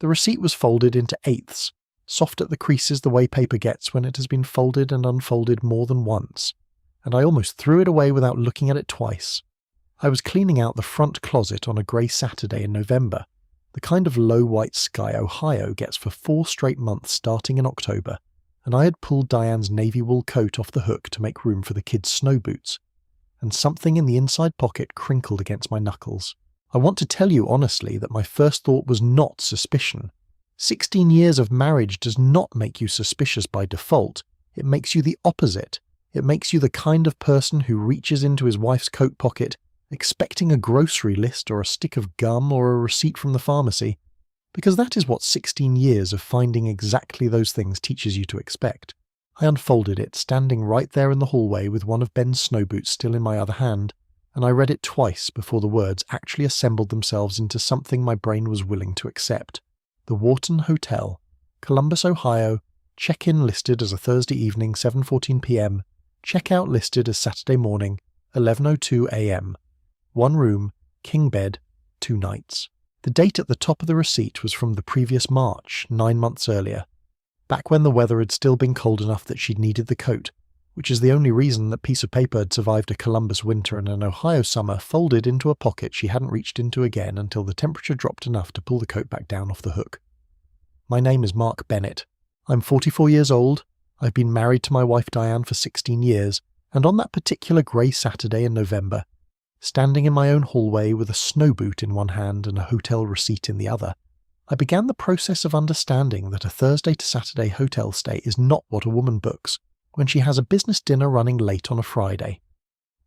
The receipt was folded into eighths, soft at the creases the way paper gets when it has been folded and unfolded more than once, and I almost threw it away without looking at it twice. I was cleaning out the front closet on a grey Saturday in November, the kind of low white sky Ohio gets for 4 straight months starting in October, and I had pulled Diane's navy wool coat off the hook to make room for the kids' snow boots, and something in the inside pocket crinkled against my knuckles. I want to tell you honestly that my first thought was not suspicion. 16 years of marriage does not make you suspicious by default. It makes you the opposite. It makes you the kind of person who reaches into his wife's coat pocket, expecting a grocery list or a stick of gum or a receipt from the pharmacy, because that is what 16 years of finding exactly those things teaches you to expect. I unfolded it, standing right there in the hallway with one of Ben's snow boots still in my other hand, and I read it twice before the words actually assembled themselves into something my brain was willing to accept. The Wharton Hotel, Columbus, Ohio, check-in listed as a Thursday evening 7:14 p.m, check-out listed as Saturday morning 11:02 a.m. 1 room, king bed, 2 nights. The date at the top of the receipt was from the previous March, 9 months earlier, back when the weather had still been cold enough that she'd needed the coat, which is the only reason that piece of paper had survived a Columbus winter and an Ohio summer folded into a pocket she hadn't reached into again until the temperature dropped enough to pull the coat back down off the hook. My name is Mark Bennett. I'm 44 years old, I've been married to my wife Diane for 16 years, and on that particular grey Saturday in November, standing in my own hallway with a snow boot in one hand and a hotel receipt in the other, I began the process of understanding that a Thursday to Saturday hotel stay is not what a woman books when she has a business dinner running late on a Friday.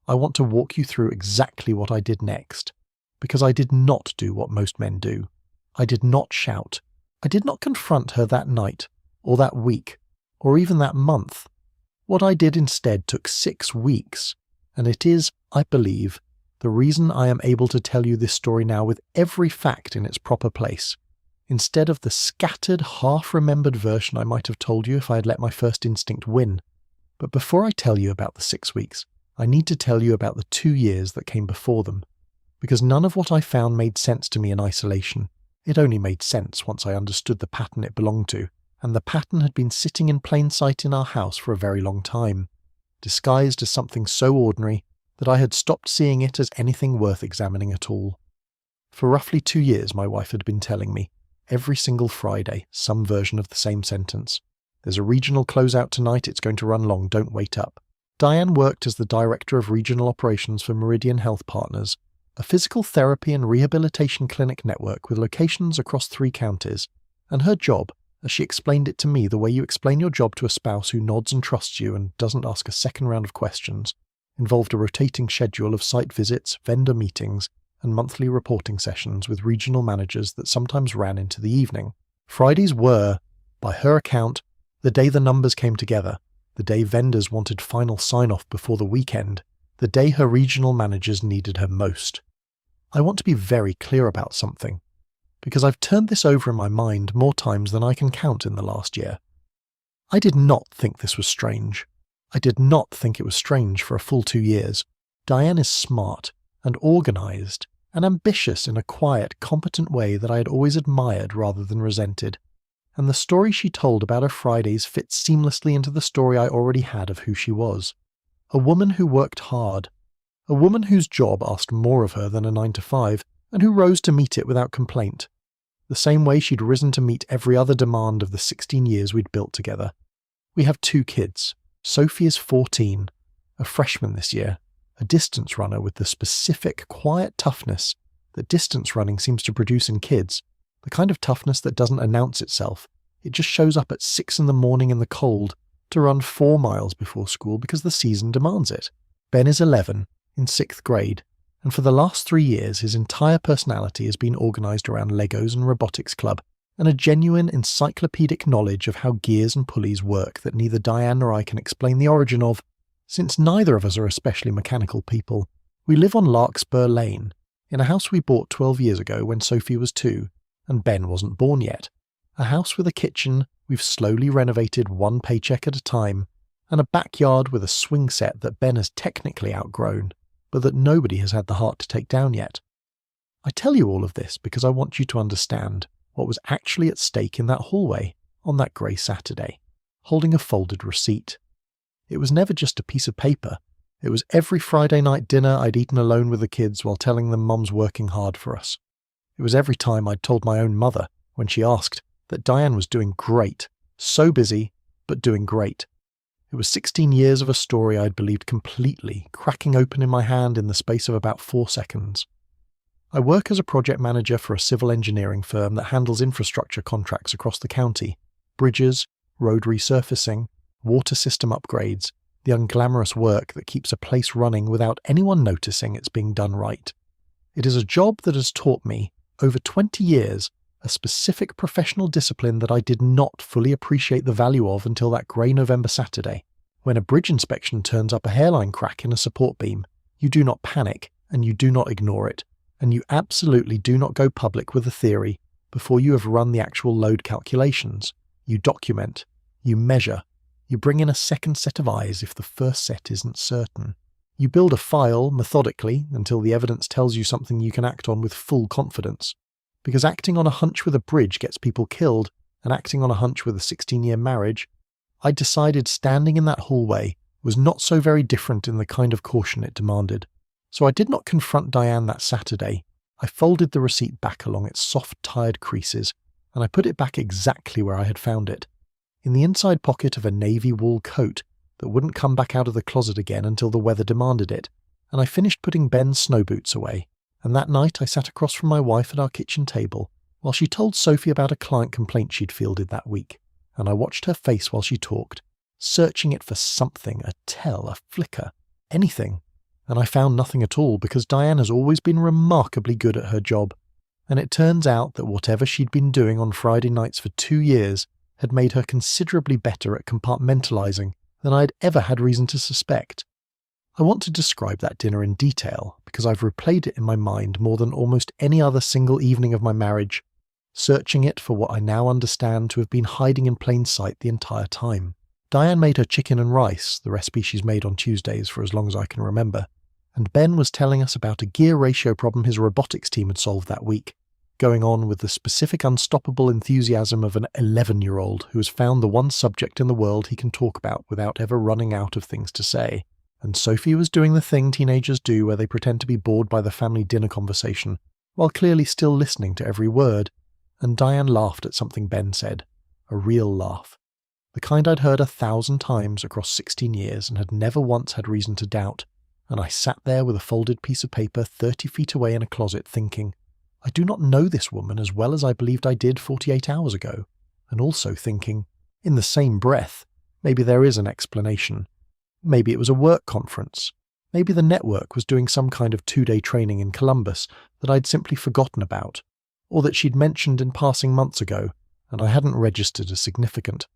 I want to walk you through exactly what I did next, because I did not do what most men do. I did not shout. I did not confront her that night, or that week, or even that month. What I did instead took 6 weeks, and it is, I believe, the reason I am able to tell you this story now with every fact in its proper place, instead of the scattered, half-remembered version I might have told you if I had let my first instinct win. But before I tell you about the 6 weeks, I need to tell you about the 2 years that came before them, because none of what I found made sense to me in isolation. It only made sense once I understood the pattern it belonged to, and the pattern had been sitting in plain sight in our house for a very long time, disguised as something so ordinary that I had stopped seeing it as anything worth examining at all. For roughly 2 years my wife had been telling me, every single Friday, some version of the same sentence. There's a regional closeout tonight, it's going to run long, don't wait up. Diane worked as the Director of Regional Operations for Meridian Health Partners, a physical therapy and rehabilitation clinic network with locations across 3 counties, and her job, as she explained it to me the way you explain your job to a spouse who nods and trusts you and doesn't ask a second round of questions, involved a rotating schedule of site visits, vendor meetings, and monthly reporting sessions with regional managers that sometimes ran into the evening. Fridays were, by her account, the day the numbers came together, the day vendors wanted final sign-off before the weekend, the day her regional managers needed her most. I want to be very clear about something, because I've turned this over in my mind more times than I can count in the last year. I did not think this was strange. I did not think it was strange for a full 2 years. Diane is smart and organised and ambitious in a quiet, competent way that I had always admired rather than resented. And the story she told about her Fridays fits seamlessly into the story I already had of who she was. A woman who worked hard. A woman whose job asked more of her than a 9 to 5, and who rose to meet it without complaint. The same way she'd risen to meet every other demand of the 16 years we'd built together. We have 2 kids. Sophie is 14, a freshman this year, a distance runner with the specific, quiet toughness that distance running seems to produce in kids, the kind of toughness that doesn't announce itself. It just shows up at 6 in the morning in the cold to run 4 miles before school because the season demands it. Ben is 11, in 6th grade, and for the last 3 years his entire personality has been organised around Legos and robotics club, and a genuine encyclopedic knowledge of how gears and pulleys work that neither Diane nor I can explain the origin of, since neither of us are especially mechanical people. We live on Larkspur Lane, in a house we bought 12 years ago when Sophie was 2, and Ben wasn't born yet. A house with a kitchen we've slowly renovated 1 paycheck at a time, and a backyard with a swing set that Ben has technically outgrown, but that nobody has had the heart to take down yet. I tell you all of this because I want you to understand, what was actually at stake in that hallway on that grey Saturday, holding a folded receipt. It was never just a piece of paper. It was every Friday night dinner I'd eaten alone with the kids while telling them Mum's working hard for us. It was every time I'd told my own mother, when she asked, that Diane was doing great, so busy, but doing great. It was 16 years of a story I'd believed completely, cracking open in my hand in the space of about 4 seconds. I work as a project manager for a civil engineering firm that handles infrastructure contracts across the county: bridges, road resurfacing, water system upgrades, the unglamorous work that keeps a place running without anyone noticing it's being done right. It is a job that has taught me, over 20 years, a specific professional discipline that I did not fully appreciate the value of until that grey November Saturday. When a bridge inspection turns up a hairline crack in a support beam, you do not panic and you do not ignore it, and you absolutely do not go public with a theory before you have run the actual load calculations. You document, you measure, you bring in a second set of eyes if the first set isn't certain. You build a file methodically until the evidence tells you something you can act on with full confidence. Because acting on a hunch with a bridge gets people killed, and acting on a hunch with a 16-year marriage, I decided standing in that hallway was not so very different in the kind of caution it demanded. So I did not confront Diane that Saturday. I folded the receipt back along its soft, tired creases, and I put it back exactly where I had found it, in the inside pocket of a navy wool coat that wouldn't come back out of the closet again until the weather demanded it, and I finished putting Ben's snow boots away, and that night I sat across from my wife at our kitchen table while she told Sophie about a client complaint she'd fielded that week, and I watched her face while she talked, searching it for something, a tell, a flicker, anything, and I found nothing at all because Diane has always been remarkably good at her job, and it turns out that whatever she'd been doing on Friday nights for 2 years had made her considerably better at compartmentalizing than I'd ever had reason to suspect. I want to describe that dinner in detail because I've replayed it in my mind more than almost any other single evening of my marriage, searching it for what I now understand to have been hiding in plain sight the entire time. Diane made her chicken and rice, the recipe she's made on Tuesdays for as long as I can remember, and Ben was telling us about a gear ratio problem his robotics team had solved that week, going on with the specific unstoppable enthusiasm of an 11-year-old who has found the one subject in the world he can talk about without ever running out of things to say. And Sophie was doing the thing teenagers do where they pretend to be bored by the family dinner conversation, while clearly still listening to every word, and Diane laughed at something Ben said. A real laugh. The kind I'd heard 1,000 times across 16 years and had never once had reason to doubt, and I sat there with a folded piece of paper 30 feet away in a closet thinking, I do not know this woman as well as I believed I did 48 hours ago, and also thinking, in the same breath, maybe there is an explanation. Maybe it was a work conference. Maybe the network was doing some kind of 2-day training in Columbus that I'd simply forgotten about, or that she'd mentioned in passing months ago, and I hadn't registered as significant.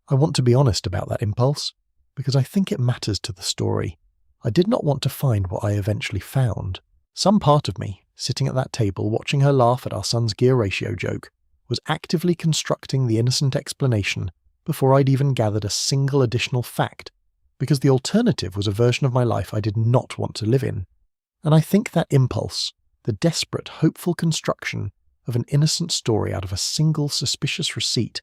I want to be honest about that impulse, because I think it matters to the story. I did not want to find what I eventually found. Some part of me, sitting at that table watching her laugh at our son's gear ratio joke, was actively constructing the innocent explanation before I'd even gathered a single additional fact, because the alternative was a version of my life I did not want to live in. And I think that impulse, the desperate, hopeful construction of an innocent story out of a single suspicious receipt,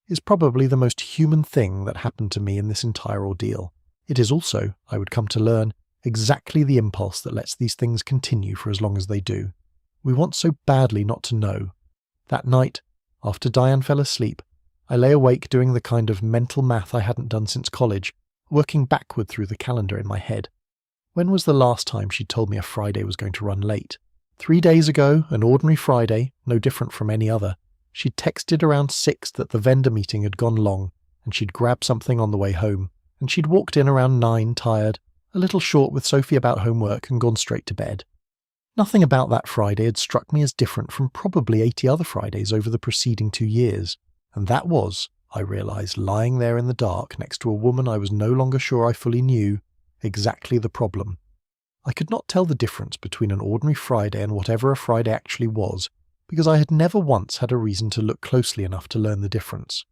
is probably the most human thing that happened to me in this entire ordeal. It is also, I would come to learn, exactly the impulse that lets these things continue for as long as they do. We want so badly not to know. That night, after Diane fell asleep, I lay awake doing the kind of mental math I hadn't done since college, working backward through the calendar in my head. When was the last time she'd told me a Friday was going to run late? 3 days ago, an ordinary Friday, no different from any other, she'd texted around 6 that the vendor meeting had gone long, and she'd grabbed something on the way home, and she'd walked in around 9 tired, a little short with Sophie about homework, and gone straight to bed. Nothing about that Friday had struck me as different from probably 80 other Fridays over the preceding 2 years, and that was, I realised, lying there in the dark next to a woman I was no longer sure I fully knew, exactly the problem. I could not tell the difference between an ordinary Friday and whatever a Friday actually was, because I had never once had a reason to look closely enough to learn the difference.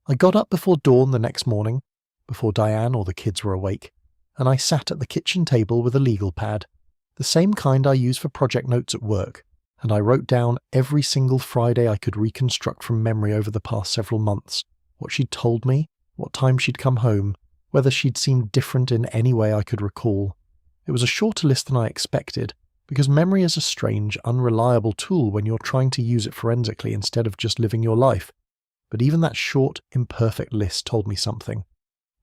I got up before dawn the next morning, before Diane or the kids were awake, and I sat at the kitchen table with a legal pad, the same kind I use for project notes at work, and I wrote down every single Friday I could reconstruct from memory over the past several months, what she'd told me, what time she'd come home, whether she'd seemed different in any way I could recall. It was a shorter list than I expected, because memory is a strange, unreliable tool when you're trying to use it forensically instead of just living your life. But even that short, imperfect list told me something.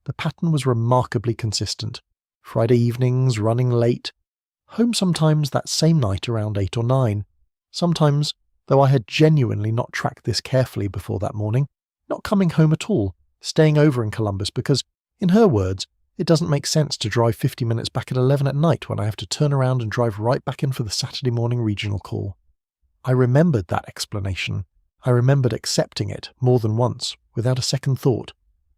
The pattern was remarkably consistent. Friday evenings, running late, home sometimes that same night around 8 or 9. Sometimes, though I had genuinely not tracked this carefully before that morning, not coming home at all, staying over in Columbus because, in her words, it doesn't make sense to drive 50 minutes back at 11 at night when I have to turn around and drive right back in for the Saturday morning regional call. I remembered that explanation. I remembered accepting it more than once, without a second thought,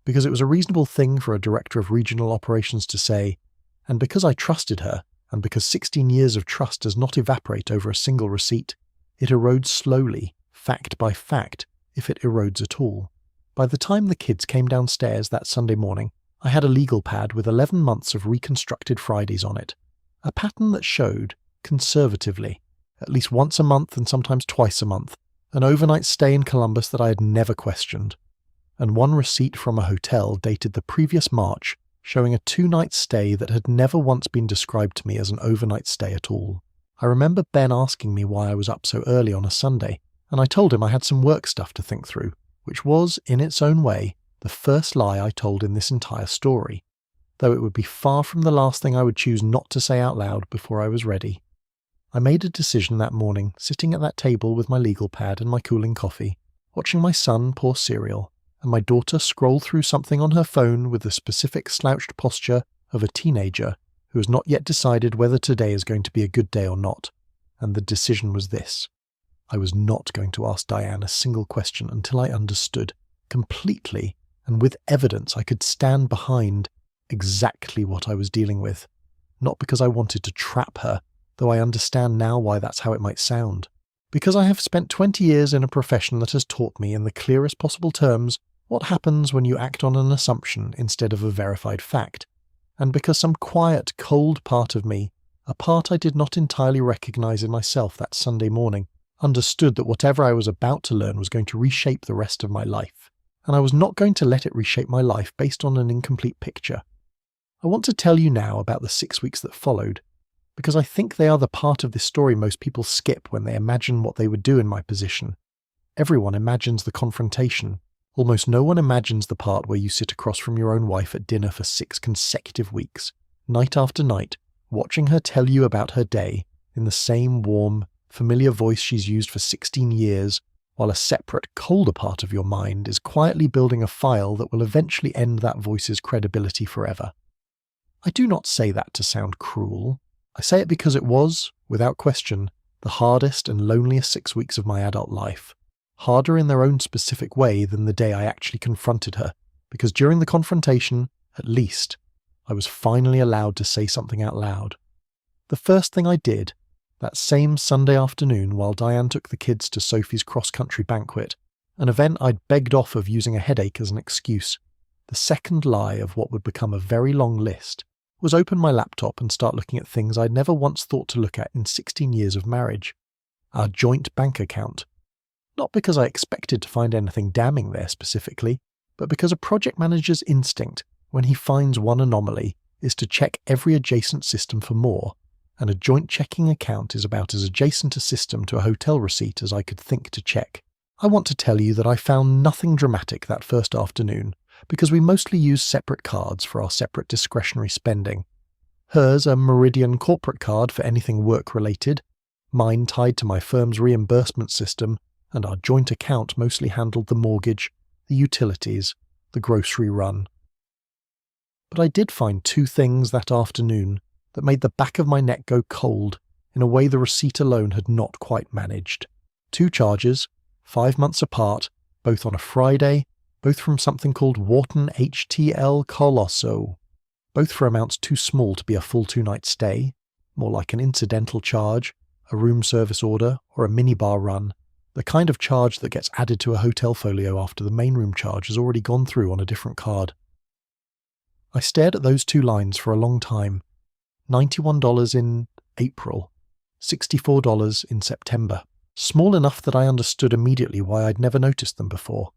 because it was a reasonable thing for a director of regional operations to say, and because I trusted her, and because 16 years of trust does not evaporate over a single receipt, it erodes slowly, fact by fact, if it erodes at all. By the time the kids came downstairs that Sunday morning, I had a legal pad with 11 months of reconstructed Fridays on it, a pattern that showed, conservatively, at least once a month and sometimes twice a month, an overnight stay in Columbus that I had never questioned, and one receipt from a hotel dated the previous March showing a 2-night stay that had never once been described to me as an overnight stay at all. I remember Ben asking me why I was up so early on a Sunday, and I told him I had some work stuff to think through, which was, in its own way, the first lie I told in this entire story, though it would be far from the last thing I would choose not to say out loud before I was ready. I made a decision that morning, sitting at that table with my legal pad and my cooling coffee, watching my son pour cereal, and my daughter scroll through something on her phone with the specific slouched posture of a teenager who has not yet decided whether today is going to be a good day or not. And the decision was this. I was not going to ask Diane a single question until I understood, completely, and with evidence I could stand behind, exactly what I was dealing with. Not because I wanted to trap her, though I understand now why that's how it might sound. Because I have spent 20 years in a profession that has taught me in the clearest possible terms what happens when you act on an assumption instead of a verified fact. And because some quiet, cold part of me, a part I did not entirely recognize in myself that Sunday morning, understood that whatever I was about to learn was going to reshape the rest of my life. And I was not going to let it reshape my life based on an incomplete picture. I want to tell you now about the 6 weeks that followed, because I think they are the part of this story most people skip when they imagine what they would do in my position. Everyone imagines the confrontation. Almost no one imagines the part where you sit across from your own wife at dinner for 6 consecutive weeks, night after night, watching her tell you about her day in the same warm, familiar voice she's used for 16 years, while a separate, colder part of your mind is quietly building a file that will eventually end that voice's credibility forever. I do not say that to sound cruel. I say it because it was, without question, the hardest and loneliest 6 weeks of my adult life. Harder in their own specific way than the day I actually confronted her, because during the confrontation, at least, I was finally allowed to say something out loud. The first thing I did, that same Sunday afternoon while Diane took the kids to Sophie's cross-country banquet, an event I'd begged off of using a headache as an excuse, the second lie of what would become a very long list, was open my laptop and start looking at things I'd never once thought to look at in 16 years of marriage. Our joint bank account. Not because I expected to find anything damning there specifically, but because a project manager's instinct, when he finds one anomaly, is to check every adjacent system for more, and a joint checking account is about as adjacent a system to a hotel receipt as I could think to check. I want to tell you that I found nothing dramatic that first afternoon, because we mostly used separate cards for our separate discretionary spending. Hers a Meridian corporate card for anything work-related, mine tied to my firm's reimbursement system, and our joint account mostly handled the mortgage, the utilities, the grocery run. But I did find 2 things that afternoon that made the back of my neck go cold in a way the receipt alone had not quite managed. 2 charges, 5 months apart, both on a Friday, both from something called Wharton HTL Colosso, both for amounts too small to be a full 2-night stay, more like an incidental charge, a room service order, or a minibar run, the kind of charge that gets added to a hotel folio after the main room charge has already gone through on a different card. I stared at those 2 lines for a long time. $91 in April, $64 in September. Small enough that I understood immediately why I'd never noticed them before,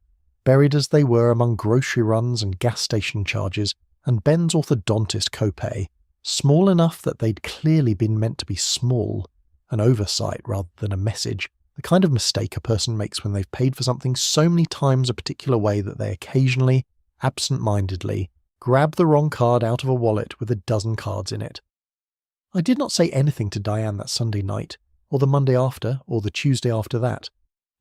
buried as they were among grocery runs and gas station charges and Ben's orthodontist copay, small enough that they'd clearly been meant to be small, an oversight rather than a message, the kind of mistake a person makes when they've paid for something so many times a particular way that they occasionally, absent-mindedly, grab the wrong card out of a wallet with a dozen cards in it. I did not say anything to Diane that Sunday night, or the Monday after, or the Tuesday after that.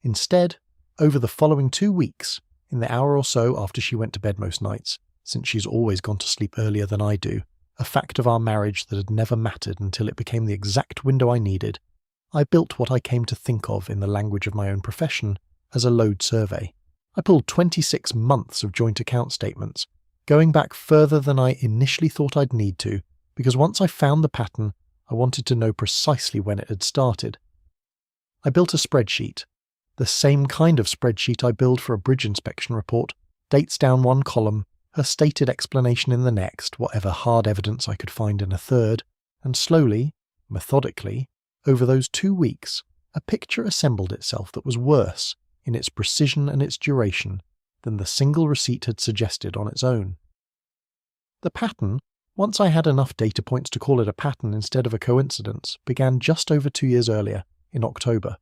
Instead, over the following 2 weeks, in the hour or so after she went to bed most nights, since she's always gone to sleep earlier than I do, a fact of our marriage that had never mattered until it became the exact window I needed, I built what I came to think of in the language of my own profession as a load survey. I pulled 26 months of joint account statements, going back further than I initially thought I'd need to, because once I found the pattern, I wanted to know precisely when it had started. I built a spreadsheet, the same kind of spreadsheet I build for a bridge inspection report, dates down one column, her stated explanation in the next, whatever hard evidence I could find in a third, and slowly, methodically, over those 2 weeks, a picture assembled itself that was worse, in its precision and its duration, than the single receipt had suggested on its own. The pattern, once I had enough data points to call it a pattern instead of a coincidence, began just over 2 years earlier, in October,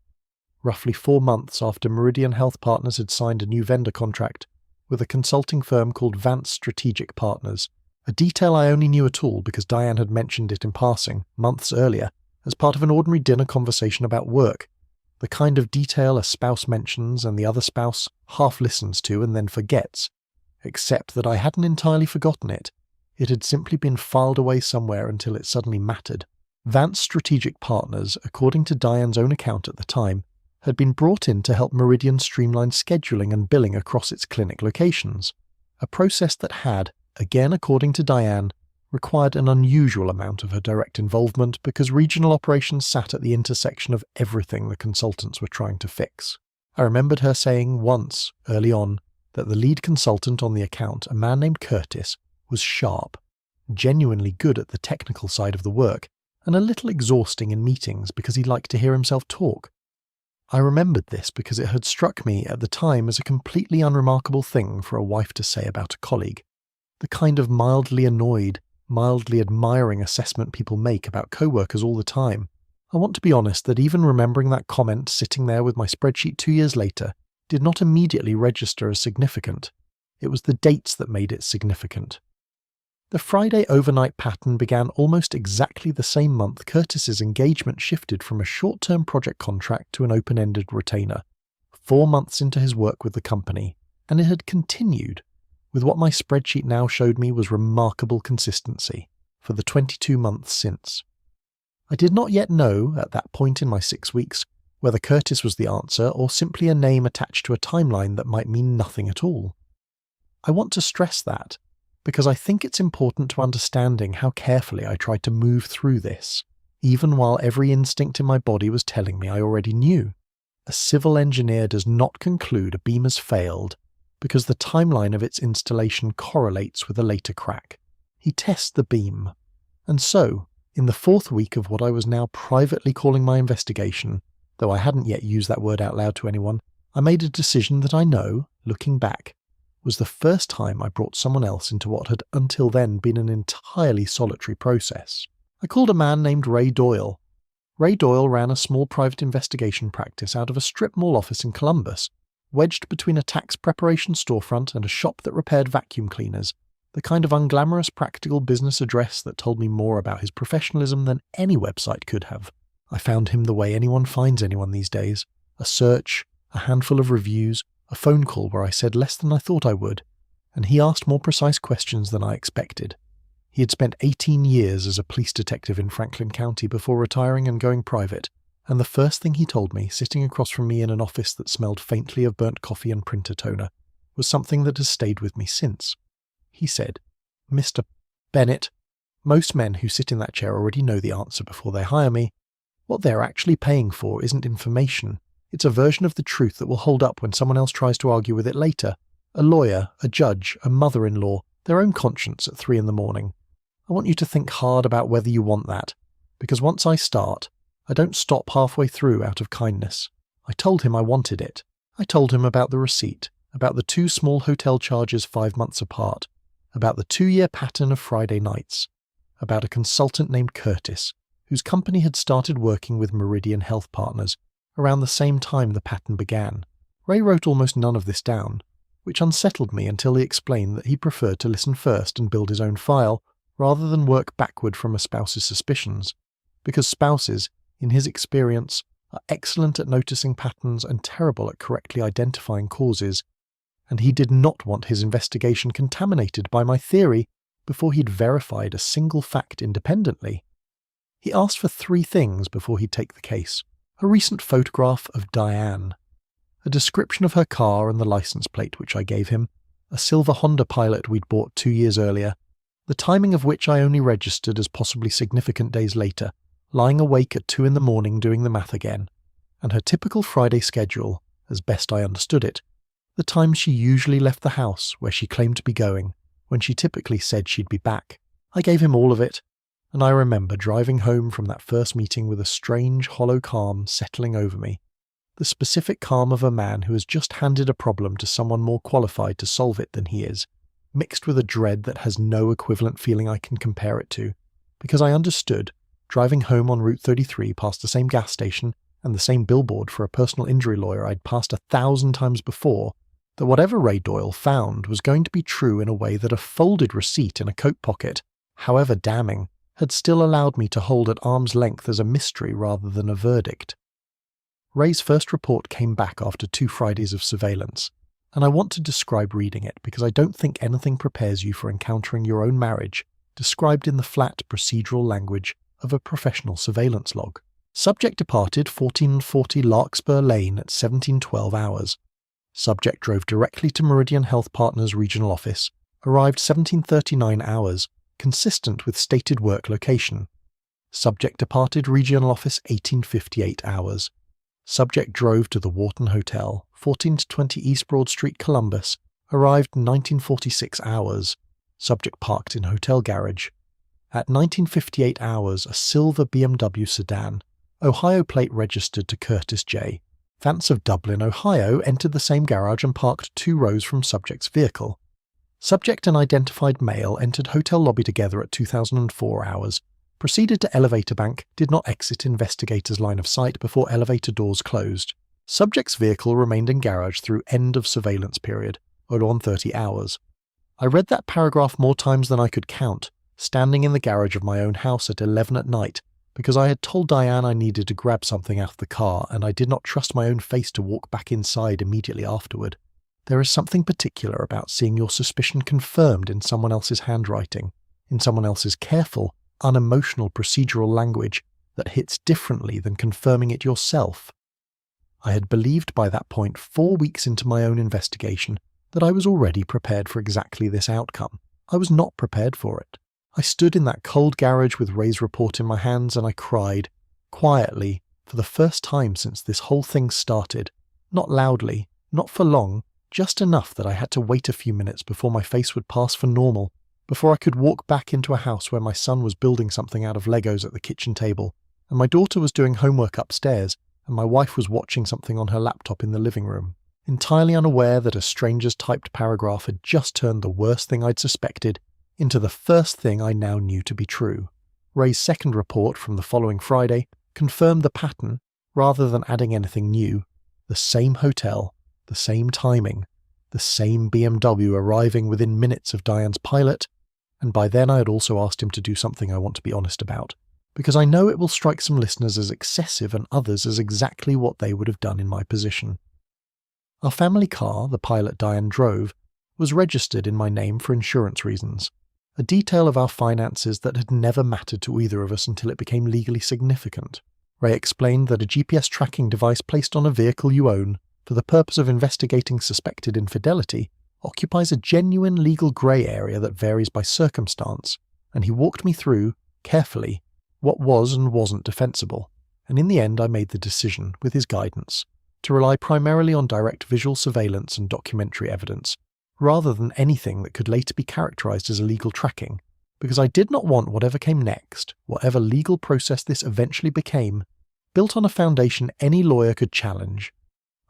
roughly 4 months after Meridian Health Partners had signed a new vendor contract with a consulting firm called Vance Strategic Partners, a detail I only knew at all because Diane had mentioned it in passing, months earlier, as part of an ordinary dinner conversation about work, the kind of detail a spouse mentions and the other spouse half listens to and then forgets, except that I hadn't entirely forgotten it. It had simply been filed away somewhere until it suddenly mattered. Vance Strategic Partners, according to Diane's own account at the time, had been brought in to help Meridian streamline scheduling and billing across its clinic locations, a process that had, again according to Diane, required an unusual amount of her direct involvement because regional operations sat at the intersection of everything the consultants were trying to fix. I remembered her saying once, early on, that the lead consultant on the account, a man named Curtis, was sharp, genuinely good at the technical side of the work, and a little exhausting in meetings because he liked to hear himself talk. I remembered this because it had struck me at the time as a completely unremarkable thing for a wife to say about a colleague, the kind of mildly annoyed, mildly admiring assessment people make about co-workers all the time. I want to be honest that even remembering that comment sitting there with my spreadsheet 2 years later did not immediately register as significant. It was the dates that made it significant. The Friday overnight pattern began almost exactly the same month Curtis's engagement shifted from a short-term project contract to an open-ended retainer, 4 months into his work with the company, and it had continued, with what my spreadsheet now showed me was remarkable consistency, for the 22 months since. I did not yet know, at that point in my 6 weeks, whether Curtis was the answer or simply a name attached to a timeline that might mean nothing at all. I want to stress that, because I think it's important to understanding how carefully I tried to move through this, even while every instinct in my body was telling me I already knew. A civil engineer does not conclude a beam has failed because the timeline of its installation correlates with a later crack. He tests the beam. And so, in the 4th week of what I was now privately calling my investigation, though I hadn't yet used that word out loud to anyone, I made a decision that I know, looking back, was the first time I brought someone else into what had until then been an entirely solitary process. I called a man named Ray Doyle. Ray Doyle ran a small private investigation practice out of a strip mall office in Columbus, wedged between a tax preparation storefront and a shop that repaired vacuum cleaners, the kind of unglamorous practical business address that told me more about his professionalism than any website could have. I found him the way anyone finds anyone these days. A search, a handful of reviews, a phone call where I said less than I thought I would, and he asked more precise questions than I expected. He had spent 18 years as a police detective in Franklin County before retiring and going private, and the first thing he told me, sitting across from me in an office that smelled faintly of burnt coffee and printer toner, was something that has stayed with me since. He said, "Mr. Bennett, most men who sit in that chair already know the answer before they hire me. What they're actually paying for isn't information. It's a version of the truth that will hold up when someone else tries to argue with it later. A lawyer, a judge, a mother-in-law, their own conscience at 3 a.m. I want you to think hard about whether you want that, because once I start, I don't stop halfway through out of kindness. I told him I wanted it. I told him about the receipt, about the 2 small hotel charges 5 months apart, about the 2-year pattern of Friday nights, about a consultant named Curtis, whose company had started working with Meridian Health Partners around the same time the pattern began. Ray wrote almost none of this down, which unsettled me until he explained that he preferred to listen first and build his own file, rather than work backward from a spouse's suspicions, because spouses, in his experience, are excellent at noticing patterns and terrible at correctly identifying causes, and he did not want his investigation contaminated by my theory before he'd verified a single fact independently. He asked for 3 things before he'd take the case: a recent photograph of Diane, a description of her car and the license plate which I gave him, a silver Honda Pilot we'd bought 2 years earlier, the timing of which I only registered as possibly significant days later, lying awake at 2 a.m. doing the math again, and her typical Friday schedule, as best I understood it, the time she usually left the house where she claimed to be going, when she typically said she'd be back. I gave him all of it, and I remember driving home from that first meeting with a strange, hollow calm settling over me, the specific calm of a man who has just handed a problem to someone more qualified to solve it than he is, mixed with a dread that has no equivalent feeling I can compare it to, because I understood, driving home on Route 33 past the same gas station and the same billboard for a personal injury lawyer I'd passed 1,000 times before, that whatever Ray Doyle found was going to be true in a way that a folded receipt in a coat pocket, however damning, had still allowed me to hold at arm's length as a mystery rather than a verdict. Ray's first report came back after 2 Fridays of surveillance, and I want to describe reading it because I don't think anything prepares you for encountering your own marriage, described in the flat procedural language of a professional surveillance log. Subject departed 1440 Larkspur Lane at 1712 hours. Subject drove directly to Meridian Health Partners Regional Office, arrived 1739 hours, consistent with stated work location. Subject departed Regional Office 1858 hours. Subject drove to the Wharton Hotel, 14 to 20 East Broad Street, Columbus, arrived 1946 hours. Subject parked in hotel garage. At 1958 hours, a silver BMW sedan, Ohio plate registered to Curtis J. Vance of Dublin, Ohio, entered the same garage and parked 2 rows from subject's vehicle. Subject and identified male entered hotel lobby together at 2004 hours, proceeded to elevator bank, did not exit investigator's line of sight before elevator doors closed. Subject's vehicle remained in garage through end of surveillance period, or 130 hours. I read that paragraph more times than I could count, standing in the garage of my own house at 11 at night, because I had told Diane I needed to grab something out of the car and I did not trust my own face to walk back inside immediately afterward. There is something particular about seeing your suspicion confirmed in someone else's handwriting, in someone else's careful, unemotional procedural language that hits differently than confirming it yourself. I had believed by that point, 4 weeks into my own investigation, that I was already prepared for exactly this outcome. I was not prepared for it. I stood in that cold garage with Ray's report in my hands and I cried, quietly, for the first time since this whole thing started. Not loudly, not for long, just enough that I had to wait a few minutes before my face would pass for normal, before I could walk back into a house where my son was building something out of Legos at the kitchen table, and my daughter was doing homework upstairs, and my wife was watching something on her laptop in the living room, entirely unaware that a stranger's typed paragraph had just turned the worst thing I'd suspected into the first thing I now knew to be true. Ray's second report from the following Friday confirmed the pattern, rather than adding anything new. The same hotel, the same timing, the same BMW arriving within minutes of Diane's Pilot, and by then I had also asked him to do something I want to be honest about, because I know it will strike some listeners as excessive and others as exactly what they would have done in my position. Our family car, the Pilot Diane drove, was registered in my name for insurance reasons, a detail of our finances that had never mattered to either of us until it became legally significant. Ray explained that a GPS tracking device placed on a vehicle you own for the purpose of investigating suspected infidelity occupies a genuine legal grey area that varies by circumstance, and he walked me through, carefully, what was and wasn't defensible, and in the end I made the decision, with his guidance, to rely primarily on direct visual surveillance and documentary evidence, rather than anything that could later be characterized as illegal tracking, because I did not want whatever came next, whatever legal process this eventually became, built on a foundation any lawyer could challenge.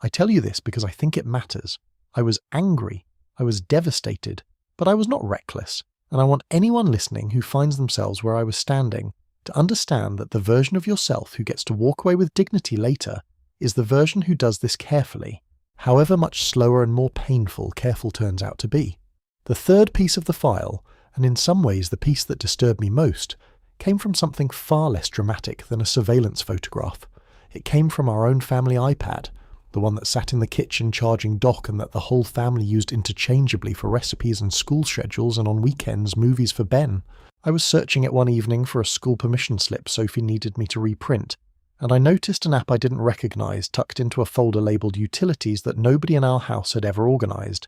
I tell you this because I think it matters. I was angry, I was devastated, but I was not reckless, and I want anyone listening who finds themselves where I was standing to understand that the version of yourself who gets to walk away with dignity later is the version who does this carefully, however much slower and more painful careful turns out to be. The third piece of the file, and in some ways the piece that disturbed me most, came from something far less dramatic than a surveillance photograph. It came from our own family iPad, the one that sat in the kitchen charging dock and that the whole family used interchangeably for recipes and school schedules and on weekends movies for Ben. I was searching it one evening for a school permission slip Sophie needed me to reprint, and I noticed an app I didn't recognise tucked into a folder labelled Utilities that nobody in our house had ever organised.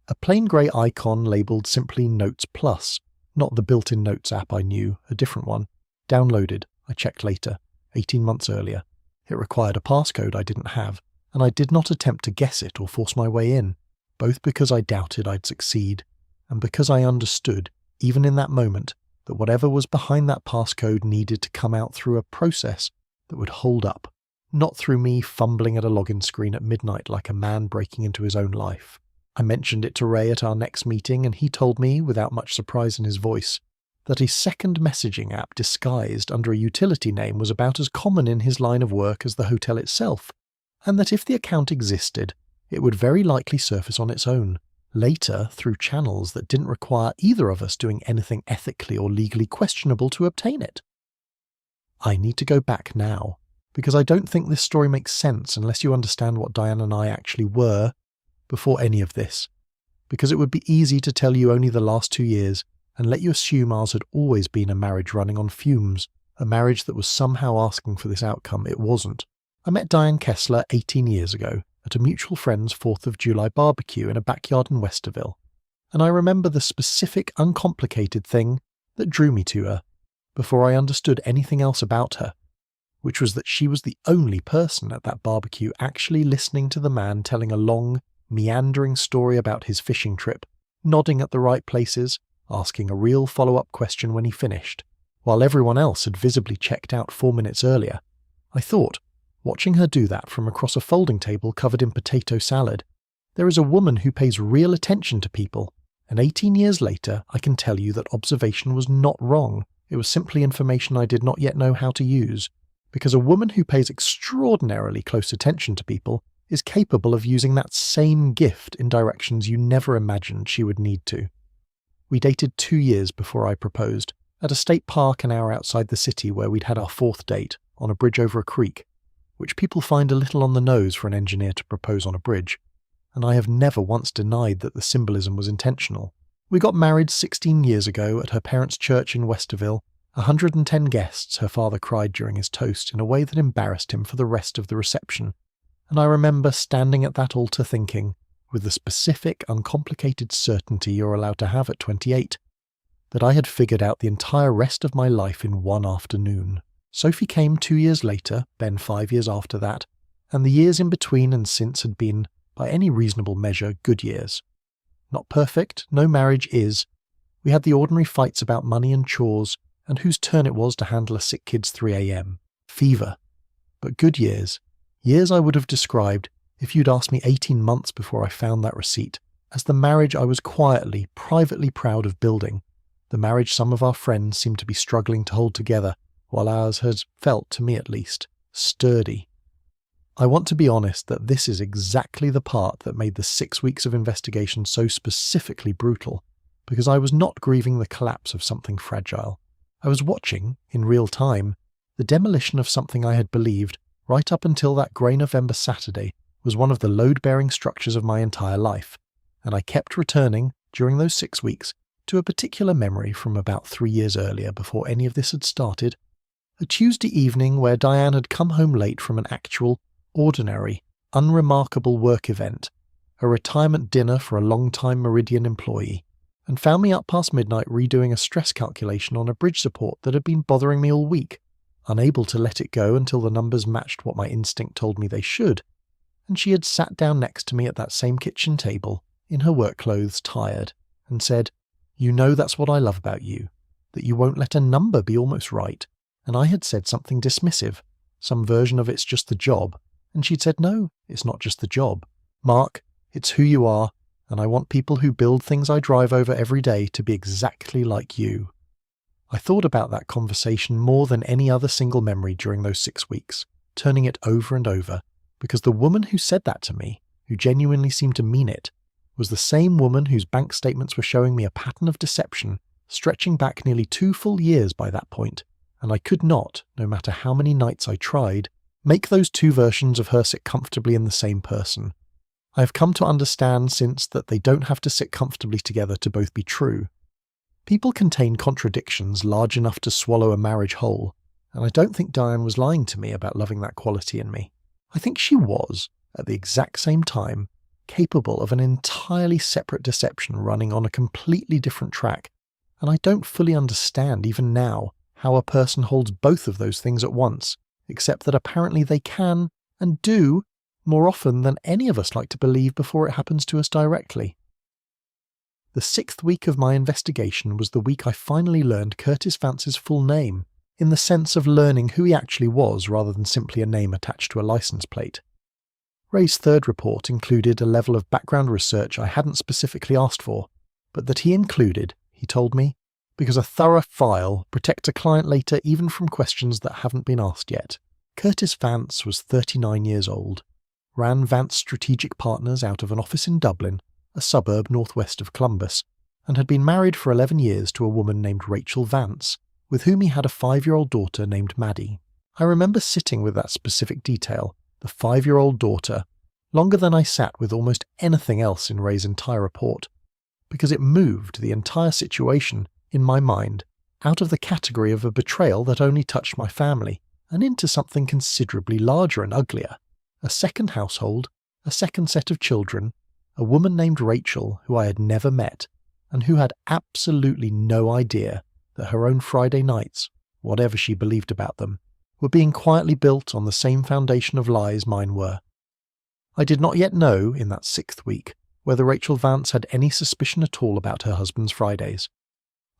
A plain grey icon labelled simply Notes Plus, not the built-in Notes app I knew, a different one. Downloaded, I checked later, 18 months earlier. It required a passcode I didn't have, and I did not attempt to guess it or force my way in, both because I doubted I'd succeed, and because I understood, even in that moment, that whatever was behind that passcode needed to come out through a process that would hold up, not through me fumbling at a login screen at midnight like a man breaking into his own life. I mentioned it to Ray at our next meeting, and he told me, without much surprise in his voice, that his second messaging app disguised under a utility name was about as common in his line of work as the hotel itself, and that if the account existed, it would very likely surface on its own, later through channels that didn't require either of us doing anything ethically or legally questionable to obtain it. I need to go back now, because I don't think this story makes sense unless you understand what Diane and I actually were before any of this, because it would be easy to tell you only the last 2 years and let you assume ours had always been a marriage running on fumes, a marriage that was somehow asking for this outcome it wasn't. I met Diane Kessler 18 years ago at a mutual friend's 4th of July barbecue in a backyard in Westerville, and I remember the specific, uncomplicated thing that drew me to her before I understood anything else about her, which was that she was the only person at that barbecue actually listening to the man telling a long, meandering story about his fishing trip, nodding at the right places, asking a real follow-up question when he finished, while everyone else had visibly checked out 4 minutes earlier. I thought, watching her do that from across a folding table covered in potato salad, there is a woman who pays real attention to people, and 18 years later I can tell you that observation was not wrong. It was simply information I did not yet know how to use, because a woman who pays extraordinarily close attention to people is capable of using that same gift in directions you never imagined she would need to. We dated 2 years before I proposed, at a state park an hour outside the city where we'd had our 4th date, on a bridge over a creek, which people find a little on the nose for an engineer to propose on a bridge, and I have never once denied that the symbolism was intentional. We got married 16 years ago at her parents' church in Westerville. 110 guests, her father cried during his toast in a way that embarrassed him for the rest of the reception, and I remember standing at that altar thinking, with the specific, uncomplicated certainty you're allowed to have at 28, that I had figured out the entire rest of my life in one afternoon. Sophie came 2 years later, Ben 5 years after that, and the years in between and since had been, by any reasonable measure, good years. Not perfect, no marriage is. We had the ordinary fights about money and chores, and whose turn it was to handle a sick kid's 3 a.m. Fever. But good years. Years I would have described, if you'd asked me 18 months before I found that receipt, as the marriage I was quietly, privately proud of building, the marriage some of our friends seemed to be struggling to hold together, while ours had felt, to me at least, sturdy. I want to be honest that this is exactly the part that made the 6 weeks of investigation so specifically brutal, because I was not grieving the collapse of something fragile. I was watching, in real time, the demolition of something I had believed, right up until that grey November Saturday, was one of the load-bearing structures of my entire life, and I kept returning, during those 6 weeks, to a particular memory from about 3 years earlier before any of this had started, a Tuesday evening where Diane had come home late from an actual, ordinary, unremarkable work event, a retirement dinner for a long-time Meridian employee, and found me up past midnight redoing a stress calculation on a bridge support that had been bothering me all week, unable to let it go until the numbers matched what my instinct told me they should, and she had sat down next to me at that same kitchen table, in her work clothes, tired, and said, "You know that's what I love about you, that you won't let a number be almost right," and I had said something dismissive, some version of it's just the job, and she'd said, no, it's not just the job. Mark, it's who you are, and I want people who build things I drive over every day to be exactly like you. I thought about that conversation more than any other single memory during those 6 weeks, turning it over and over, because the woman who said that to me, who genuinely seemed to mean it, was the same woman whose bank statements were showing me a pattern of deception stretching back nearly 2 full years by that point, and I could not, no matter how many nights I tried, make those two versions of her sit comfortably in the same person. I have come to understand since that they don't have to sit comfortably together to both be true. People contain contradictions large enough to swallow a marriage whole, and I don't think Diane was lying to me about loving that quality in me. I think she was, at the exact same time, capable of an entirely separate deception running on a completely different track, and I don't fully understand even now how a person holds both of those things at once, except that apparently they can, and do, more often than any of us like to believe before it happens to us directly. The 6th week of my investigation was the week I finally learned Curtis Vance's full name, in the sense of learning who he actually was rather than simply a name attached to a license plate. Ray's 3rd report included a level of background research I hadn't specifically asked for, but that he included, he told me, because a thorough file protects a client later even from questions that haven't been asked yet. Curtis Vance was 39 years old, ran Vance Strategic Partners out of an office in Dublin, a suburb northwest of Columbus, and had been married for 11 years to a woman named Rachel Vance, with whom he had a 5-year-old daughter named Maddie. I remember sitting with that specific detail, the 5-year-old daughter, longer than I sat with almost anything else in Ray's entire report, because it moved the entire situation, in my mind, out of the category of a betrayal that only touched my family, and into something considerably larger and uglier. A second household, a second set of children, a woman named Rachel who I had never met, and who had absolutely no idea that her own Friday nights, whatever she believed about them, were being quietly built on the same foundation of lies mine were. I did not yet know, in that 6th week, whether Rachel Vance had any suspicion at all about her husband's Fridays.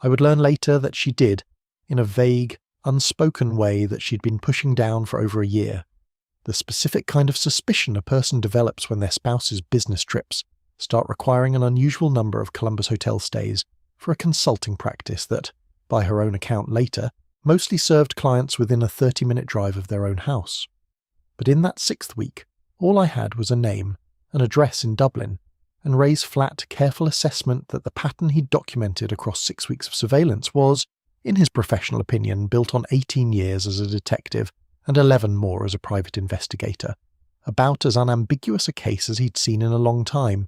I would learn later that she did, in a vague, unspoken way that she'd been pushing down for over a year. The specific kind of suspicion a person develops when their spouse's business trips start requiring an unusual number of Columbus hotel stays for a consulting practice that, by her own account later, mostly served clients within a 30-minute drive of their own house. But in that 6th week, all I had was a name, an address in Dublin, and Ray's flat, careful assessment that the pattern he'd documented across 6 weeks of surveillance was, in his professional opinion, built on 18 years as a detective and 11 more as a private investigator, about as unambiguous a case as he'd seen in a long time,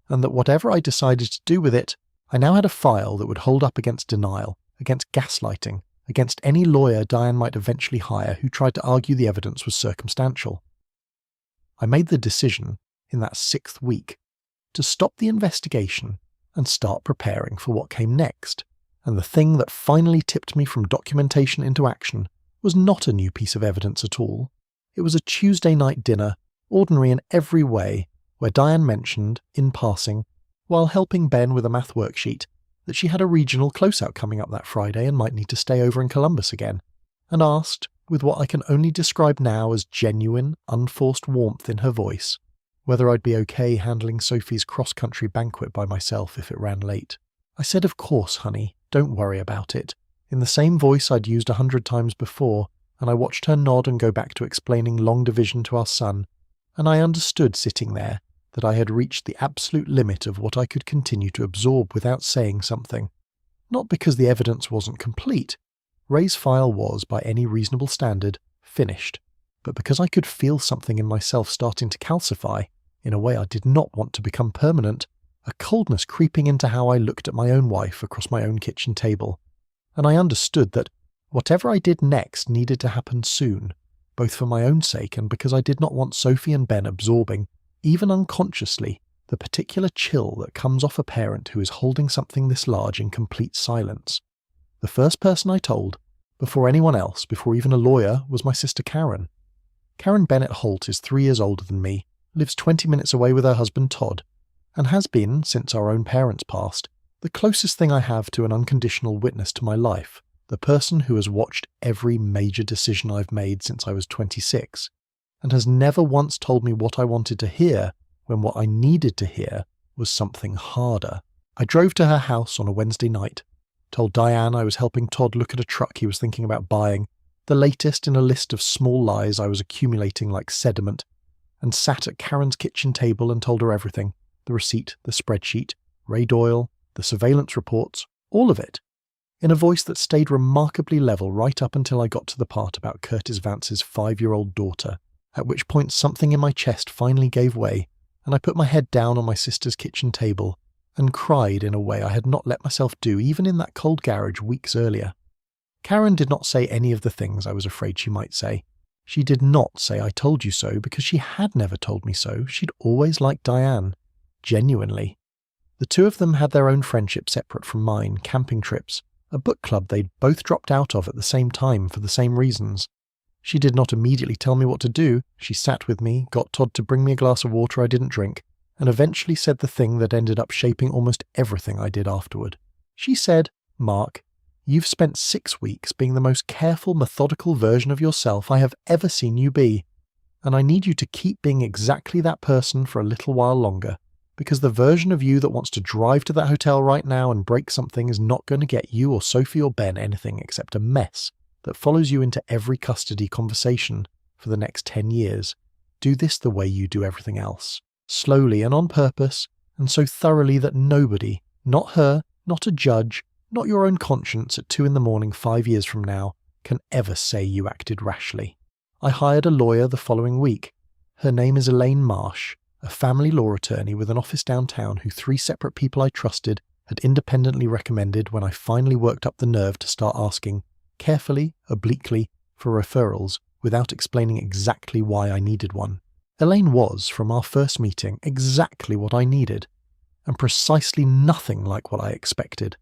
and that whatever I decided to do with it, I now had a file that would hold up against denial, against gaslighting, against any lawyer Diane might eventually hire who tried to argue the evidence was circumstantial. I made the decision, in that 6th week, to stop the investigation and start preparing for what came next, and the thing that finally tipped me from documentation into action was not a new piece of evidence at all. It was a Tuesday night dinner, ordinary in every way, where Diane mentioned, in passing, while helping Ben with a math worksheet, that she had a regional closeout coming up that Friday and might need to stay over in Columbus again, and asked, with what I can only describe now as genuine, unforced warmth in her voice, whether I'd be okay handling Sophie's cross-country banquet by myself if it ran late. I said, of course, honey, don't worry about it, in the same voice I'd used 100 times before, and I watched her nod and go back to explaining long division to our son, and I understood sitting there that I had reached the absolute limit of what I could continue to absorb without saying something. Not because the evidence wasn't complete. Ray's file was, by any reasonable standard, finished, but because I could feel something in myself starting to calcify, in a way I did not want to become permanent, a coldness creeping into how I looked at my own wife across my own kitchen table, and I understood that whatever I did next needed to happen soon, both for my own sake and because I did not want Sophie and Ben absorbing, even unconsciously, the particular chill that comes off a parent who is holding something this large in complete silence. The first person I told, before anyone else, before even a lawyer, was my sister Karen. Karen Bennett Holt is 3 years older than me, lives 20 minutes away with her husband Todd, and has been, since our own parents passed, the closest thing I have to an unconditional witness to my life, the person who has watched every major decision I've made since I was 26, and has never once told me what I wanted to hear when what I needed to hear was something harder. I drove to her house on a Wednesday night, told Diane I was helping Todd look at a truck he was thinking about buying, the latest in a list of small lies I was accumulating like sediment, and sat at Karen's kitchen table and told her everything: the receipt, the spreadsheet, Ray Doyle, the surveillance reports, all of it, in a voice that stayed remarkably level right up until I got to the part about Curtis Vance's 5-year-old daughter, at which point something in my chest finally gave way, and I put my head down on my sister's kitchen table and cried in a way I had not let myself do even in that cold garage weeks earlier. Karen did not say any of the things I was afraid she might say. She did not say "I told you so" because she had never told me so. She'd always liked Diane. Genuinely. The two of them had their own friendship separate from mine, camping trips, a book club they'd both dropped out of at the same time for the same reasons. She did not immediately tell me what to do. She sat with me, got Todd to bring me a glass of water I didn't drink, and eventually said the thing that ended up shaping almost everything I did afterward. She said, "Mark, you've spent 6 weeks being the most careful, methodical version of yourself I have ever seen you be, and I need you to keep being exactly that person for a little while longer, because the version of you that wants to drive to that hotel right now and break something is not going to get you or Sophie or Ben anything except a mess that follows you into every custody conversation for the next 10 years. Do this the way you do everything else, slowly and on purpose, and so thoroughly that nobody, not her, not a judge, not your own conscience at 2 a.m. 5 years from now, can ever say you acted rashly." I hired a lawyer the following week. Her name is Elaine Marsh, a family law attorney with an office downtown who 3 separate people I trusted had independently recommended when I finally worked up the nerve to start asking, carefully, obliquely, for referrals without explaining exactly why I needed one. Elaine was, from our first meeting, exactly what I needed, and precisely nothing like what I expected.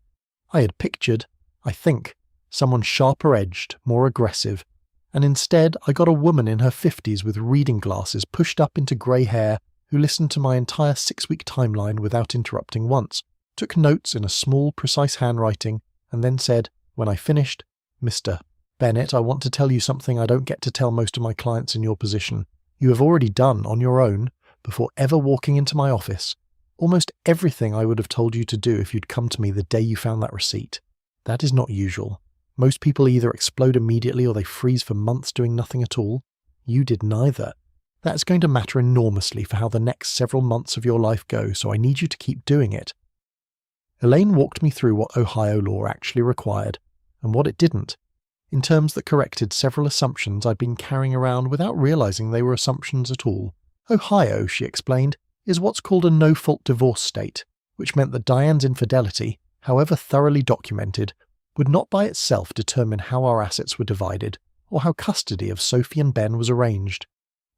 I had pictured, I think, someone sharper-edged, more aggressive, and instead I got a woman in her 50s with reading glasses pushed up into grey hair who listened to my entire 6-week timeline without interrupting once, took notes in a small, precise handwriting, and then said, when I finished, "Mr. Bennett, I want to tell you something I don't get to tell most of my clients in your position. You have already done on your own, before ever walking into my office, almost everything I would have told you to do if you'd come to me the day you found that receipt. That is not usual. Most people either explode immediately or they freeze for months doing nothing at all. You did neither. That is going to matter enormously for how the next several months of your life go, so I need you to keep doing it." Elaine walked me through what Ohio law actually required, and what it didn't, in terms that corrected several assumptions I'd been carrying around without realizing they were assumptions at all. Ohio, she explained, is what's called a no-fault divorce state, which meant that Diane's infidelity, however thoroughly documented, would not by itself determine how our assets were divided, or how custody of Sophie and Ben was arranged.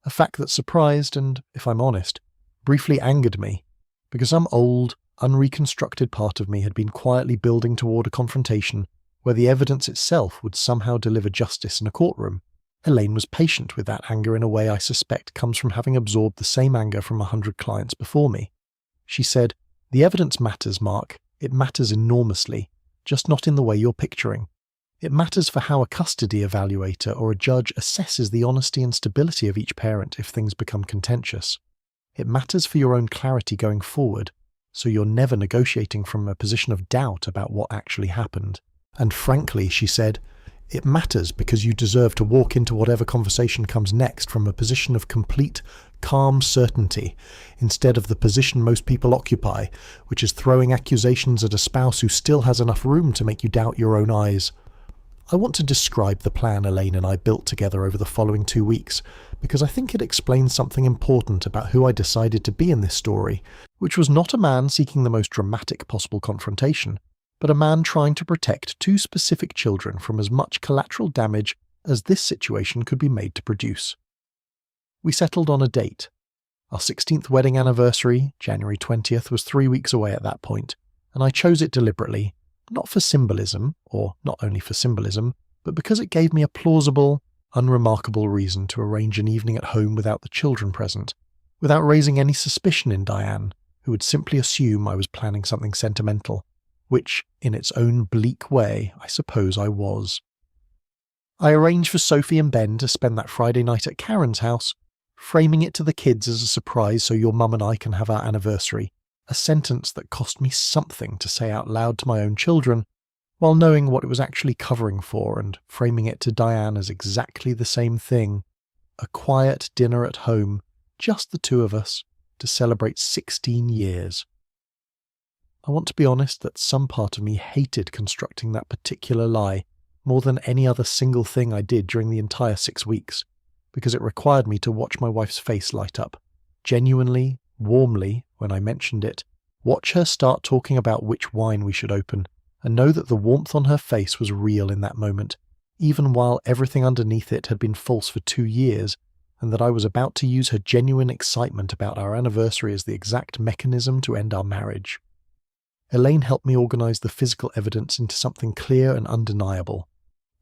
A fact that surprised and, if I'm honest, briefly angered me, because some old, unreconstructed part of me had been quietly building toward a confrontation where the evidence itself would somehow deliver justice in a courtroom. Elaine was patient with that anger in a way I suspect comes from having absorbed the same anger from 100 clients before me. She said, "The evidence matters, Mark. It matters enormously, just not in the way you're picturing. It matters for how a custody evaluator or a judge assesses the honesty and stability of each parent if things become contentious. It matters for your own clarity going forward, so you're never negotiating from a position of doubt about what actually happened. And frankly," she said, "it matters because you deserve to walk into whatever conversation comes next from a position of complete, calm certainty, instead of the position most people occupy, which is throwing accusations at a spouse who still has enough room to make you doubt your own eyes." I want to describe the plan Elaine and I built together over the following 2 weeks, because I think it explains something important about who I decided to be in this story, which was not a man seeking the most dramatic possible confrontation, but a man trying to protect 2 specific children from as much collateral damage as this situation could be made to produce. We settled on a date. Our 16th wedding anniversary, January 20th, was 3 weeks away at that point, and I chose it deliberately, not for symbolism, or not only for symbolism, but because it gave me a plausible, unremarkable reason to arrange an evening at home without the children present, without raising any suspicion in Diane, who would simply assume I was planning something sentimental. which, in its own bleak way, I suppose I was. I arranged for Sophie and Ben to spend that Friday night at Karen's house, framing it to the kids as a surprise so your mum and I can have our anniversary, a sentence that cost me something to say out loud to my own children, while knowing what it was actually covering for and framing it to Diane as exactly the same thing. A quiet dinner at home, just the two of us, to celebrate 16 years. I want to be honest that some part of me hated constructing that particular lie more than any other single thing I did during the entire 6 weeks, because it required me to watch my wife's face light up, genuinely, warmly, when I mentioned it, watch her start talking about which wine we should open, and know that the warmth on her face was real in that moment, even while everything underneath it had been false for 2 years, and that I was about to use her genuine excitement about our anniversary as the exact mechanism to end our marriage. Elaine helped me organise the physical evidence into something clear and undeniable.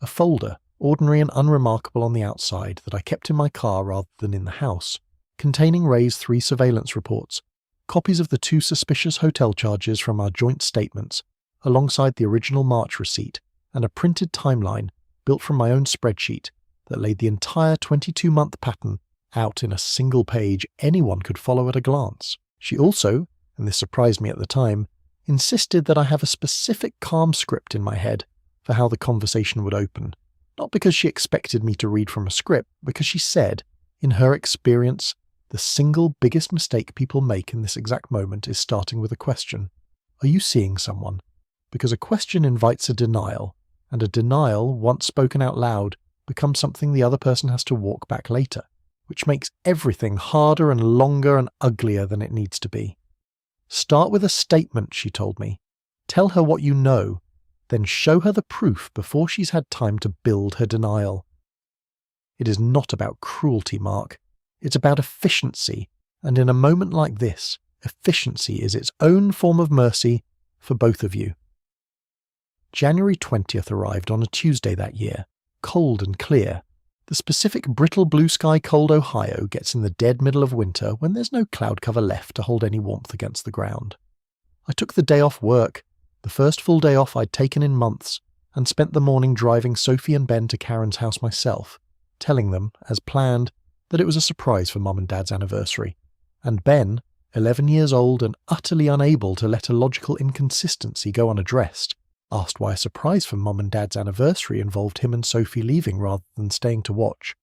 A folder, ordinary and unremarkable on the outside, that I kept in my car rather than in the house, containing Ray's 3 surveillance reports, copies of the 2 suspicious hotel charges from our joint statements, alongside the original March receipt, and a printed timeline built from my own spreadsheet that laid the entire 22-month pattern out in a single page anyone could follow at a glance. She also, and this surprised me at the time, insisted that I have a specific calm script in my head for how the conversation would open, not because she expected me to read from a script, because she said, in her experience, the single biggest mistake people make in this exact moment is starting with a question. Are you seeing someone? Because a question invites a denial, and a denial, once spoken out loud, becomes something the other person has to walk back later, which makes everything harder and longer and uglier than it needs to be. Start with a statement, she told me. Tell her what you know, then show her the proof before she's had time to build her denial. It is not about cruelty, Mark. It's about efficiency, and in a moment like this, efficiency is its own form of mercy for both of you. January 20th arrived on a Tuesday that year, cold and clear. The specific brittle blue sky cold Ohio gets in the dead middle of winter when there's no cloud cover left to hold any warmth against the ground. I took the day off work, the first full day off I'd taken in months, and spent the morning driving Sophie and Ben to Karen's house myself, telling them, as planned, that it was a surprise for Mum and Dad's anniversary, and Ben, 11 years old and utterly unable to let a logical inconsistency go unaddressed, asked why a surprise for Mum and Dad's anniversary involved him and Sophie leaving rather than staying to watch,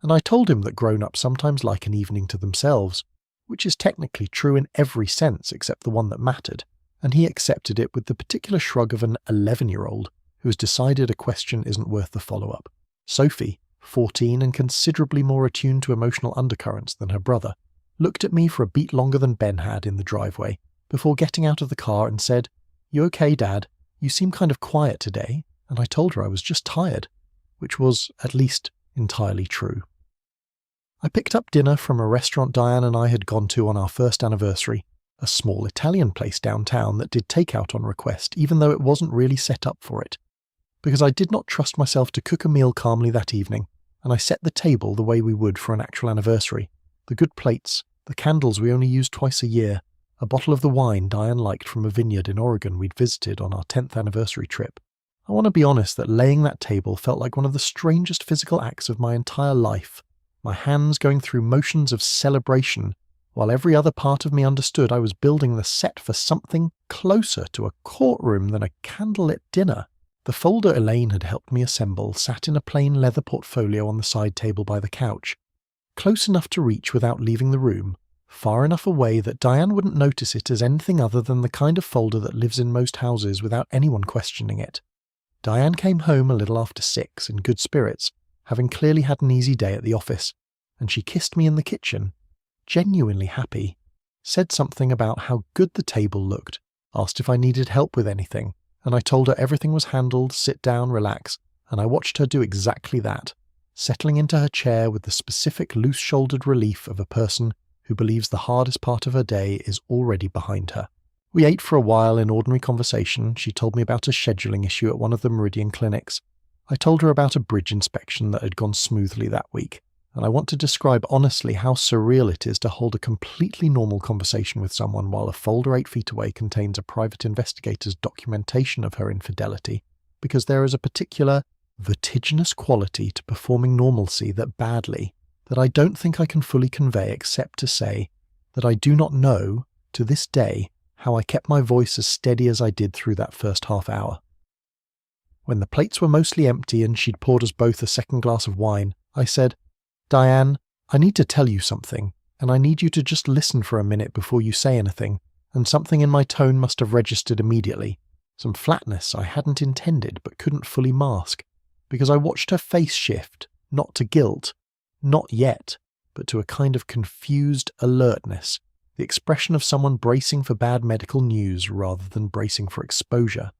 and I told him that grown-ups sometimes like an evening to themselves, which is technically true in every sense except the one that mattered, and he accepted it with the particular shrug of an 11-year-old who has decided a question isn't worth the follow-up. Sophie, 14 and considerably more attuned to emotional undercurrents than her brother, looked at me for a beat longer than Ben had in the driveway, before getting out of the car and said, "You okay, Dad? You seem kind of quiet today," and I told her I was just tired, which was, at least, entirely true. I picked up dinner from a restaurant Diane and I had gone to on our first anniversary, a small Italian place downtown that did takeout on request, even though it wasn't really set up for it, because I did not trust myself to cook a meal calmly that evening, and I set the table the way we would for an actual anniversary, the good plates, the candles we only used twice a year, a bottle of the wine Diane liked from a vineyard in Oregon we'd visited on our 10th anniversary trip. I want to be honest that laying that table felt like one of the strangest physical acts of my entire life, my hands going through motions of celebration, while every other part of me understood I was building the set for something closer to a courtroom than a candlelit dinner. The folder Elaine had helped me assemble sat in a plain leather portfolio on the side table by the couch, close enough to reach without leaving the room, far enough away that Diane wouldn't notice it as anything other than the kind of folder that lives in most houses without anyone questioning it. Diane came home a little after 6 in good spirits, having clearly had an easy day at the office, and she kissed me in the kitchen, genuinely happy, said something about how good the table looked, asked if I needed help with anything, and I told her everything was handled, sit down, relax, and I watched her do exactly that, settling into her chair with the specific loose-shouldered relief of a person who believes the hardest part of her day is already behind her. We ate for a while in ordinary conversation. She told me about a scheduling issue at one of the Meridian clinics. I told her about a bridge inspection that had gone smoothly that week, and I want to describe honestly how surreal it is to hold a completely normal conversation with someone while a folder 8 feet away contains a private investigator's documentation of her infidelity, because there is a particular vertiginous quality to performing normalcy that I don't think I can fully convey except to say that I do not know, to this day, how I kept my voice as steady as I did through that first half hour. When the plates were mostly empty and she'd poured us both a second glass of wine, I said, "Diane, I need to tell you something, and I need you to just listen for a minute before you say anything," and something in my tone must have registered immediately, some flatness I hadn't intended but couldn't fully mask, because I watched her face shift, not to guilt, not yet, but to a kind of confused alertness, the expression of someone bracing for bad medical news rather than bracing for exposure.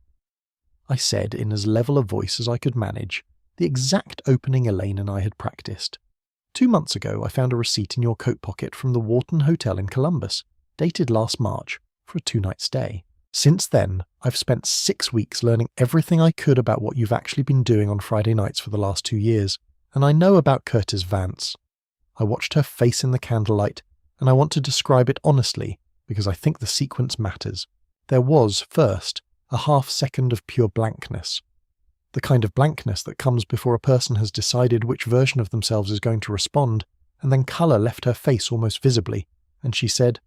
I said, in as level a voice as I could manage, the exact opening Elaine and I had practiced. 2 months ago I found a receipt in your coat pocket from the Wharton Hotel in Columbus, dated last March, for a 2-night stay. Since then, I've spent 6 weeks learning everything I could about what you've actually been doing on Friday nights for the last 2 years, and I know about Curtis Vance. I watched her face in the candlelight, and I want to describe it honestly, because I think the sequence matters. There was, first, a half-second of pure blankness. The kind of blankness that comes before a person has decided which version of themselves is going to respond, and then colour left her face almost visibly, and she said,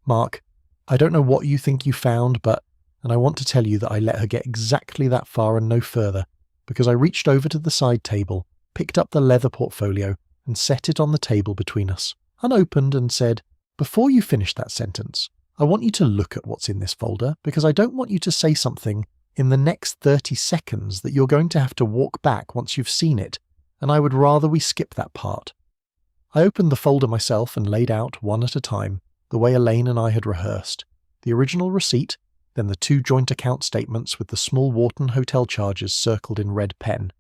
"Mark, I don't know what you think you found, but..." And I want to tell you that I let her get exactly that far and no further, because I reached over to the side table, picked up the leather portfolio, and set it on the table between us, unopened, and said, "Before you finish that sentence, I want you to look at what's in this folder, because I don't want you to say something in the next 30 seconds that you're going to have to walk back once you've seen it, and I would rather we skip that part." I opened the folder myself and laid out, one at a time, the way Elaine and I had rehearsed, the original receipt, then the 2 joint account statements with the small Wharton Hotel charges circled in red pen,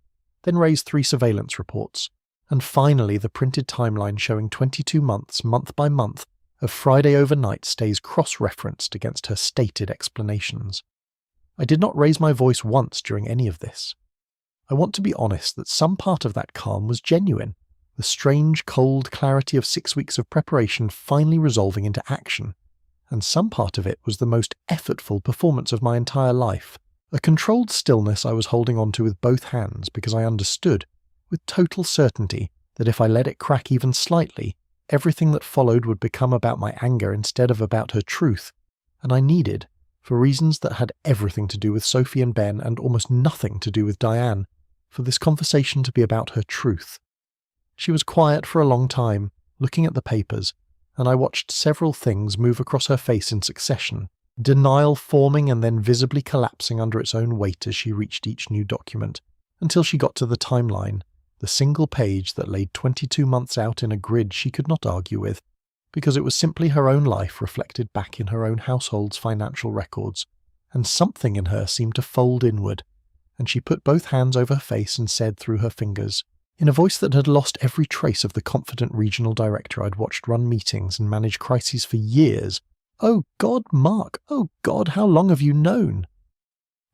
then raised 3 surveillance reports, and finally the printed timeline showing 22 months, month by month, of Friday overnight stays cross-referenced against her stated explanations. I did not raise my voice once during any of this. I want to be honest that some part of that calm was genuine, the strange, cold clarity of 6 weeks of preparation finally resolving into action, and some part of it was the most effortful performance of my entire life, a controlled stillness I was holding on to with both hands because I understood, with total certainty, that if I let it crack even slightly, everything that followed would become about my anger instead of about her truth, and I needed, for reasons that had everything to do with Sophie and Ben and almost nothing to do with Diane, for this conversation to be about her truth. She was quiet for a long time, looking at the papers, and I watched several things move across her face in succession, denial forming and then visibly collapsing under its own weight as she reached each new document, until she got to the timeline, the single page that laid 22 months out in a grid she could not argue with, because it was simply her own life reflected back in her own household's financial records, and something in her seemed to fold inward, and she put both hands over her face and said through her fingers, in a voice that had lost every trace of the confident regional director I'd watched run meetings and manage crises for years, "Oh God, Mark, oh God, how long have you known?"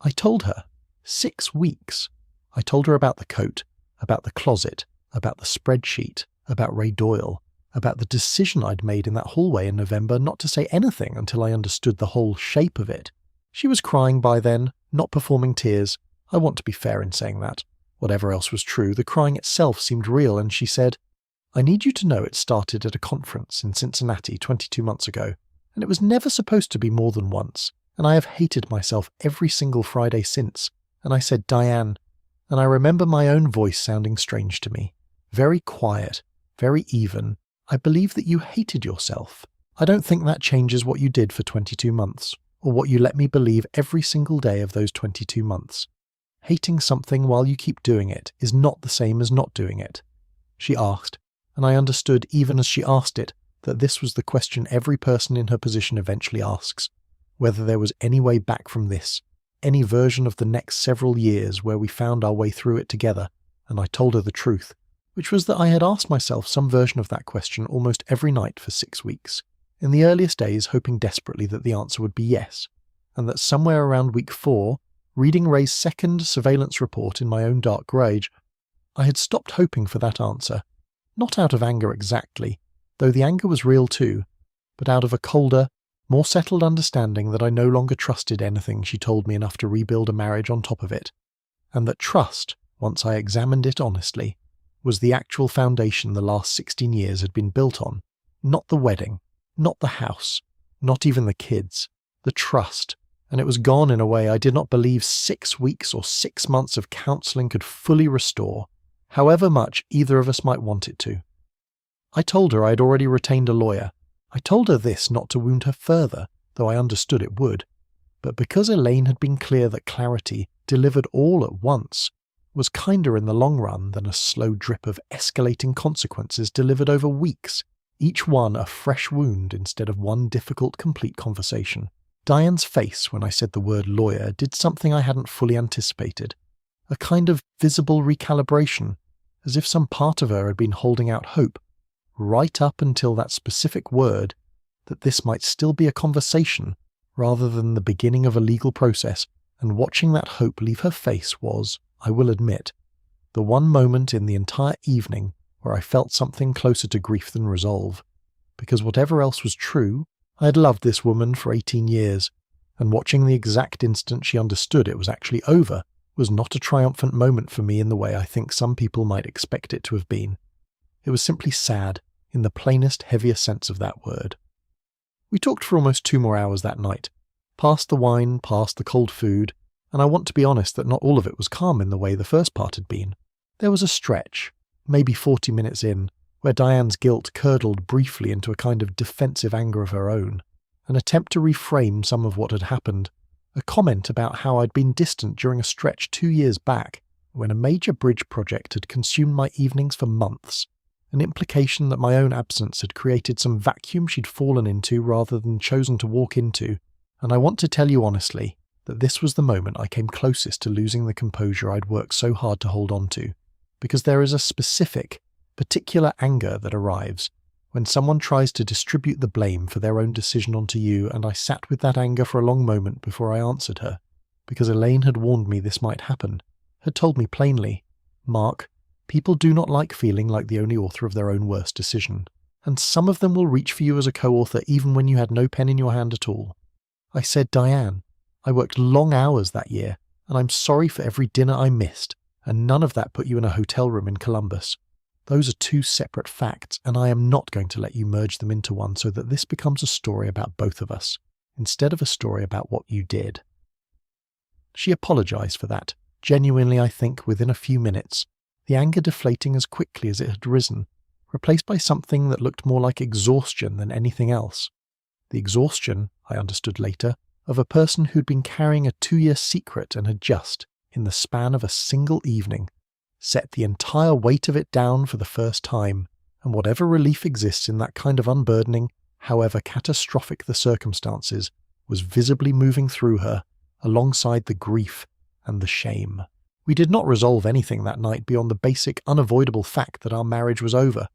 I told her. 6 weeks. I told her about the coat, about the closet, about the spreadsheet, about Ray Doyle, about the decision I'd made in that hallway in November not to say anything until I understood the whole shape of it. She was crying by then, not performing tears. I want to be fair in saying that. Whatever else was true, the crying itself seemed real, and she said, "I need you to know it started at a conference in Cincinnati 22 months ago, and it was never supposed to be more than once, and I have hated myself every single Friday since." And I said, "Diane," and I remember my own voice sounding strange to me, very quiet, very even, "I believe that you hated yourself. I don't think that changes what you did for 22 months, or what you let me believe every single day of those 22 months. Hating something while you keep doing it is not the same as not doing it." She asked, and I understood even as she asked it, that this was the question every person in her position eventually asks, whether there was any way back from this, any version of the next several years where we found our way through it together, and I told her the truth, which was that I had asked myself some version of that question almost every night for 6 weeks, in the earliest days hoping desperately that the answer would be yes, and that somewhere around week 4, reading Ray's second surveillance report in my own dark garage, I had stopped hoping for that answer, Not out of anger exactly, though the anger was real too, but out of a colder, more settled understanding that I no longer trusted anything she told me enough to rebuild a marriage on top of it, and that trust, once I examined it honestly, was the actual foundation the last 16 years had been built on. Not the wedding, not the house, not even the kids, the trust, and it was gone in a way I did not believe 6 weeks or 6 months of counselling could fully restore, however much either of us might want it to. I told her I had already retained a lawyer. I told her this not to wound her further, though I understood it would, but because Elaine had been clear that clarity, delivered all at once, was kinder in the long run than a slow drip of escalating consequences delivered over weeks, each one a fresh wound instead of one difficult, complete conversation. Diane's face when I said the word lawyer did something I hadn't fully anticipated, a kind of visible recalibration, as if some part of her had been holding out hope, right up until that specific word, that this might still be a conversation rather than the beginning of a legal process, and watching that hope leave her face was, I will admit, the one moment in the entire evening where I felt something closer to grief than resolve, because whatever else was true, I had loved this woman for 18 years, and watching the exact instant she understood it was actually over was not a triumphant moment for me in the way I think some people might expect it to have been. It was simply sad, in the plainest, heaviest sense of that word. We talked for almost 2 more hours that night, past the wine, past the cold food, and I want to be honest that not all of it was calm in the way the first part had been. There was a stretch, maybe 40 minutes in, where Diane's guilt curdled briefly into a kind of defensive anger of her own, an attempt to reframe some of what had happened, a comment about how I'd been distant during a stretch 2 years back, when a major bridge project had consumed my evenings for months, an implication that my own absence had created some vacuum she'd fallen into rather than chosen to walk into, and I want to tell you honestly that this was the moment I came closest to losing the composure I'd worked so hard to hold on to, because there is a specific, particular anger that arrives when someone tries to distribute the blame for their own decision onto you, and I sat with that anger for a long moment before I answered her, because Elaine had warned me this might happen, had told me plainly, Mark, people do not like feeling like the only author of their own worst decision, and some of them will reach for you as a co-author even when you had no pen in your hand at all. I said, Diane, I worked long hours that year, and I'm sorry for every dinner I missed, and none of that put you in a hotel room in Columbus. Those are 2 separate facts, and I am not going to let you merge them into one so that this becomes a story about both of us, instead of a story about what you did. She apologized for that, genuinely I think within a few minutes, the anger deflating as quickly as it had risen, replaced by something that looked more like exhaustion than anything else. The exhaustion, I understood later, of a person who'd been carrying a 2-year secret and had just, in the span of a single evening, set the entire weight of it down for the first time, and whatever relief exists in that kind of unburdening, however catastrophic the circumstances, was visibly moving through her, alongside the grief and the shame. We did not resolve anything that night beyond the basic, unavoidable fact that our marriage was over.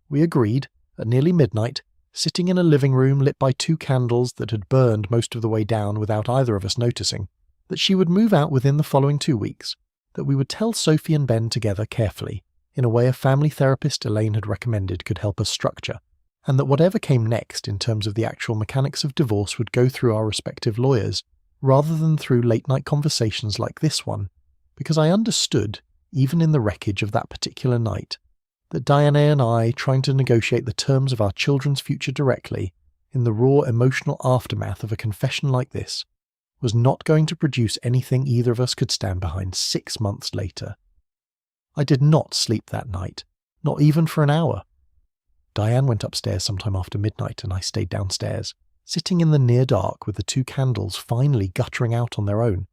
We agreed, at nearly midnight, sitting in a living room lit by 2 candles that had burned most of the way down without either of us noticing, that she would move out within the following 2 weeks, that we would tell Sophie and Ben together carefully, in a way a family therapist Elaine had recommended could help us structure, and that whatever came next in terms of the actual mechanics of divorce would go through our respective lawyers, rather than through late-night conversations like this one, because I understood, even in the wreckage of that particular night, that Diana and I, trying to negotiate the terms of our children's future directly, in the raw emotional aftermath of a confession like this, was not going to produce anything either of us could stand behind 6 months later. I did not sleep that night, not even for an hour. Diane went upstairs sometime after midnight and I stayed downstairs, sitting in the near dark with the 2 candles finally guttering out on their own.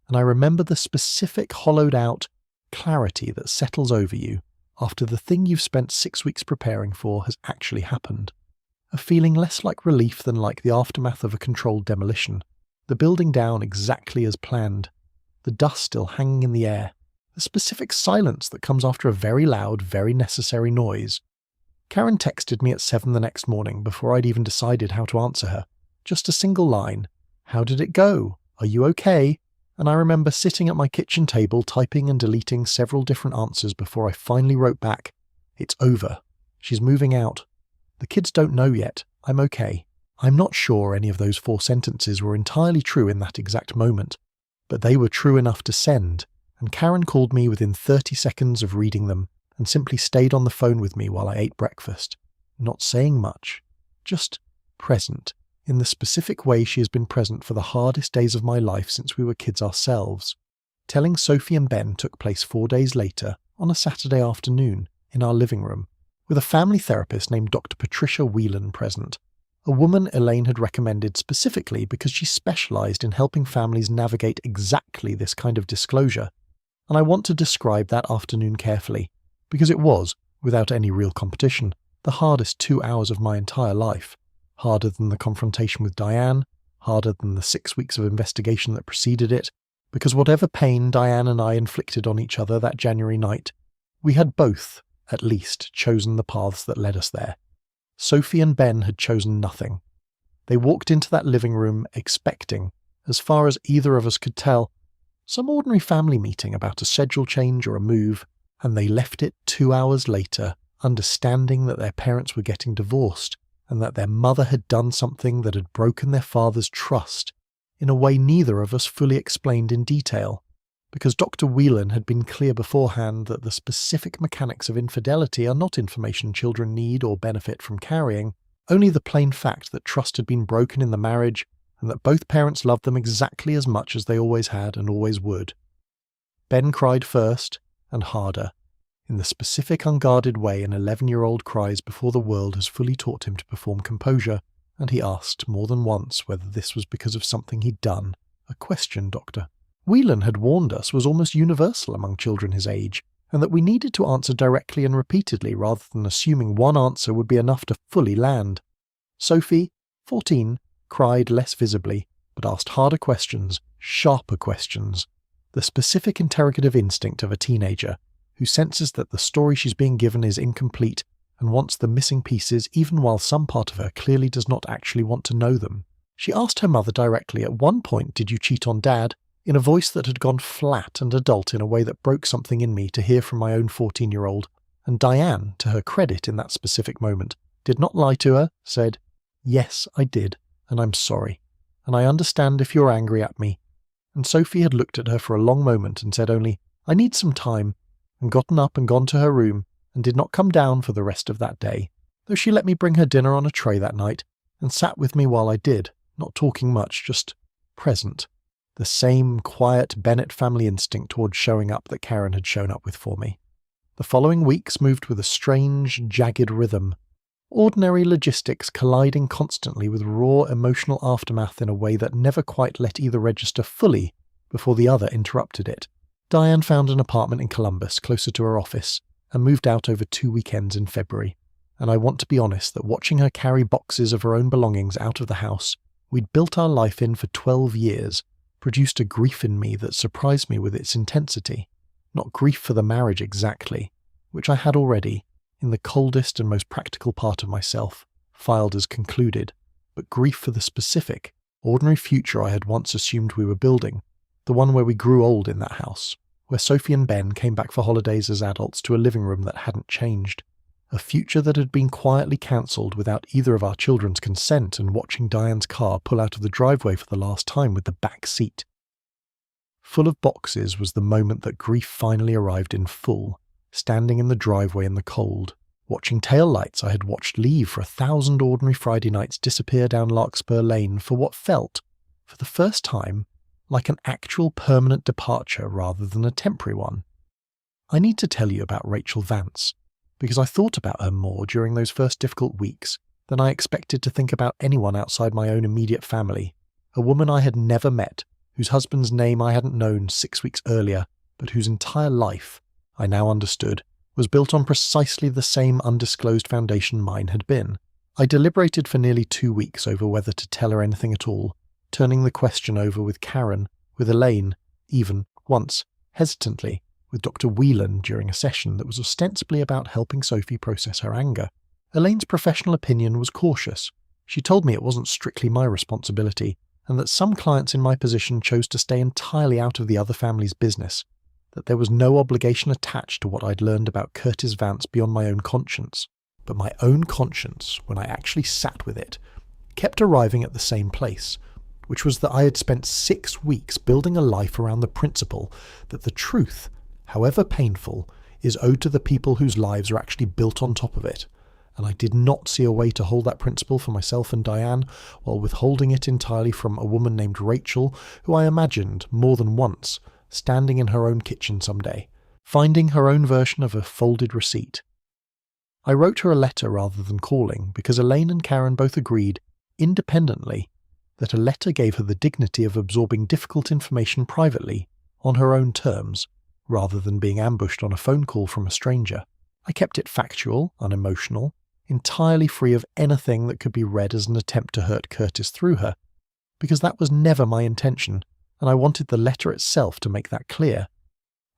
And I remember the specific hollowed out clarity that settles over you after the thing you've spent 6 weeks preparing for has actually happened. A feeling less like relief than like the aftermath of a controlled demolition. The building down exactly as planned, the dust still hanging in the air, the specific silence that comes after a very loud, very necessary noise. Karen texted me at 7 the next morning before I'd even decided how to answer her. Just a single line. How did it go? Are you okay? And I remember sitting at my kitchen table typing and deleting several different answers before I finally wrote back, It's over. She's moving out. The kids don't know yet. I'm okay. I'm not sure any of those 4 sentences were entirely true in that exact moment, but they were true enough to send, and Karen called me within 30 seconds of reading them and simply stayed on the phone with me while I ate breakfast, not saying much, just present, in the specific way she has been present for the hardest days of my life since we were kids ourselves. Telling Sophie and Ben took place 4 days later, on a Saturday afternoon, in our living room, with a family therapist named Dr. Patricia Whelan present, a woman Elaine had recommended specifically because she specialised in helping families navigate exactly this kind of disclosure, and I want to describe that afternoon carefully, because it was, without any real competition, the hardest 2 hours of my entire life, harder than the confrontation with Diane, harder than the 6 weeks of investigation that preceded it, because whatever pain Diane and I inflicted on each other that January night, we had both, at least, chosen the paths that led us there. Sophie and Ben had chosen nothing. They walked into that living room expecting, as far as either of us could tell, some ordinary family meeting about a schedule change or a move, and they left it 2 hours later, understanding that their parents were getting divorced and that their mother had done something that had broken their father's trust in a way neither of us fully explained in detail, because Dr. Whelan had been clear beforehand that the specific mechanics of infidelity are not information children need or benefit from carrying, only the plain fact that trust had been broken in the marriage and that both parents loved them exactly as much as they always had and always would. Ben cried first, and harder, in the specific unguarded way an 11-year-old cries before the world has fully taught him to perform composure, and he asked more than once whether this was because of something he'd done, a question doctor Whelan had warned us was almost universal among children his age, and that we needed to answer directly and repeatedly rather than assuming one answer would be enough to fully land. Sophie, 14, cried less visibly, but asked harder questions, sharper questions, the specific interrogative instinct of a teenager who senses that the story she's being given is incomplete and wants the missing pieces even while some part of her clearly does not actually want to know them. She asked her mother directly, "At one point, did you cheat on Dad?" in a voice that had gone flat and adult in a way that broke something in me to hear from my own 14-year-old, and Diane, to her credit in that specific moment, did not lie to her, said, "Yes, I did, and I'm sorry, and I understand if you're angry at me." And Sophie had looked at her for a long moment and said only, "I need some time," and gotten up and gone to her room, and did not come down for the rest of that day, though she let me bring her dinner on a tray that night, and sat with me while I did, not talking much, just present. The same quiet Bennett family instinct towards showing up that Karen had shown up with for me. The following weeks moved with a strange, jagged rhythm, ordinary logistics colliding constantly with raw emotional aftermath in a way that never quite let either register fully before the other interrupted it. Diane found an apartment in Columbus closer to her office and moved out over 2 weekends in February, and I want to be honest that watching her carry boxes of her own belongings out of the house we'd built our life in for 12 years produced a grief in me that surprised me with its intensity. Not grief for the marriage exactly, which I had already, in the coldest and most practical part of myself, filed as concluded, but grief for the specific, ordinary future I had once assumed we were building, the one where we grew old in that house, where Sophie and Ben came back for holidays as adults to a living room that hadn't changed, a future that had been quietly cancelled without either of our children's consent and watching Diane's car pull out of the driveway for the last time with the back seat. Full of boxes was the moment that grief finally arrived in full, standing in the driveway in the cold, watching tail lights I had watched leave for 1,000 ordinary Friday nights disappear down Larkspur Lane for what felt, for the first time, like an actual permanent departure rather than a temporary one. I need to tell you about Rachel Vance, because I thought about her more during those first difficult weeks than I expected to think about anyone outside my own immediate family, a woman I had never met, whose husband's name I hadn't known 6 weeks earlier, but whose entire life, I now understood, was built on precisely the same undisclosed foundation mine had been. I deliberated for nearly 2 weeks over whether to tell her anything at all, turning the question over with Karen, with Elaine, even, once, hesitantly, with Dr. Whelan during a session that was ostensibly about helping Sophie process her anger. Elaine's professional opinion was cautious. She told me it wasn't strictly my responsibility, and that some clients in my position chose to stay entirely out of the other family's business, that there was no obligation attached to what I'd learned about Curtis Vance beyond my own conscience. But my own conscience, when I actually sat with it, kept arriving at the same place, which was that I had spent 6 weeks building a life around the principle that the truth, however painful, is owed to the people whose lives are actually built on top of it. And I did not see a way to hold that principle for myself and Diane while withholding it entirely from a woman named Rachel, who I imagined, more than once, standing in her own kitchen someday, finding her own version of a folded receipt. I wrote her a letter rather than calling, because Elaine and Karen both agreed, independently, that a letter gave her the dignity of absorbing difficult information privately, on her own terms, rather than being ambushed on a phone call from a stranger. I kept it factual, unemotional, entirely free of anything that could be read as an attempt to hurt Curtis through her, because that was never my intention, and I wanted the letter itself to make that clear.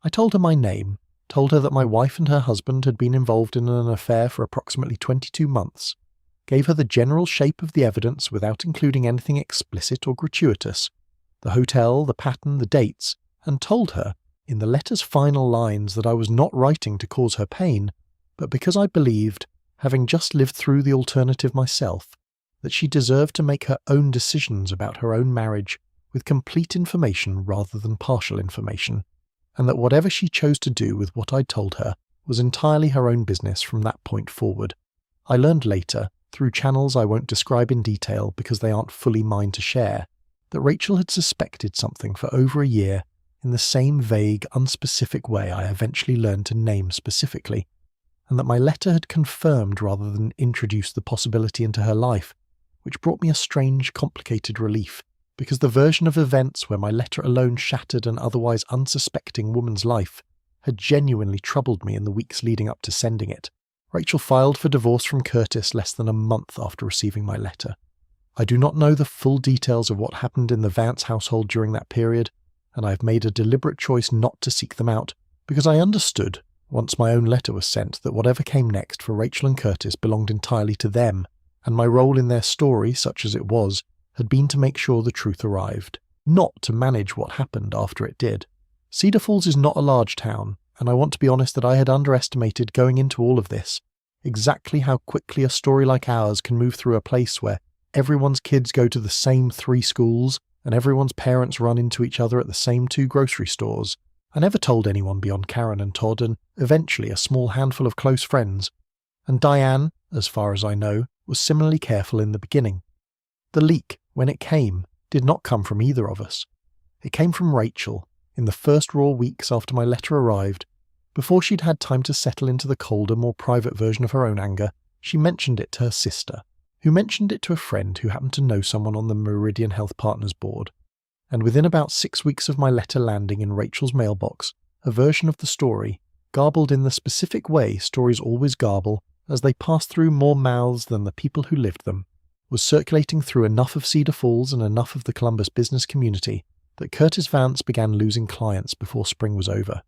I told her my name, told her that my wife and her husband had been involved in an affair for approximately 22 months, gave her the general shape of the evidence without including anything explicit or gratuitous, the hotel, the pattern, the dates, and told her, in the letter's final lines, that I was not writing to cause her pain, but because I believed, having just lived through the alternative myself, that she deserved to make her own decisions about her own marriage with complete information rather than partial information, and that whatever she chose to do with what I'd told her was entirely her own business from that point forward. I learned later, through channels I won't describe in detail because they aren't fully mine to share, that Rachel had suspected something for over a year in the same vague, unspecific way I eventually learned to name specifically, and that my letter had confirmed rather than introduced the possibility into her life, which brought me a strange, complicated relief, because the version of events where my letter alone shattered an otherwise unsuspecting woman's life had genuinely troubled me in the weeks leading up to sending it. Rachel filed for divorce from Curtis less than a month after receiving my letter. I do not know the full details of what happened in the Vance household during that period, and I have made a deliberate choice not to seek them out, because I understood, once my own letter was sent, that whatever came next for Rachel and Curtis belonged entirely to them, and my role in their story, such as it was, had been to make sure the truth arrived, not to manage what happened after it did. Cedar Falls is not a large town, and I want to be honest that I had underestimated going into all of this, exactly how quickly a story like ours can move through a place where everyone's kids go to the same 3 schools, and everyone's parents run into each other at the same 2 grocery stores. I never told anyone beyond Karen and Todd, and eventually a small handful of close friends. And Diane, as far as I know, was similarly careful in the beginning. The leak, when it came, did not come from either of us. It came from Rachel, in the first raw weeks after my letter arrived. Before she'd had time to settle into the colder, more private version of her own anger, she mentioned it to her sister, who mentioned it to a friend who happened to know someone on the Meridian Health Partners board. And within about 6 weeks of my letter landing in Rachel's mailbox, a version of the story, garbled in the specific way stories always garble as they pass through more mouths than the people who lived them, was circulating through enough of Cedar Falls and enough of the Columbus business community that Curtis Vance began losing clients before spring was over.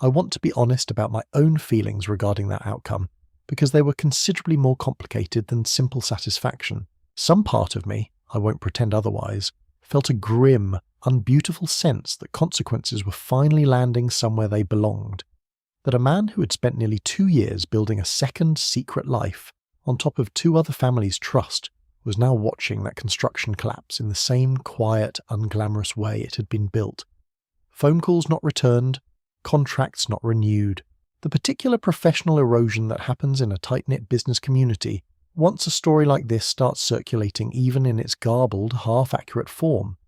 I want to be honest about my own feelings regarding that outcome, because they were considerably more complicated than simple satisfaction. Some part of me, I won't pretend otherwise, felt a grim, unbeautiful sense that consequences were finally landing somewhere they belonged. That a man who had spent nearly 2 years building a second secret life, on top of 2 other families' trust, was now watching that construction collapse in the same quiet, unglamorous way it had been built. Phone calls not returned, contracts not renewed. The particular professional erosion that happens in a tight-knit business community once a story like this starts circulating even in its garbled, half-accurate form.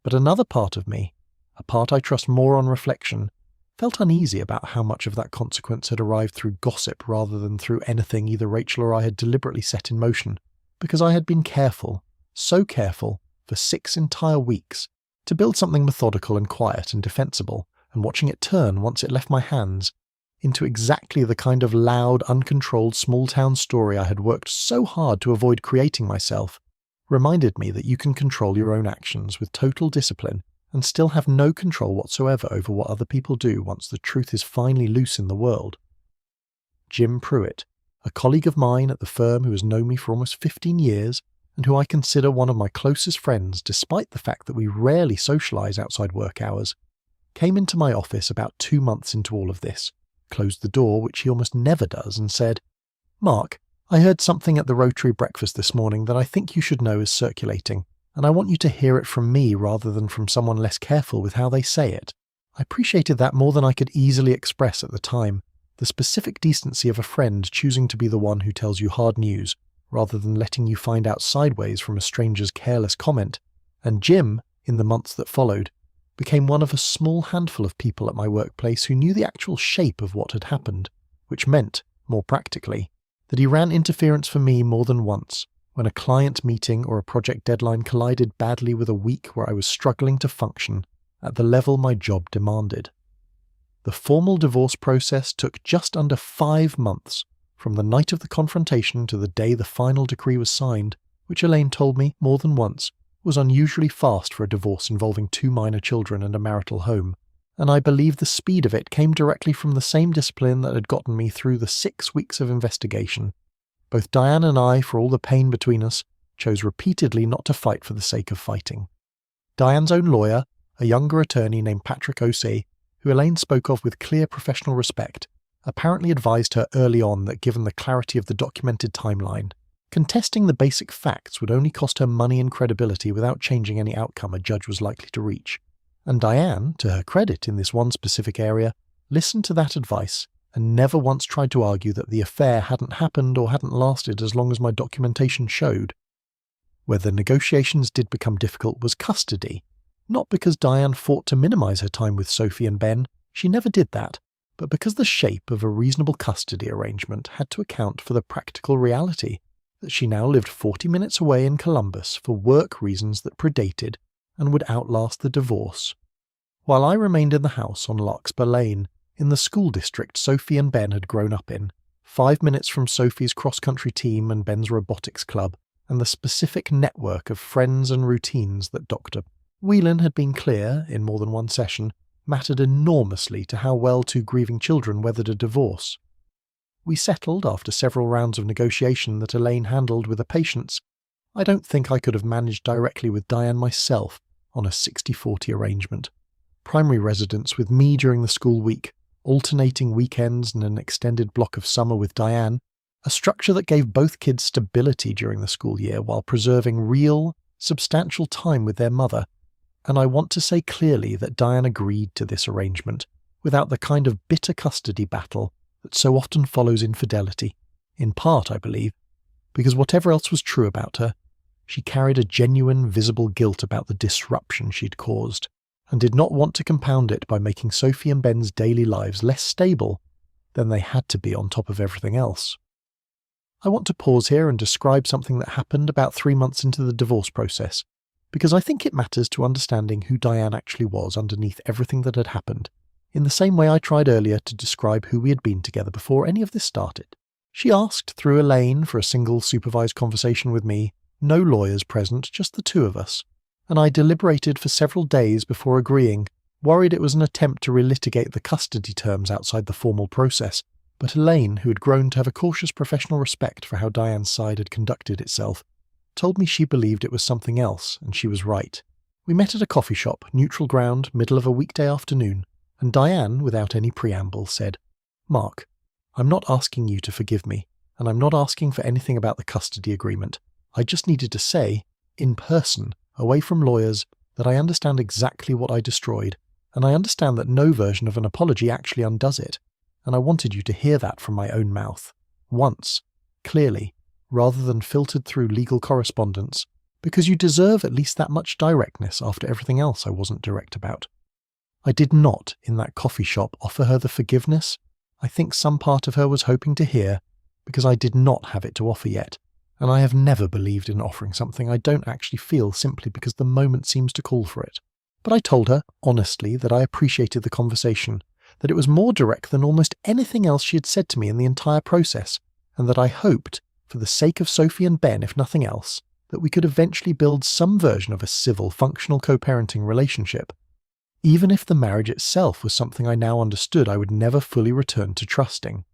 But another part of me, a part I trust more on reflection, felt uneasy about how much of that consequence had arrived through gossip rather than through anything either Rachel or I had deliberately set in motion, because I had been careful, so careful, for 6 entire weeks, to build something methodical and quiet and defensible, and watching it turn once it left my hands into exactly the kind of loud, uncontrolled small-town story I had worked so hard to avoid creating myself, reminded me that you can control your own actions with total discipline and still have no control whatsoever over what other people do once the truth is finally loose in the world. Jim Pruitt, a colleague of mine at the firm who has known me for almost 15 years and who I consider one of my closest friends despite the fact that we rarely socialize outside work hours, came into my office about 2 months into all of this, closed the door, which he almost never does, and said, "Mark, I heard something at the Rotary breakfast this morning that I think you should know is circulating, and I want you to hear it from me rather than from someone less careful with how they say it." I appreciated that more than I could easily express at the time, the specific decency of a friend choosing to be the one who tells you hard news, rather than letting you find out sideways from a stranger's careless comment. And Jim, in the months that followed, became one of a small handful of people at my workplace who knew the actual shape of what had happened, which meant, more practically, that he ran interference for me more than once, when a client meeting or a project deadline collided badly with a week where I was struggling to function at the level my job demanded. The formal divorce process took just under 5 months, from the night of the confrontation to the day the final decree was signed, which Elaine told me more than once was unusually fast for a divorce involving 2 minor children and a marital home, and I believe the speed of it came directly from the same discipline that had gotten me through the 6 weeks of investigation. Both Diane and I, for all the pain between us, chose repeatedly not to fight for the sake of fighting. Diane's own lawyer, a younger attorney named Patrick Osei, who Elaine spoke of with clear professional respect, apparently advised her early on that given the clarity of the documented timeline, contesting the basic facts would only cost her money and credibility without changing any outcome a judge was likely to reach. And Diane, to her credit in this one specific area, listened to that advice and never once tried to argue that the affair hadn't happened or hadn't lasted as long as my documentation showed. Where the negotiations did become difficult was custody, not because Diane fought to minimise her time with Sophie and Ben, she never did that, but because the shape of a reasonable custody arrangement had to account for the practical reality that she now lived 40 minutes away in Columbus for work reasons that predated and would outlast the divorce. While I remained in the house on Larkspur Lane, in the school district Sophie and Ben had grown up in, 5 minutes from Sophie's cross-country team and Ben's robotics club, and the specific network of friends and routines that Dr. Whelan had been clear, in more than one session, mattered enormously to how well 2 grieving children weathered a divorce. We settled, after several rounds of negotiation that Elaine handled with a patience I don't think I could have managed directly with Diane myself, on a 60-40 arrangement. Primary residence with me during the school week, alternating weekends and an extended block of summer with Diane, a structure that gave both kids stability during the school year while preserving real, substantial time with their mother. And I want to say clearly that Diane agreed to this arrangement, without the kind of bitter custody battle that so often follows infidelity, in part, I believe, because whatever else was true about her, she carried a genuine, visible guilt about the disruption she'd caused, and did not want to compound it by making Sophie and Ben's daily lives less stable than they had to be on top of everything else. I want to pause here and describe something that happened about 3 months into the divorce process, because I think it matters to understanding who Diane actually was underneath everything that had happened, in the same way I tried earlier to describe who we had been together before any of this started. She asked through Elaine for a single supervised conversation with me, no lawyers present, just the 2 of us, and I deliberated for several days before agreeing, worried it was an attempt to relitigate the custody terms outside the formal process, but Elaine, who had grown to have a cautious professional respect for how Diane's side had conducted itself, told me she believed it was something else, and she was right. We met at a coffee shop, neutral ground, middle of a weekday afternoon, and Diane, without any preamble, said, "Mark, I'm not asking you to forgive me, and I'm not asking for anything about the custody agreement. I just needed to say, in person, away from lawyers, that I understand exactly what I destroyed, and I understand that no version of an apology actually undoes it, and I wanted you to hear that from my own mouth, once, clearly, rather than filtered through legal correspondence, because you deserve at least that much directness after everything else I wasn't direct about." I did not, in that coffee shop, offer her the forgiveness I think some part of her was hoping to hear, because I did not have it to offer yet, and I have never believed in offering something I don't actually feel simply because the moment seems to call for it. But I told her, honestly, that I appreciated the conversation, that it was more direct than almost anything else she had said to me in the entire process, and that I hoped, for the sake of Sophie and Ben if nothing else, that we could eventually build some version of a civil, functional co-parenting relationship, even if the marriage itself was something I now understood I would never fully return to trusting.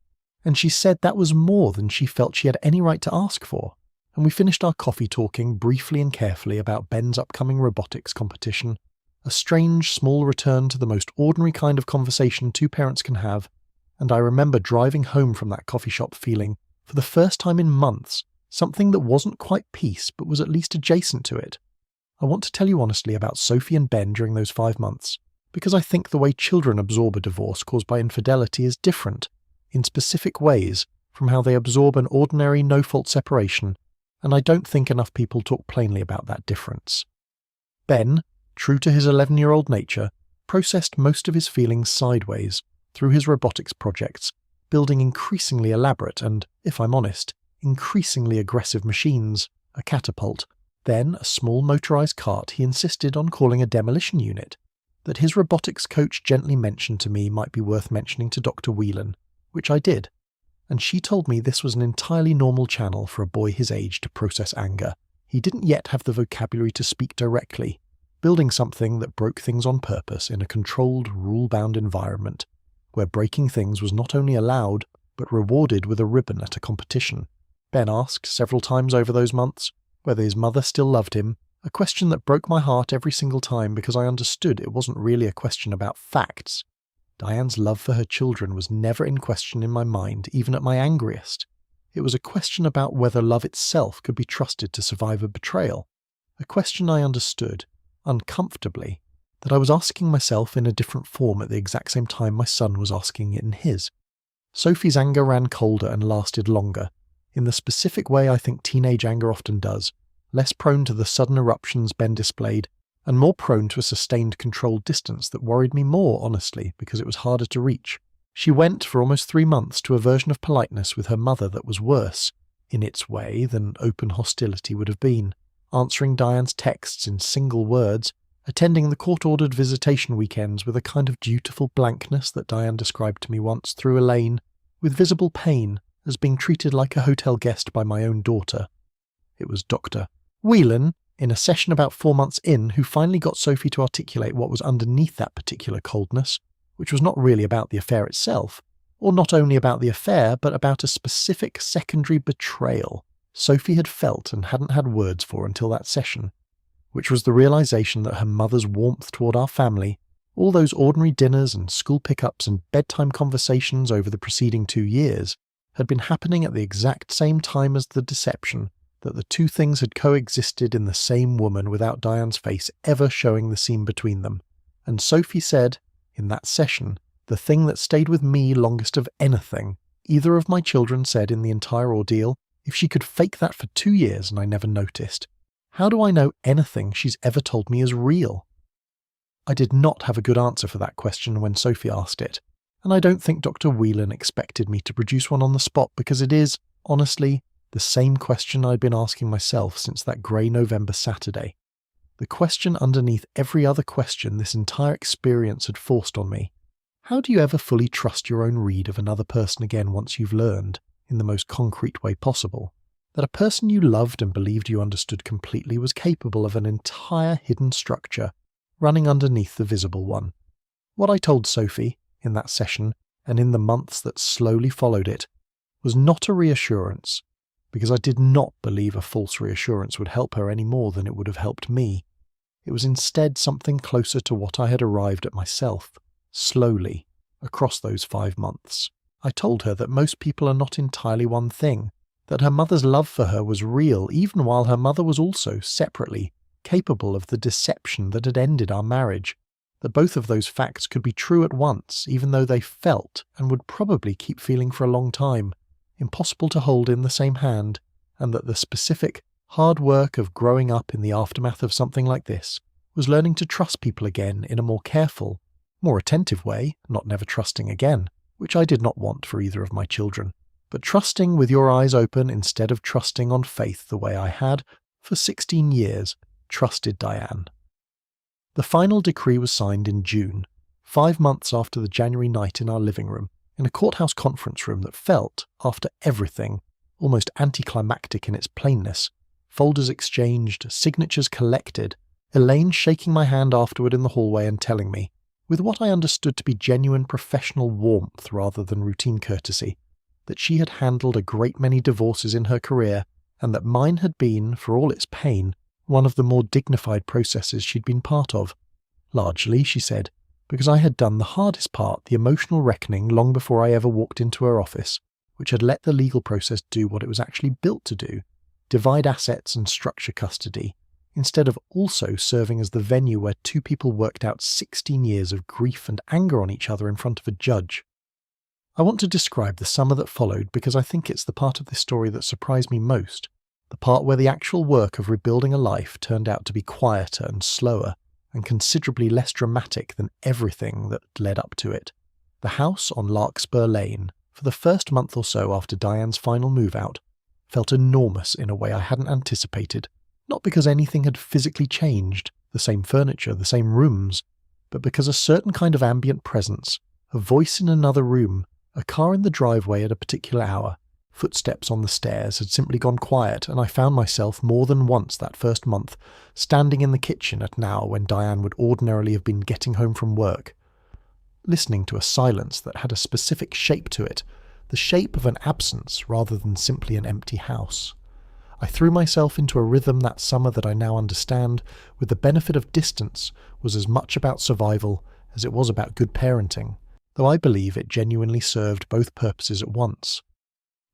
And she said that was more than she felt she had any right to ask for, and we finished our coffee talking briefly and carefully about Ben's upcoming robotics competition, A strange, small return to the most ordinary kind of conversation two parents can have, and I remember driving home from that coffee shop feeling, for the first time in months, something that wasn't quite peace but was at least adjacent to it. I want to tell you honestly about Sophie and Ben during those 5 months, because I think the way children absorb a divorce caused by infidelity is different, in specific ways, from how they absorb an ordinary no-fault separation, and I don't think enough people talk plainly about that difference. Ben, true to his 11-year-old nature, processed most of his feelings sideways, through his robotics projects, building increasingly elaborate and, if I'm honest, increasingly aggressive machines, a catapult, then a small motorized cart he insisted on calling a demolition unit, that his robotics coach gently mentioned to me might be worth mentioning to Dr. Whelan, which I did, and she told me this was an entirely normal channel for a boy his age to process anger. He didn't yet have the vocabulary to speak directly, building something that broke things on purpose in a controlled, rule-bound environment, where breaking things was not only allowed, but rewarded with a ribbon at a competition. Ben asked several times over those months whether his mother still loved him, a question that broke my heart every single time because I understood it wasn't really a question about facts. Diane's love for her children was never in question in my mind, even at my angriest. It was a question about whether love itself could be trusted to survive a betrayal, a question I understood, uncomfortably, that I was asking myself in a different form at the exact same time my son was asking it in his. Sophie's anger ran colder and lasted longer, in the specific way I think teenage anger often does, less prone to the sudden eruptions Ben displayed, and more prone to a sustained controlled distance that worried me more, honestly, because it was harder to reach. She went, for almost 3 months, to a version of politeness with her mother that was worse, in its way, than open hostility would have been, answering Diane's texts in single words, attending the court-ordered visitation weekends with a kind of dutiful blankness that Diane described to me once through Elaine, with visible pain, as being treated like a hotel guest by my own daughter. It was Dr. Whelan, in a session about 4 months in, who finally got Sophie to articulate what was underneath that particular coldness, which was not really about the affair itself, or not only about the affair, but about a specific secondary betrayal Sophie had felt and hadn't had words for until that session, which was the realization that her mother's warmth toward our family, all those ordinary dinners and school pickups and bedtime conversations over the preceding 2 years, had been happening at the exact same time as the deception that the two things had coexisted in the same woman without Diane's face ever showing the seam between them. And Sophie said, in that session, the thing that stayed with me longest of anything either of my children said in the entire ordeal, if she could fake that for 2 years and I never noticed, how do I know anything she's ever told me is real? I did not have a good answer for that question when Sophie asked it, and I don't think Dr. Whelan expected me to produce one on the spot because it is, honestly, the same question I'd been asking myself since that grey November Saturday. The question underneath every other question this entire experience had forced on me. How do you ever fully trust your own read of another person again once you've learned, in the most concrete way possible, that a person you loved and believed you understood completely was capable of an entire hidden structure running underneath the visible one? What I told Sophie, in that session, and in the months that slowly followed it, was not a reassurance, because I did not believe a false reassurance would help her any more than it would have helped me. It was instead something closer to what I had arrived at myself, slowly, across those 5 months. I told her that most people are not entirely one thing, that her mother's love for her was real even while her mother was also, separately, capable of the deception that had ended our marriage, that both of those facts could be true at once even though they felt, and would probably keep feeling for a long time, impossible to hold in the same hand, and that the specific, hard work of growing up in the aftermath of something like this was learning to trust people again in a more careful, more attentive way, not never trusting again, which I did not want for either of my children, but trusting with your eyes open instead of trusting on faith the way I had, for 16 years, trusted Diane. The final decree was signed in June, 5 months after the January night in our living room, in a courthouse conference room that felt, after everything, almost anticlimactic in its plainness, folders exchanged, signatures collected, Elaine shaking my hand afterward in the hallway and telling me, with what I understood to be genuine professional warmth rather than routine courtesy, that she had handled a great many divorces in her career, and that mine had been, for all its pain, one of the more dignified processes she'd been part of, Largely, she said, because I had done the hardest part, the emotional reckoning, long before I ever walked into her office, which had let the legal process do what it was actually built to do, divide assets and structure custody, instead of also serving as the venue where two people worked out 16 years of grief and anger on each other in front of a judge. I want to describe the summer that followed because I think it's the part of this story that surprised me most, the part where the actual work of rebuilding a life turned out to be quieter and slower and considerably less dramatic than everything that led up to it. The house on Larkspur Lane, for the first month or so after Diane's final move-out, felt enormous in a way I hadn't anticipated, not because anything had physically changed, the same furniture, the same rooms, but because a certain kind of ambient presence, a voice in another room, a car in the driveway at a particular hour, footsteps on the stairs had simply gone quiet, and I found myself more than once that first month standing in the kitchen at an hour when Diane would ordinarily have been getting home from work, listening to a silence that had a specific shape to it, the shape of an absence rather than simply an empty house. I threw myself into a rhythm that summer that I now understand, with the benefit of distance, was as much about survival as it was about good parenting, though I believe it genuinely served both purposes at once.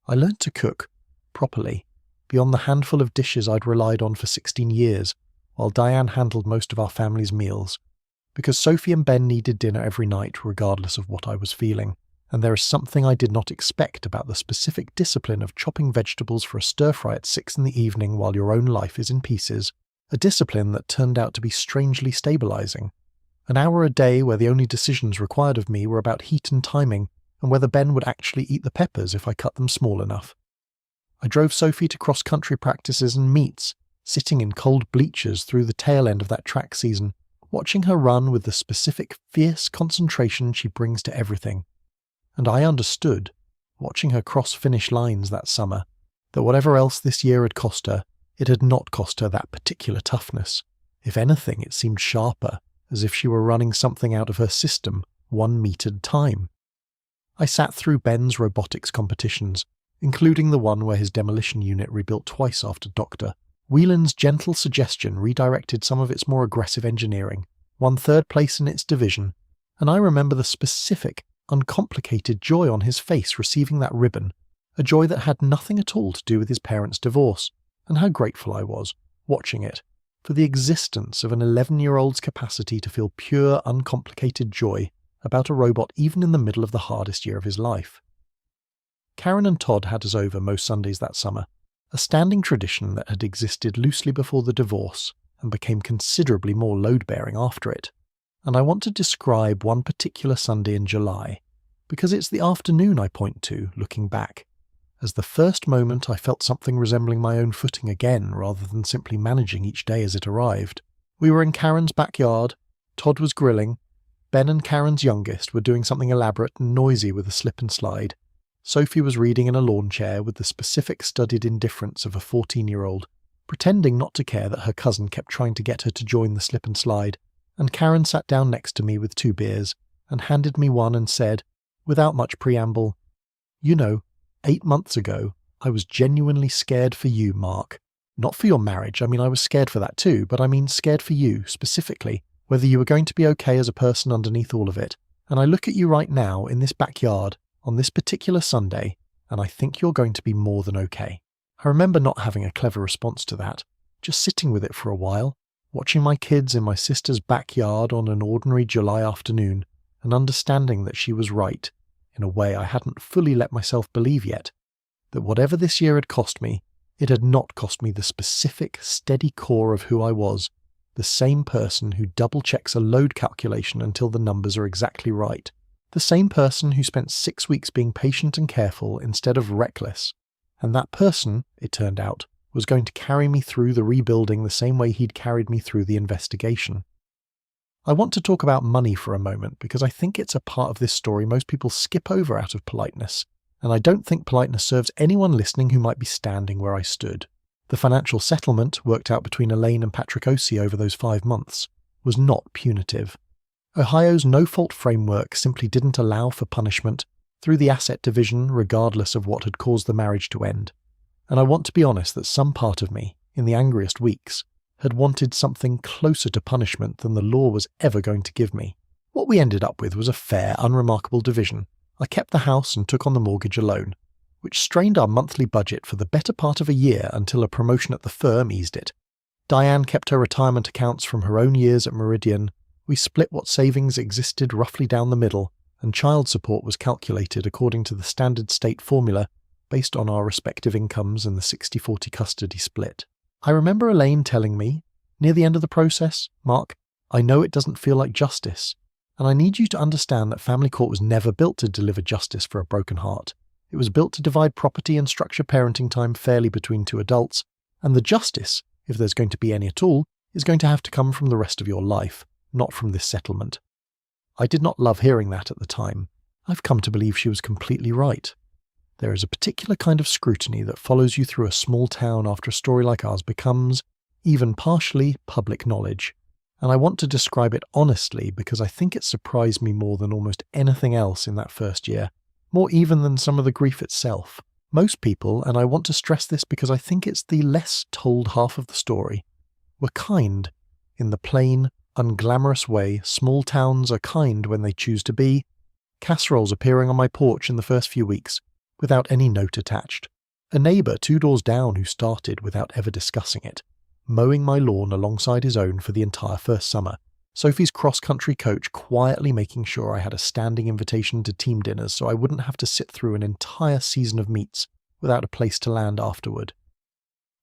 I learned to cook, properly, beyond the handful of dishes I'd relied on for 16 years, while Diane handled most of our family's meals, because Sophie and Ben needed dinner every night regardless of what I was feeling, and there is something I did not expect about the specific discipline of chopping vegetables for a stir-fry at 6 in the evening while your own life is in pieces, a discipline that turned out to be strangely stabilizing. An hour a day where the only decisions required of me were about heat and timing, and whether Ben would actually eat the peppers if I cut them small enough. I drove Sophie to cross-country practices and meets, sitting in cold bleachers through the tail end of that track season, watching her run with the specific fierce concentration she brings to everything. And I understood, watching her cross finish lines that summer, that whatever else this year had cost her, it had not cost her that particular toughness. If anything, it seemed sharper, as if she were running something out of her system, 1 meter at a time. I sat through Ben's robotics competitions, including the one where his demolition unit rebuilt twice after Dr. Whelan's gentle suggestion redirected some of its more aggressive engineering, won 3rd place in its division, and I remember the specific, uncomplicated joy on his face receiving that ribbon, a joy that had nothing at all to do with his parents' divorce, and how grateful I was, watching it, for the existence of an 11-year-old's capacity to feel pure, uncomplicated joy about a robot even in the middle of the hardest year of his life. Karen and Todd had us over most Sundays that summer, a standing tradition that had existed loosely before the divorce and became considerably more load-bearing after it. And I want to describe one particular Sunday in July, because it's the afternoon I point to, looking back, as the first moment I felt something resembling my own footing again rather than simply managing each day as it arrived. We were in Karen's backyard, Todd was grilling, Ben and Karen's youngest were doing something elaborate and noisy with a slip and slide. Sophie was reading in a lawn chair with the specific studied indifference of a 14-year-old, pretending not to care that her cousin kept trying to get her to join the slip and slide, and Karen sat down next to me with 2 beers and handed me one and said, without much preamble, "You know, 8 months ago, I was genuinely scared for you, Mark. Not for your marriage, I mean I was scared for that too, but I mean scared for you, specifically, whether you were going to be okay as a person underneath all of it. And I look at you right now in this backyard, on this particular Sunday, and I think you're going to be more than okay." I remember not having a clever response to that, just sitting with it for a while, watching my kids in my sister's backyard on an ordinary July afternoon, and understanding that she was right, in a way I hadn't fully let myself believe yet, that whatever this year had cost me, it had not cost me the specific, steady core of who I was, the same person who double-checks a load calculation until the numbers are exactly right, the same person who spent 6 weeks being patient and careful instead of reckless, and that person, it turned out, was going to carry me through the rebuilding the same way he'd carried me through the investigation. I want to talk about money for a moment because I think it's a part of this story most people skip over out of politeness, and I don't think politeness serves anyone listening who might be standing where I stood. The financial settlement, worked out between Elaine and Patrick Ossie over those 5 months, was not punitive. Ohio's no-fault framework simply didn't allow for punishment through the asset division regardless of what had caused the marriage to end. And I want to be honest that some part of me, in the angriest weeks, had wanted something closer to punishment than the law was ever going to give me. What we ended up with was a fair, unremarkable division. I kept the house and took on the mortgage alone, which strained our monthly budget for the better part of a year until a promotion at the firm eased it. Diane kept her retirement accounts from her own years at Meridian. We split what savings existed roughly down the middle, and child support was calculated according to the standard state formula based on our respective incomes and the 60-40 custody split. I remember Elaine telling me, near the end of the process, "Mark, I know it doesn't feel like justice, and I need you to understand that family court was never built to deliver justice for a broken heart. It was built to divide property and structure parenting time fairly between two adults, and the justice, if there's going to be any at all, is going to have to come from the rest of your life, not from this settlement." I did not love hearing that at the time. I've come to believe she was completely right. There is a particular kind of scrutiny that follows you through a small town after a story like ours becomes, even partially, public knowledge. And I want to describe it honestly because I think it surprised me more than almost anything else in that first year, more even than some of the grief itself. Most people, and I want to stress this because I think it's the less told half of the story, were kind in the plain, unglamorous way small towns are kind when they choose to be. Casseroles appearing on my porch in the first few weeks, without any note attached. A neighbour 2 doors down who started without ever discussing it. Mowing my lawn alongside his own for the entire first summer. Sophie's cross-country coach quietly making sure I had a standing invitation to team dinners so I wouldn't have to sit through an entire season of meets without a place to land afterward.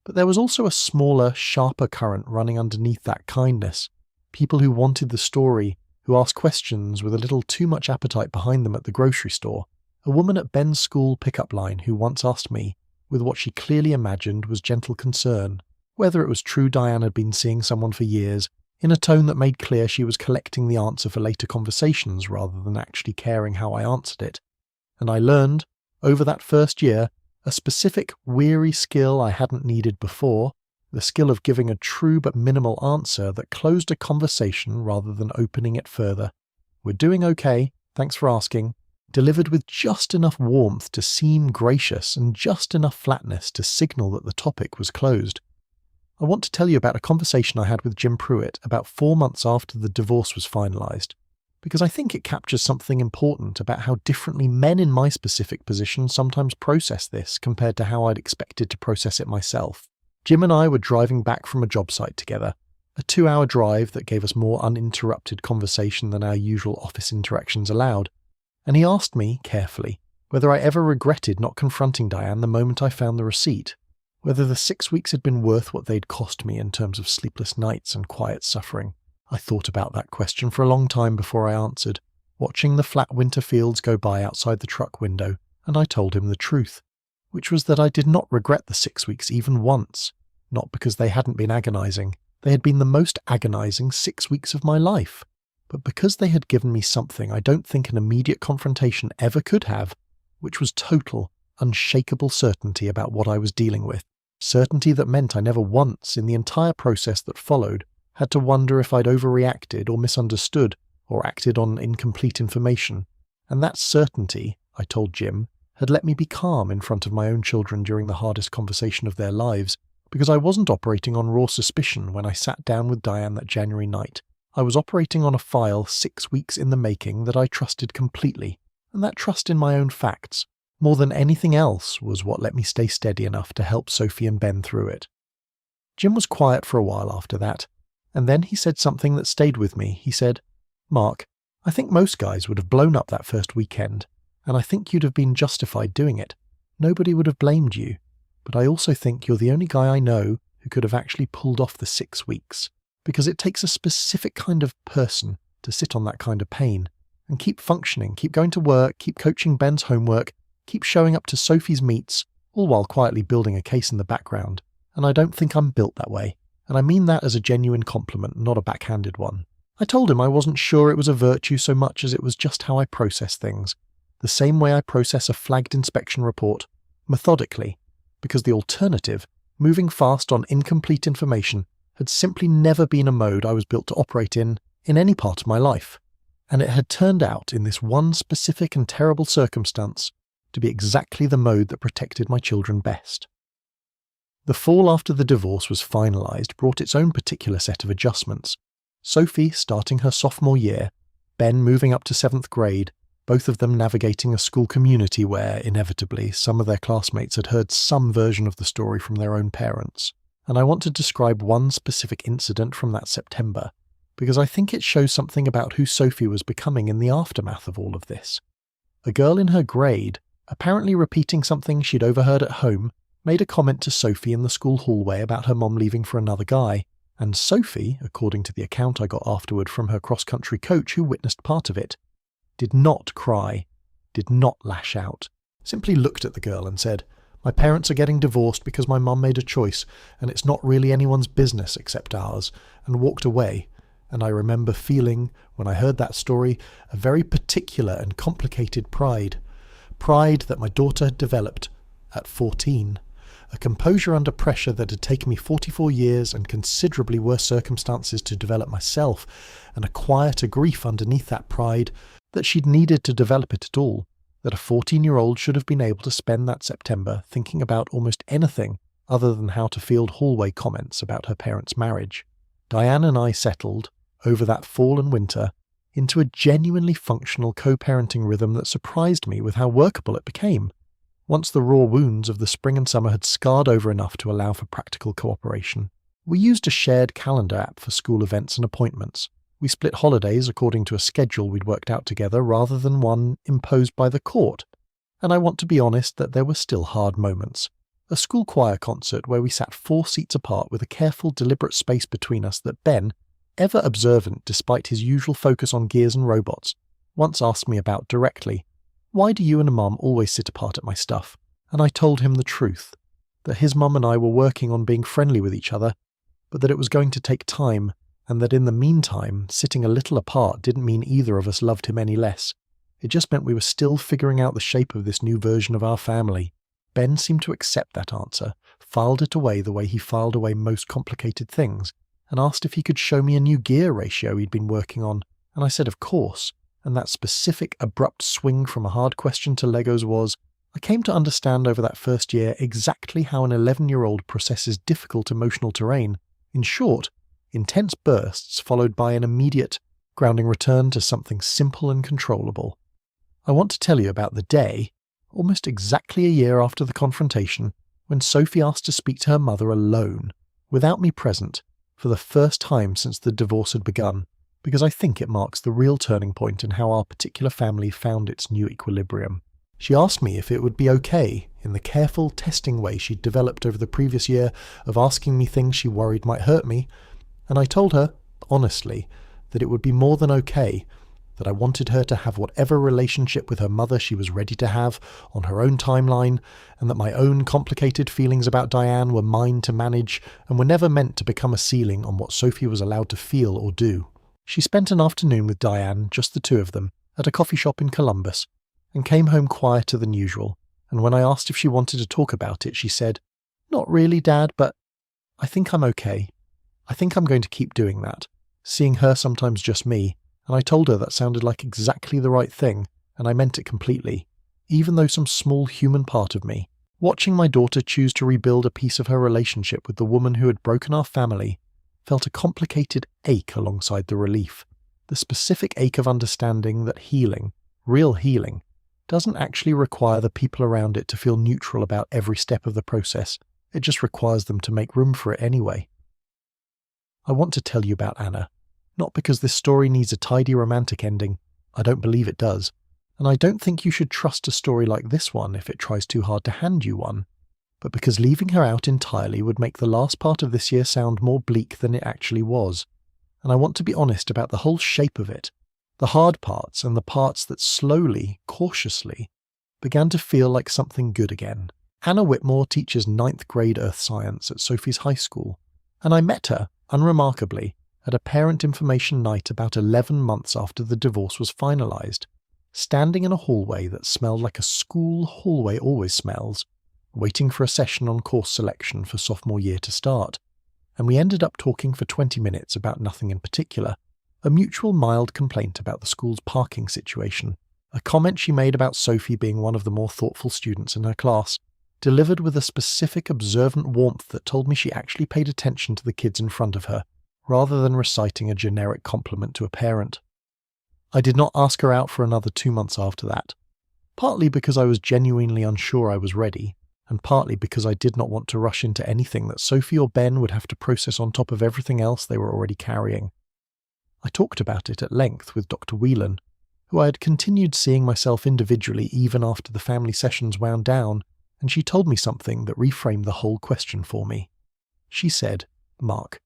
But there was also a smaller, sharper current running underneath that kindness. People who wanted the story, who asked questions with a little too much appetite behind them at the grocery store. A woman at Ben's school pickup line who once asked me, with what she clearly imagined was gentle concern, whether it was true Diane had been seeing someone for years, in a tone that made clear she was collecting the answer for later conversations rather than actually caring how I answered it. And I learned, over that first year, a specific, weary skill I hadn't needed before, the skill of giving a true but minimal answer that closed a conversation rather than opening it further. "We're doing okay, thanks for asking," delivered with just enough warmth to seem gracious and just enough flatness to signal that the topic was closed. I want to tell you about a conversation I had with Jim Pruitt about 4 months after the divorce was finalised, because I think it captures something important about how differently men in my specific position sometimes process this compared to how I'd expected to process it myself. Jim and I were driving back from a job site together, a 2-hour drive that gave us more uninterrupted conversation than our usual office interactions allowed, and he asked me, carefully, whether I ever regretted not confronting Diane the moment I found the receipt, whether the 6 weeks had been worth what they'd cost me in terms of sleepless nights and quiet suffering. I thought about that question for a long time before I answered, watching the flat winter fields go by outside the truck window, and I told him the truth, which was that I did not regret the 6 weeks even once, not because they hadn't been agonizing. They had been the most agonizing 6 weeks of my life, but because they had given me something I don't think an immediate confrontation ever could have, which was total, unshakable certainty about what I was dealing with. Certainty that meant I never once, in the entire process that followed, had to wonder if I'd overreacted or misunderstood or acted on incomplete information. And that certainty, I told Jim, had let me be calm in front of my own children during the hardest conversation of their lives, because I wasn't operating on raw suspicion when I sat down with Diane that January night. I was operating on a file 6 weeks in the making that I trusted completely, and that trust in my own facts, more than anything else, was what let me stay steady enough to help Sophie and Ben through it. Jim was quiet for a while after that, and then he said something that stayed with me. He said, "Mark, I think most guys would have blown up that first weekend, and I think you'd have been justified doing it. Nobody would have blamed you, but I also think you're the only guy I know who could have actually pulled off the 6 weeks, because it takes a specific kind of person to sit on that kind of pain, and keep functioning, keep going to work, keep coaching Ben's homework, keep showing up to Sophie's meets, all while quietly building a case in the background, and I don't think I'm built that way, and I mean that as a genuine compliment, not a backhanded one." I told him I wasn't sure it was a virtue so much as it was just how I process things, the same way I process a flagged inspection report, methodically, because the alternative, moving fast on incomplete information, had simply never been a mode I was built to operate in any part of my life, and it had turned out in this one specific and terrible circumstance to be exactly the mode that protected my children best. The fall after the divorce was finalised brought its own particular set of adjustments. Sophie starting her sophomore year, Ben moving up to 7th grade, both of them navigating a school community where, inevitably, some of their classmates had heard some version of the story from their own parents. And I want to describe one specific incident from that September, because I think it shows something about who Sophie was becoming in the aftermath of all of this. A girl in her grade, apparently repeating something she'd overheard at home, made a comment to Sophie in the school hallway about her mom leaving for another guy, and Sophie, according to the account I got afterward from her cross-country coach who witnessed part of it, did not cry, did not lash out, simply looked at the girl and said, "My parents are getting divorced because my mum made a choice, and it's not really anyone's business except ours," and walked away. And I remember feeling, when I heard that story, a very particular and complicated pride. Pride that my daughter had developed at 14. A composure under pressure that had taken me 44 years and considerably worse circumstances to develop myself, and a quieter grief underneath that pride that she'd needed to develop it at all, that a 14-year-old should have been able to spend that September thinking about almost anything other than how to field hallway comments about her parents' marriage. Diane and I settled, over that fall and winter, into a genuinely functional co-parenting rhythm that surprised me with how workable it became. Once the raw wounds of the spring and summer had scarred over enough to allow for practical cooperation, we used a shared calendar app for school events and appointments. We split holidays according to a schedule we'd worked out together rather than one imposed by the court. And I want to be honest that there were still hard moments. A school choir concert where we sat 4 seats apart with a careful, deliberate space between us that Ben, ever observant despite his usual focus on gears and robots, once asked me about directly. "Why do you and Mum always sit apart at my stuff?" And I told him the truth, that his mum and I were working on being friendly with each other, but that it was going to take time, and that in the meantime, sitting a little apart didn't mean either of us loved him any less. It just meant we were still figuring out the shape of this new version of our family. Ben seemed to accept that answer, filed it away the way he filed away most complicated things, and asked if he could show me a new gear ratio he'd been working on, and I said of course, and that specific abrupt swing from a hard question to Legos was, I came to understand over that first year exactly how an 11-year-old processes difficult emotional terrain. In short, intense bursts followed by an immediate, grounding return to something simple and controllable. I want to tell you about the day, almost exactly a year after the confrontation, when Sophie asked to speak to her mother alone, without me present, for the first time since the divorce had begun, because I think it marks the real turning point in how our particular family found its new equilibrium. She asked me if it would be okay, in the careful, testing way she'd developed over the previous year of asking me things she worried might hurt me, and I told her, honestly, that it would be more than okay, that I wanted her to have whatever relationship with her mother she was ready to have on her own timeline, and that my own complicated feelings about Diane were mine to manage and were never meant to become a ceiling on what Sophie was allowed to feel or do. She spent an afternoon with Diane, just the two of them, at a coffee shop in Columbus, and came home quieter than usual, and when I asked if she wanted to talk about it, she said, "Not really, Dad, but I think I'm okay. I think I'm going to keep doing that, seeing her sometimes just me," and I told her that sounded like exactly the right thing, and I meant it completely, even though some small human part of me, watching my daughter choose to rebuild a piece of her relationship with the woman who had broken our family, felt a complicated ache alongside the relief, the specific ache of understanding that healing, real healing, doesn't actually require the people around it to feel neutral about every step of the process. It just requires them to make room for it anyway. I want to tell you about Anna, not because this story needs a tidy romantic ending. I don't believe it does. And I don't think you should trust a story like this one if it tries too hard to hand you one, but because leaving her out entirely would make the last part of this year sound more bleak than it actually was. And I want to be honest about the whole shape of it, the hard parts and the parts that slowly, cautiously, began to feel like something good again. Anna Whitmore teaches 9th grade earth science at Sophie's high school, and I met her, unremarkably, at a parent information night about 11 months after the divorce was finalised, standing in a hallway that smelled like a school hallway always smells, waiting for a session on course selection for sophomore year to start, and we ended up talking for 20 minutes about nothing in particular. A mutual mild complaint about the school's parking situation, a comment she made about Sophie being one of the more thoughtful students in her class, delivered with a specific observant warmth that told me she actually paid attention to the kids in front of her, rather than reciting a generic compliment to a parent. I did not ask her out for another 2 months after that, partly because I was genuinely unsure I was ready, and partly because I did not want to rush into anything that Sophie or Ben would have to process on top of everything else they were already carrying. I talked about it at length with Dr. Whelan, who I had continued seeing myself individually even after the family sessions wound down, and she told me something that reframed the whole question for me. She said, "Mark,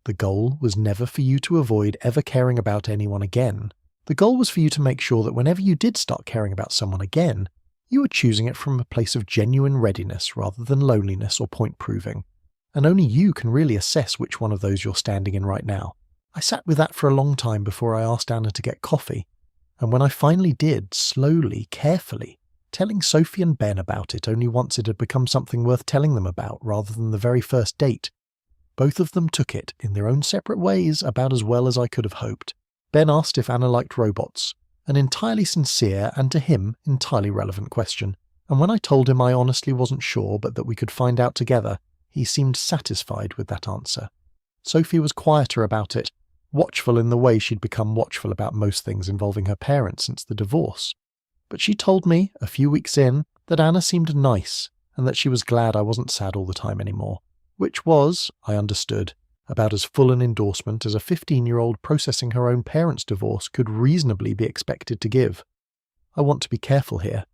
the goal was never for you to avoid ever caring about anyone again. The goal was for you to make sure that whenever you did start caring about someone again, you were choosing it from a place of genuine readiness rather than loneliness or point-proving. And only you can really assess which one of those you're standing in right now." I sat with that for a long time before I asked Anna to get coffee, and when I finally did, slowly, carefully, telling Sophie and Ben about it only once it had become something worth telling them about rather than the very first date, both of them took it, in their own separate ways, about as well as I could have hoped. Ben asked if Anna liked robots, an entirely sincere and to him entirely relevant question, and when I told him I honestly wasn't sure but that we could find out together, he seemed satisfied with that answer. Sophie was quieter about it, watchful in the way she'd become watchful about most things involving her parents since the divorce. But she told me, a few weeks in, that Anna seemed nice, and that she was glad I wasn't sad all the time anymore, which was, I understood, about as full an endorsement as a 15-year-old processing her own parents' divorce could reasonably be expected to give. I want to be careful here,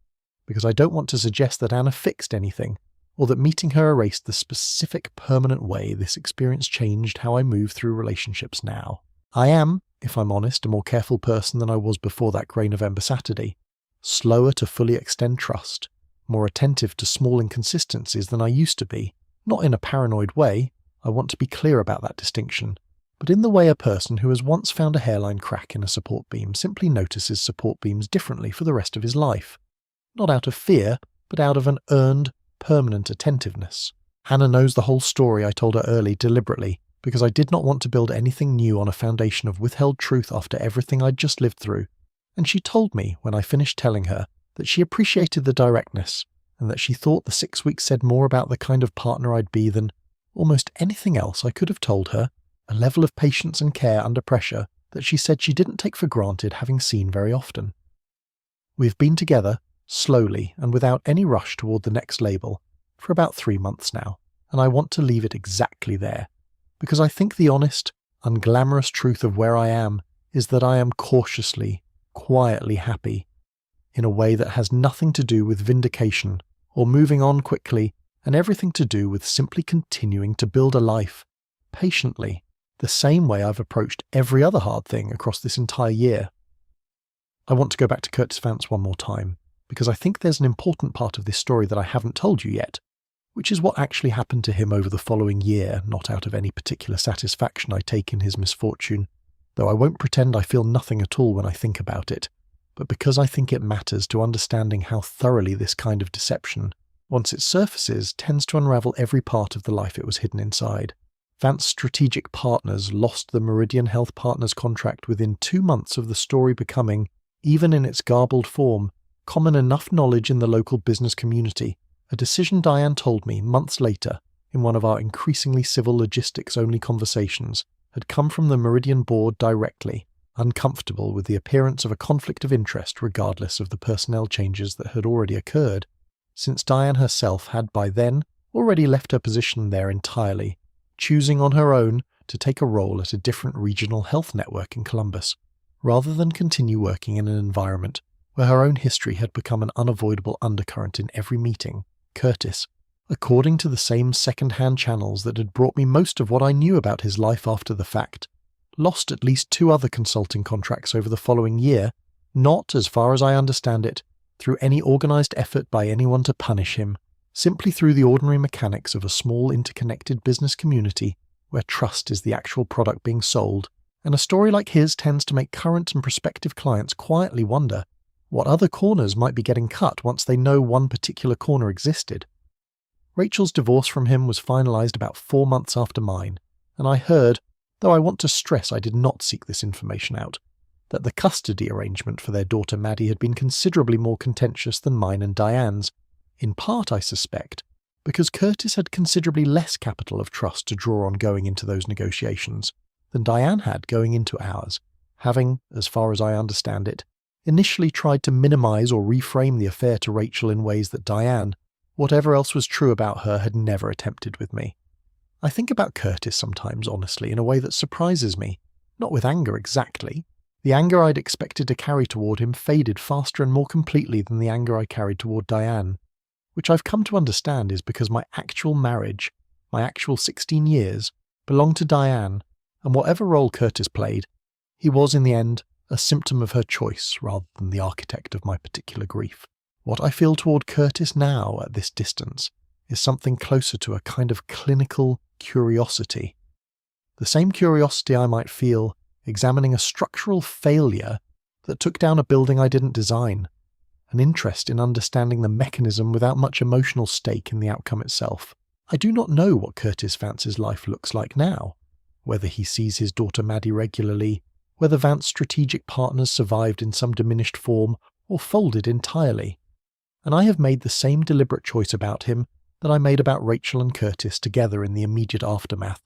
because I don't want to suggest that Anna fixed anything, or that meeting her erased the specific permanent way this experience changed how I move through relationships now. I am, if I'm honest, a more careful person than I was before that grey November Saturday, slower to fully extend trust, more attentive to small inconsistencies than I used to be, not in a paranoid way, I want to be clear about that distinction, but in the way a person who has once found a hairline crack in a support beam simply notices support beams differently for the rest of his life. Not out of fear, but out of an earned, permanent attentiveness. Hannah knows the whole story I told her early deliberately, because I did not want to build anything new on a foundation of withheld truth after everything I'd just lived through, and she told me, when I finished telling her, that she appreciated the directness, and that she thought the 6 weeks said more about the kind of partner I'd be than almost anything else I could have told her, a level of patience and care under pressure that she said she didn't take for granted having seen very often. We've been together, slowly and without any rush toward the next label, for about 3 months now, and I want to leave it exactly there, because I think the honest, unglamorous truth of where I am is that I am cautiously, quietly happy, in a way that has nothing to do with vindication or moving on quickly, and everything to do with simply continuing to build a life, patiently, the same way I've approached every other hard thing across this entire year. I want to go back to Curtis Vance one more time, because I think there's an important part of this story that I haven't told you yet, which is what actually happened to him over the following year, not out of any particular satisfaction I take in his misfortune, though I won't pretend I feel nothing at all when I think about it, but because I think it matters to understanding how thoroughly this kind of deception, once it surfaces, tends to unravel every part of the life it was hidden inside. Vance's strategic partners lost the Meridian Health Partners contract within 2 months of the story becoming, even in its garbled form, common enough knowledge in the local business community, a decision Diane told me months later, in one of our increasingly civil logistics-only conversations, had come from the Meridian board directly, uncomfortable with the appearance of a conflict of interest regardless of the personnel changes that had already occurred, since Diane herself had by then already left her position there entirely, choosing on her own to take a role at a different regional health network in Columbus, rather than continue working in an environment where her own history had become an unavoidable undercurrent in every meeting. Curtis, according to the same second-hand channels that had brought me most of what I knew about his life after the fact, lost at least 2 other consulting contracts over the following year, not, as far as I understand it, through any organised effort by anyone to punish him, simply through the ordinary mechanics of a small interconnected business community where trust is the actual product being sold, and a story like his tends to make current and prospective clients quietly wonder what other corners might be getting cut once they know one particular corner existed. Rachel's divorce from him was finalised about 4 months after mine, and I heard, though I want to stress I did not seek this information out, that the custody arrangement for their daughter Maddie had been considerably more contentious than mine and Diane's, in part, I suspect, because Curtis had considerably less capital of trust to draw on going into those negotiations than Diane had going into ours, having, as far as I understand it, initially tried to minimize or reframe the affair to Rachel in ways that Diane, whatever else was true about her, had never attempted with me. I think about Curtis sometimes, honestly, in a way that surprises me, not with anger exactly. The anger I'd expected to carry toward him faded faster and more completely than the anger I carried toward Diane, which I've come to understand is because my actual marriage, my actual 16 years, belonged to Diane, and whatever role Curtis played, he was in the end a symptom of her choice rather than the architect of my particular grief. What I feel toward Curtis now at this distance is something closer to a kind of clinical curiosity. The same curiosity I might feel examining a structural failure that took down a building I didn't design, an interest in understanding the mechanism without much emotional stake in the outcome itself. I do not know what Curtis Vance's life looks like now, whether he sees his daughter Maddie regularly, whether Vance's strategic partners survived in some diminished form or folded entirely. And I have made the same deliberate choice about him that I made about Rachel and Curtis together in the immediate aftermath,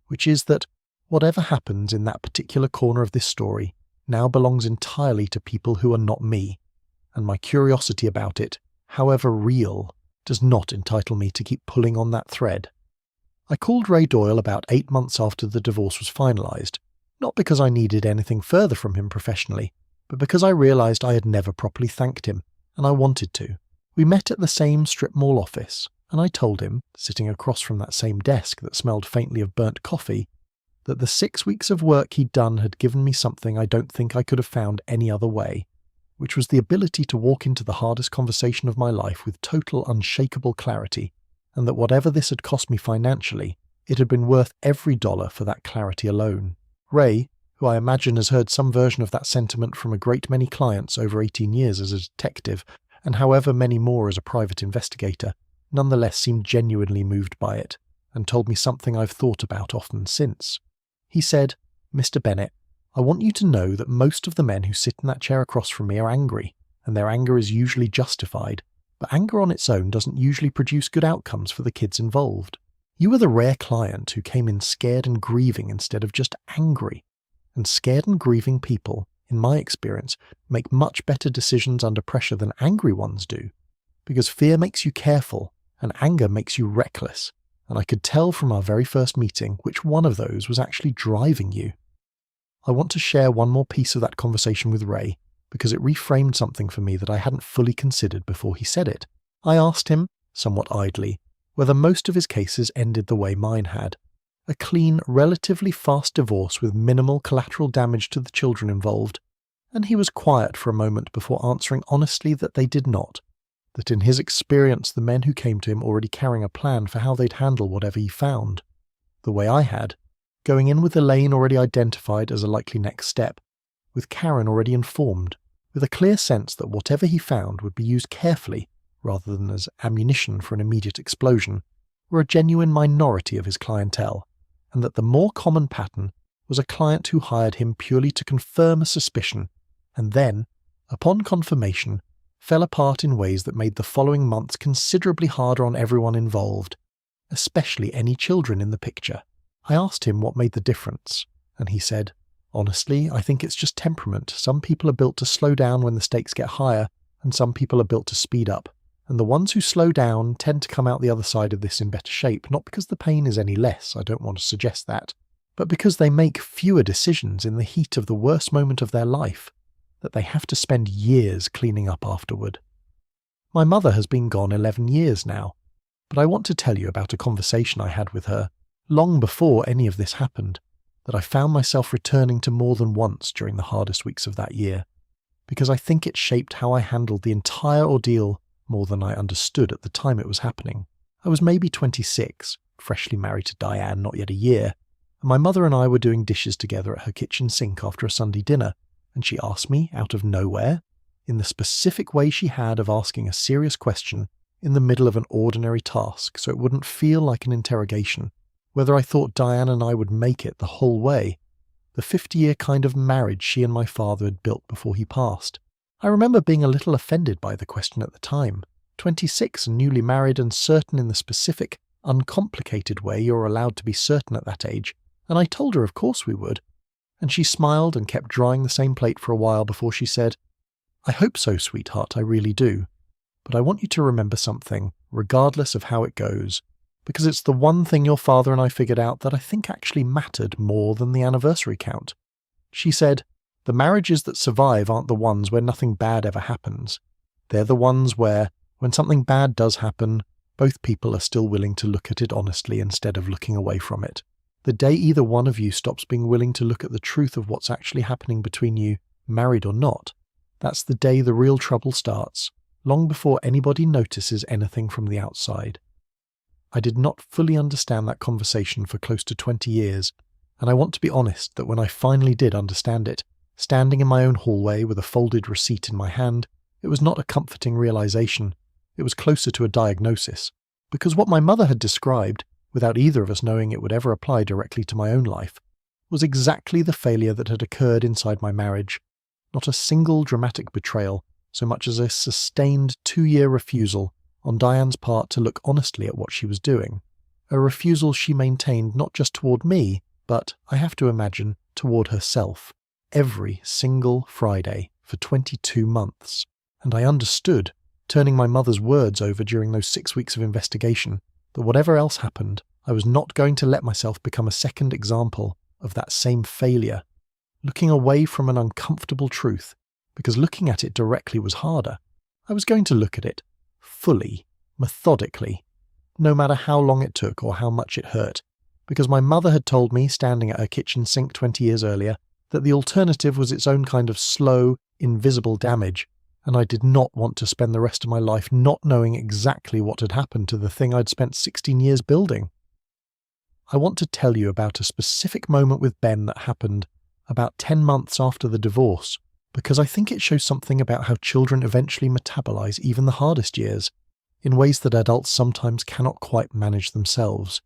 which is that whatever happens in that particular corner of this story now belongs entirely to people who are not me, and my curiosity about it, however real, does not entitle me to keep pulling on that thread. I called Ray Doyle about 8 months after the divorce was finalised, not because I needed anything further from him professionally, but because I realised I had never properly thanked him, and I wanted to. We met at the same strip mall office, and I told him, sitting across from that same desk that smelled faintly of burnt coffee, that the 6 weeks of work he'd done had given me something I don't think I could have found any other way, which was the ability to walk into the hardest conversation of my life with total unshakable clarity, and that whatever this had cost me financially, it had been worth every dollar for that clarity alone. Ray, who I imagine has heard some version of that sentiment from a great many clients over 18 years as a detective, and however many more as a private investigator, nonetheless seemed genuinely moved by it, and told me something I've thought about often since. He said, "Mr. Bennett, I want you to know that most of the men who sit in that chair across from me are angry, and their anger is usually justified, but anger on its own doesn't usually produce good outcomes for the kids involved. You are the rare client who came in scared and grieving instead of just angry, and scared and grieving people, in my experience, make much better decisions under pressure than angry ones do, because fear makes you careful, and anger makes you reckless, and I could tell from our very first meeting which one of those was actually driving you." I want to share one more piece of that conversation with Ray, because it reframed something for me that I hadn't fully considered before he said it. I asked him, somewhat idly, whether most of his cases ended the way mine had. A clean, relatively fast divorce with minimal collateral damage to the children involved, and he was quiet for a moment before answering honestly that they did not, that in his experience the men who came to him already carrying a plan for how they'd handle whatever he found. The way I had, going in with Elaine already identified as a likely next step, with Karen already informed, with a clear sense that whatever he found would be used carefully rather than as ammunition for an immediate explosion, were a genuine minority of his clientele, and that the more common pattern was a client who hired him purely to confirm a suspicion, and then, upon confirmation, fell apart in ways that made the following months considerably harder on everyone involved, especially any children in the picture. I asked him what made the difference, and he said, "Honestly, I think it's just temperament. Some people are built to slow down when the stakes get higher, and some people are built to speed up. And the ones who slow down tend to come out the other side of this in better shape, not because the pain is any less, I don't want to suggest that, but because they make fewer decisions in the heat of the worst moment of their life, that they have to spend years cleaning up afterward." My mother has been gone 11 years now, but I want to tell you about a conversation I had with her, long before any of this happened, that I found myself returning to more than once during the hardest weeks of that year, because I think it shaped how I handled the entire ordeal more than I understood at the time it was happening. I was maybe 26, freshly married to Diane, not yet a year, and my mother and I were doing dishes together at her kitchen sink after a Sunday dinner, and she asked me, out of nowhere, in the specific way she had of asking a serious question in the middle of an ordinary task so it wouldn't feel like an interrogation, whether I thought Diane and I would make it the whole way, the 50-year kind of marriage she and my father had built before he passed. I remember being a little offended by the question at the time, 26 and newly married and certain in the specific, uncomplicated way you're allowed to be certain at that age, and I told her of course we would. And she smiled and kept drying the same plate for a while before she said, "I hope so, sweetheart, I really do. But I want you to remember something, regardless of how it goes, because it's the one thing your father and I figured out that I think actually mattered more than the anniversary count." She said, "The marriages that survive aren't the ones where nothing bad ever happens. They're the ones where, when something bad does happen, both people are still willing to look at it honestly instead of looking away from it. The day either one of you stops being willing to look at the truth of what's actually happening between you, married or not, that's the day the real trouble starts, long before anybody notices anything from the outside." I did not fully understand that conversation for close to 20 years, and I want to be honest that when I finally did understand it, standing in my own hallway with a folded receipt in my hand, it was not a comforting realization. It was closer to a diagnosis, because what my mother had described, without either of us knowing it would ever apply directly to my own life, was exactly the failure that had occurred inside my marriage. Not a single dramatic betrayal, so much as a sustained 2-year refusal on Diane's part to look honestly at what she was doing. A refusal she maintained not just toward me, but, I have to imagine, toward herself, every single Friday for 22 months. And I understood, turning my mother's words over during those 6 weeks of investigation, that whatever else happened, I was not going to let myself become a second example of that same failure, looking away from an uncomfortable truth, because looking at it directly was harder. I was going to look at it fully, methodically, no matter how long it took or how much it hurt, because my mother had told me, standing at her kitchen sink 20 years earlier, that the alternative was its own kind of slow, invisible damage, and I did not want to spend the rest of my life not knowing exactly what had happened to the thing I'd spent 16 years building. I want to tell you about a specific moment with Ben that happened about 10 months after the divorce, because I think it shows something about how children eventually metabolize even the hardest years, in ways that adults sometimes cannot quite manage themselves.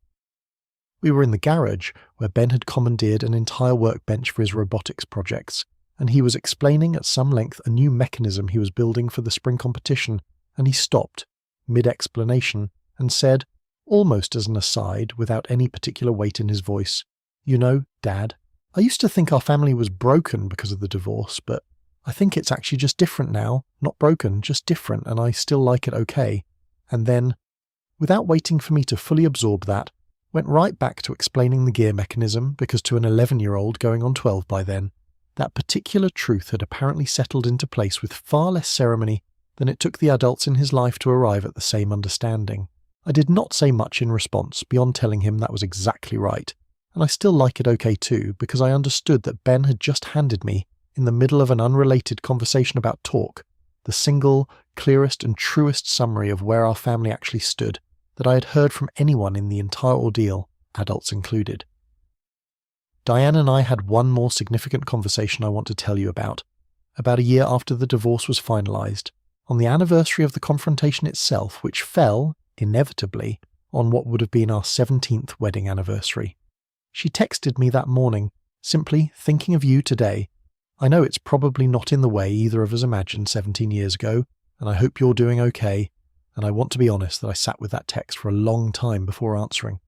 We were in the garage, where Ben had commandeered an entire workbench for his robotics projects, and he was explaining at some length a new mechanism he was building for the spring competition, and he stopped, mid-explanation, and said, almost as an aside, without any particular weight in his voice, "You know, Dad, I used to think our family was broken because of the divorce, but I think it's actually just different now. Not broken, just different, and I still like it okay." And then, without waiting for me to fully absorb that, went right back to explaining the gear mechanism, because to an 11-year-old going on 12 by then, that particular truth had apparently settled into place with far less ceremony than it took the adults in his life to arrive at the same understanding. I did not say much in response beyond telling him that was exactly right, and I still like it okay too, because I understood that Ben had just handed me, in the middle of an unrelated conversation about talk, the single, clearest and truest summary of where our family actually stood that I had heard from anyone in the entire ordeal, adults included. Diane and I had one more significant conversation I want to tell you about a year after the divorce was finalized, on the anniversary of the confrontation itself, which fell, inevitably, on what would have been our 17th wedding anniversary. She texted me that morning, simply thinking of you today. I know it's probably not in the way either of us imagined 17 years ago, and I hope you're doing okay, and I want to be honest that I sat with that text for a long time before answering,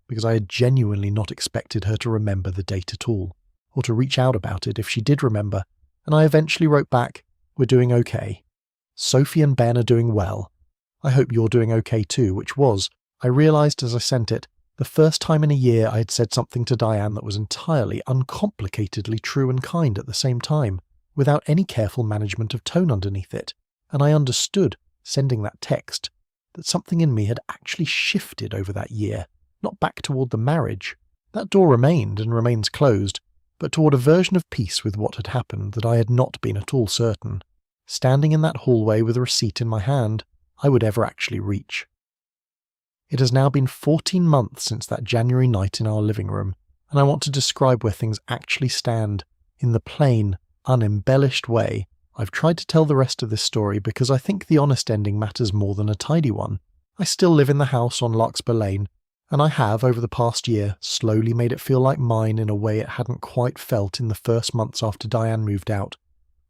because I had genuinely not expected her to remember the date at all, or to reach out about it if she did remember, and I eventually wrote back, "We're doing okay. Sophie and Ben are doing well. I hope you're doing okay too," which was, I realised as I sent it, the first time in a year I had said something to Diane that was entirely, uncomplicatedly true and kind at the same time, without any careful management of tone underneath it, and I understood, sending that text, that something in me had actually shifted over that year, not back toward the marriage. That door remained and remains closed, but toward a version of peace with what had happened that I had not been at all certain, standing in that hallway with a receipt in my hand, I would ever actually reach. It has now been 14 months since that January night in our living room, and I want to describe where things actually stand, in the plain, unembellished way I've tried to tell the rest of this story, because I think the honest ending matters more than a tidy one. I still live in the house on Larkspur Lane, and I have, over the past year, slowly made it feel like mine in a way it hadn't quite felt in the first months after Diane moved out.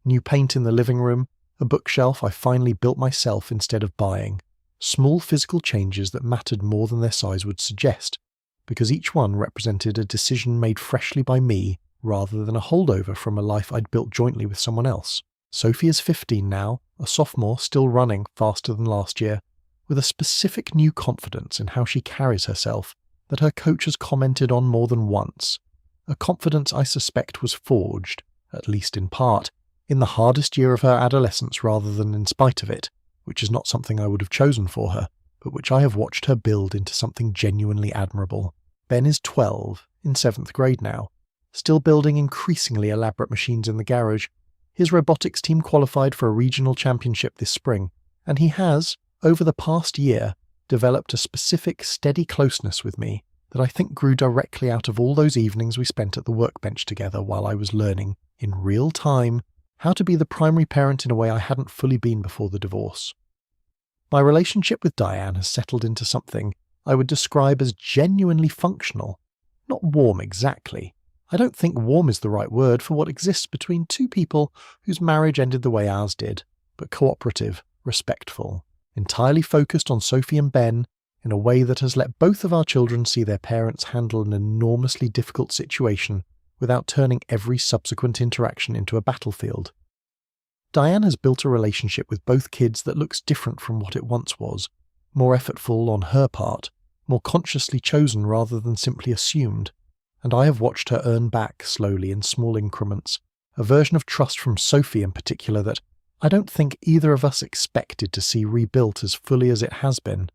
New paint in the living room, a bookshelf I finally built myself instead of buying, Small physical changes that mattered more than their size would suggest, because each one represented a decision made freshly by me rather than a holdover from a life I'd built jointly with someone else. Sophie is 15 now, a sophomore still running faster than last year, with a specific new confidence in how she carries herself that her coach has commented on more than once. A confidence I suspect was forged, at least in part, in the hardest year of her adolescence rather than in spite of it, which is not something I would have chosen for her, but which I have watched her build into something genuinely admirable. Ben is 12, in 7th grade now, still building increasingly elaborate machines in the garage. His robotics team qualified for a regional championship this spring, and he has, over the past year, developed a specific steady closeness with me that I think grew directly out of all those evenings we spent at the workbench together while I was learning, in real time, how to be the primary parent in a way I hadn't fully been before the divorce. My relationship with Diane has settled into something I would describe as genuinely functional. Not warm exactly. I don't think warm is the right word for what exists between two people whose marriage ended the way ours did, but cooperative, respectful, entirely focused on Sophie and Ben in a way that has let both of our children see their parents handle an enormously difficult situation without turning every subsequent interaction into a battlefield. Diane has built a relationship with both kids that looks different from what it once was, more effortful on her part, more consciously chosen rather than simply assumed, and I have watched her earn back slowly in small increments, a version of trust from Sophie in particular that I don't think either of us expected to see rebuilt as fully as it has been,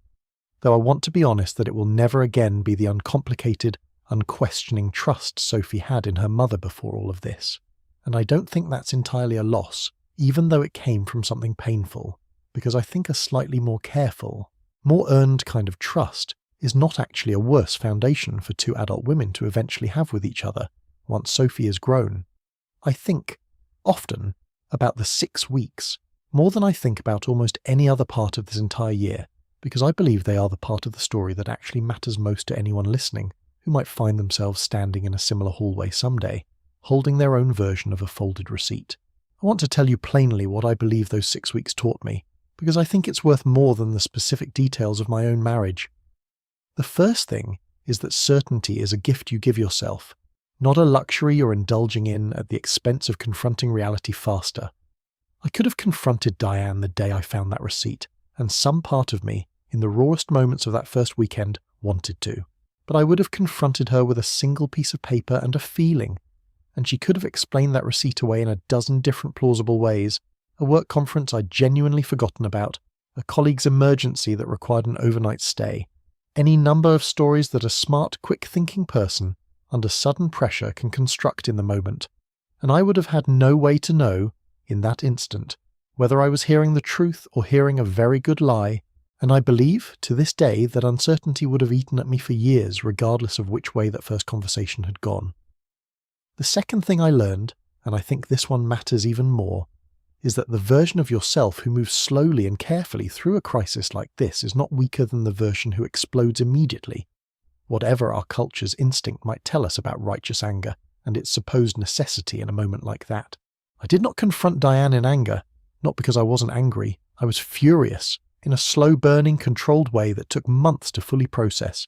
though I want to be honest that it will never again be the uncomplicated, unquestioning trust Sophie had in her mother before all of this, and I don't think that's entirely a loss, even though it came from something painful, because I think a slightly more careful, more earned kind of trust is not actually a worse foundation for two adult women to eventually have with each other once Sophie is grown. I think, often, about the 6 weeks, more than I think about almost any other part of this entire year, because I believe they are the part of the story that actually matters most to anyone listening who might find themselves standing in a similar hallway someday, holding their own version of a folded receipt. I want to tell you plainly what I believe those 6 weeks taught me, because I think it's worth more than the specific details of my own marriage. The first thing is that certainty is a gift you give yourself, not a luxury you're indulging in at the expense of confronting reality faster. I could have confronted Diane the day I found that receipt, and some part of me, in the rawest moments of that first weekend, wanted to. But I would have confronted her with a single piece of paper and a feeling, and she could have explained that receipt away in a dozen different plausible ways, a work conference I'd genuinely forgotten about, a colleague's emergency that required an overnight stay, any number of stories that a smart, quick-thinking person, under sudden pressure, can construct in the moment, and I would have had no way to know, in that instant, whether I was hearing the truth or hearing a very good lie, and I believe, to this day, that uncertainty would have eaten at me for years regardless of which way that first conversation had gone. The second thing I learned, and I think this one matters even more, is that the version of yourself who moves slowly and carefully through a crisis like this is not weaker than the version who explodes immediately, whatever our culture's instinct might tell us about righteous anger and its supposed necessity in a moment like that. I did not confront Diane in anger, not because I wasn't angry. I was furious, in a slow-burning, controlled way that took months to fully process,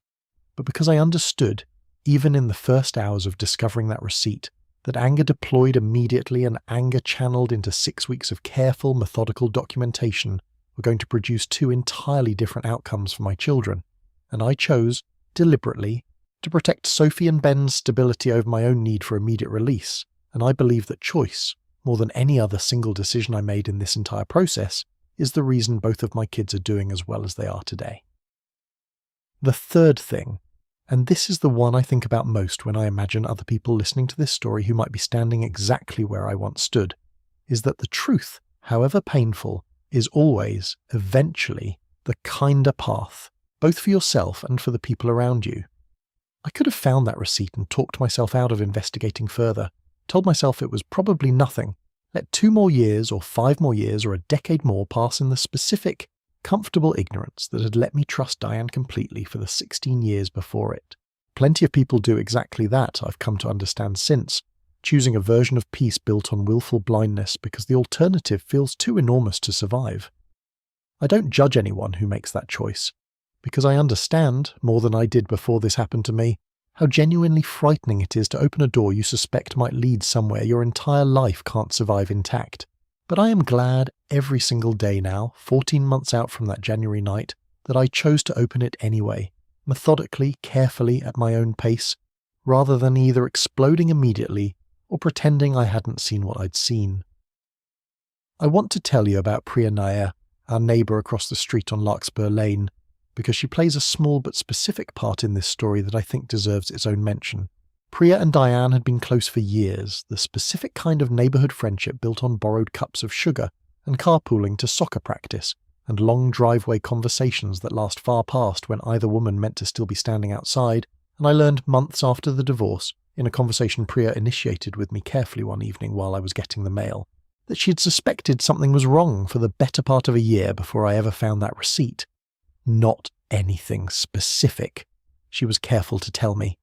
but because I understood, even in the first hours of discovering that receipt, that anger deployed immediately and anger channeled into 6 weeks of careful, methodical documentation were going to produce two entirely different outcomes for my children, and I chose, deliberately, to protect Sophie and Ben's stability over my own need for immediate release, and I believe that choice, more than any other single decision I made in this entire process, is the reason both of my kids are doing as well as they are today. The third thing, and this is the one I think about most when I imagine other people listening to this story who might be standing exactly where I once stood, is that the truth, however painful, is always, eventually, the kinder path, both for yourself and for the people around you. I could have found that receipt and talked myself out of investigating further, told myself it was probably nothing, let 2 more years or 5 more years or a decade more pass in the specific, comfortable ignorance that had let me trust Diane completely for the 16 years before it. Plenty of people do exactly that, I've come to understand since, choosing a version of peace built on willful blindness because the alternative feels too enormous to survive. I don't judge anyone who makes that choice, because I understand, more than I did before this happened to me, how genuinely frightening it is to open a door you suspect might lead somewhere your entire life can't survive intact. But I am glad every single day now, 14 months out from that January night, that I chose to open it anyway, methodically, carefully, at my own pace, rather than either exploding immediately or pretending I hadn't seen what I'd seen. I want to tell you about Priya Nair, our neighbour across the street on Larkspur Lane, because she plays a small but specific part in this story that I think deserves its own mention. Priya and Diane had been close for years, the specific kind of neighbourhood friendship built on borrowed cups of sugar and carpooling to soccer practice and long driveway conversations that last far past when either woman meant to still be standing outside, and I learned months after the divorce, in a conversation Priya initiated with me carefully one evening while I was getting the mail, that she had suspected something was wrong for the better part of a year before I ever found that receipt. Not anything specific, she was careful to tell me.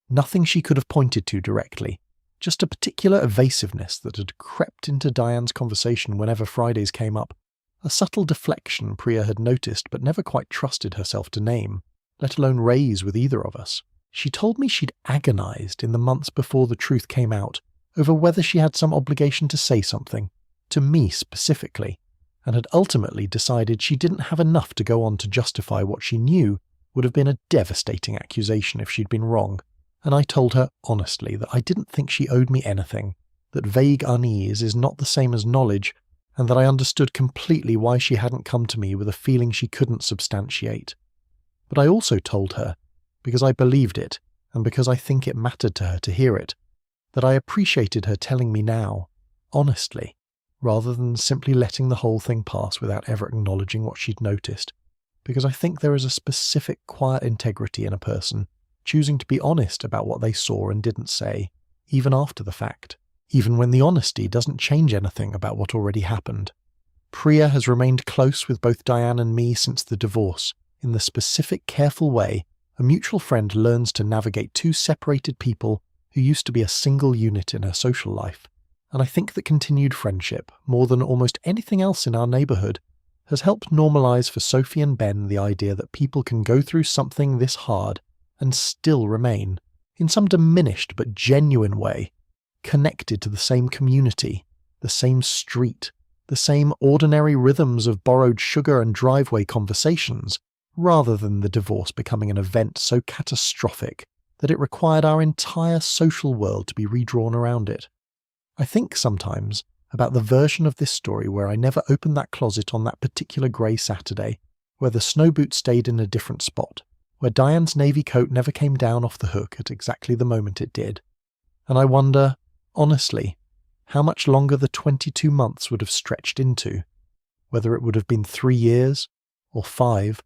Nothing she could have pointed to directly, just a particular evasiveness that had crept into Diane's conversation whenever Fridays came up, a subtle deflection Priya had noticed but never quite trusted herself to name, let alone raise with either of us. She told me she'd agonized in the months before the truth came out over whether she had some obligation to say something, to me specifically, and had ultimately decided she didn't have enough to go on to justify what she knew would have been a devastating accusation if she'd been wrong. And I told her honestly that I didn't think she owed me anything, that vague unease is not the same as knowledge, and that I understood completely why she hadn't come to me with a feeling she couldn't substantiate. But I also told her, because I believed it, and because I think it mattered to her to hear it, that I appreciated her telling me now, honestly, rather than simply letting the whole thing pass without ever acknowledging what she'd noticed, because I think there is a specific quiet integrity in a person choosing to be honest about what they saw and didn't say, even after the fact, even when the honesty doesn't change anything about what already happened. Priya has remained close with both Diane and me since the divorce, in the specific, careful way a mutual friend learns to navigate two separated people who used to be a single unit in her social life. And I think that continued friendship, more than almost anything else in our neighbourhood, has helped normalise for Sophie and Ben the idea that people can go through something this hard and still remain, in some diminished but genuine way, connected to the same community, the same street, the same ordinary rhythms of borrowed sugar and driveway conversations, rather than the divorce becoming an event so catastrophic that it required our entire social world to be redrawn around it. I think sometimes about the version of this story where I never opened that closet on that particular grey Saturday, where the snow boot stayed in a different spot, where Diane's navy coat never came down off the hook at exactly the moment it did. And I wonder, honestly, how much longer the 22 months would have stretched into, whether it would have been 3 years, or 5,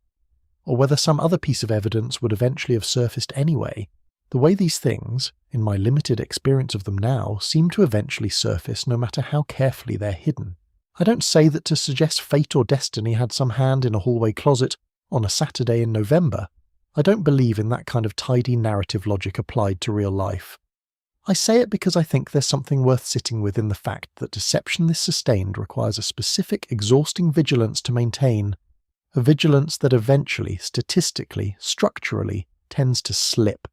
or whether some other piece of evidence would eventually have surfaced anyway. The way these things, in my limited experience of them now, seem to eventually surface no matter how carefully they're hidden. I don't say that to suggest fate or destiny had some hand in a hallway closet on a Saturday in November. I don't believe in that kind of tidy narrative logic applied to real life. I say it because I think there's something worth sitting with in the fact that deception this sustained requires a specific, exhausting vigilance to maintain, a vigilance that eventually, statistically, structurally, tends to slip.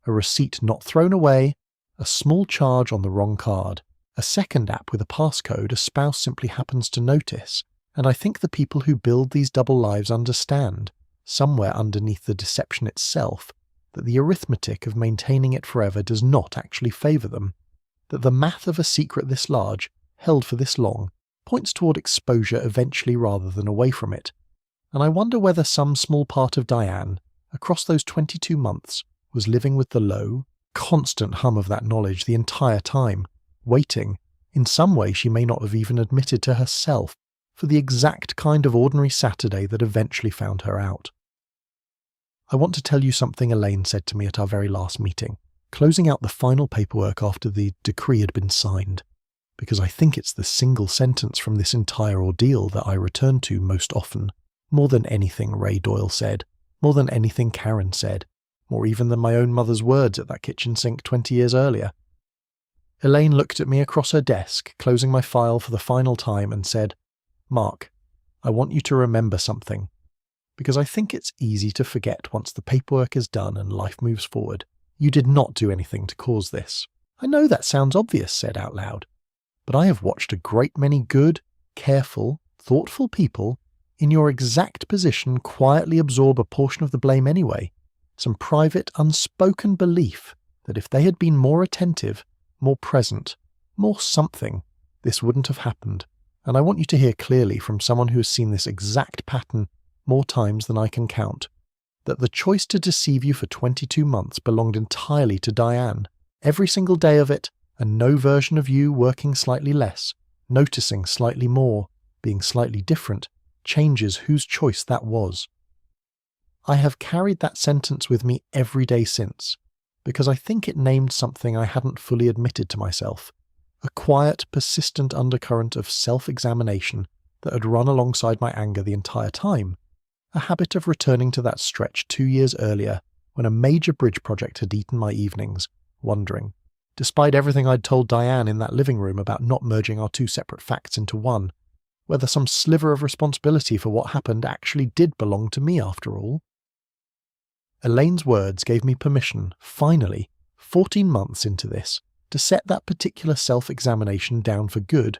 A receipt not thrown away, a small charge on the wrong card, a second app with a passcode a spouse simply happens to notice, and I think the people who build these double lives understand, somewhere underneath the deception itself, that the arithmetic of maintaining it forever does not actually favour them, that the math of a secret this large, held for this long, points toward exposure eventually rather than away from it. And I wonder whether some small part of Diane, across those 22 months, was living with the low, constant hum of that knowledge the entire time, waiting, in some way she may not have even admitted to herself, for the exact kind of ordinary Saturday that eventually found her out. I want to tell you something Elaine said to me at our very last meeting, closing out the final paperwork after the decree had been signed, because I think it's the single sentence from this entire ordeal that I return to most often, more than anything Ray Doyle said, more than anything Karen said, more even than my own mother's words at that kitchen sink 20 years earlier. Elaine looked at me across her desk, closing my file for the final time, and said, "Mark, I want you to remember something, because I think it's easy to forget once the paperwork is done and life moves forward. You did not do anything to cause this. I know that sounds obvious said out loud, but I have watched a great many good, careful, thoughtful people in your exact position quietly absorb a portion of the blame anyway. Some private, unspoken belief that if they had been more attentive, more present, more something, this wouldn't have happened. And I want you to hear clearly from someone who has seen this exact pattern more times than I can count, that the choice to deceive you for 22 months belonged entirely to Diane. Every single day of it, and no version of you working slightly less, noticing slightly more, being slightly different, changes whose choice that was. I have carried that sentence with me every day since, because I think it named something I hadn't fully admitted to myself, a quiet, persistent undercurrent of self-examination that had run alongside my anger the entire time, a habit of returning to that stretch 2 years earlier when a major bridge project had eaten my evenings, wondering, despite everything I'd told Diane in that living room about not merging our 2 separate facts into one, whether some sliver of responsibility for what happened actually did belong to me after all. Elaine's words gave me permission, finally, 14 months into this, to set that particular self-examination down for good.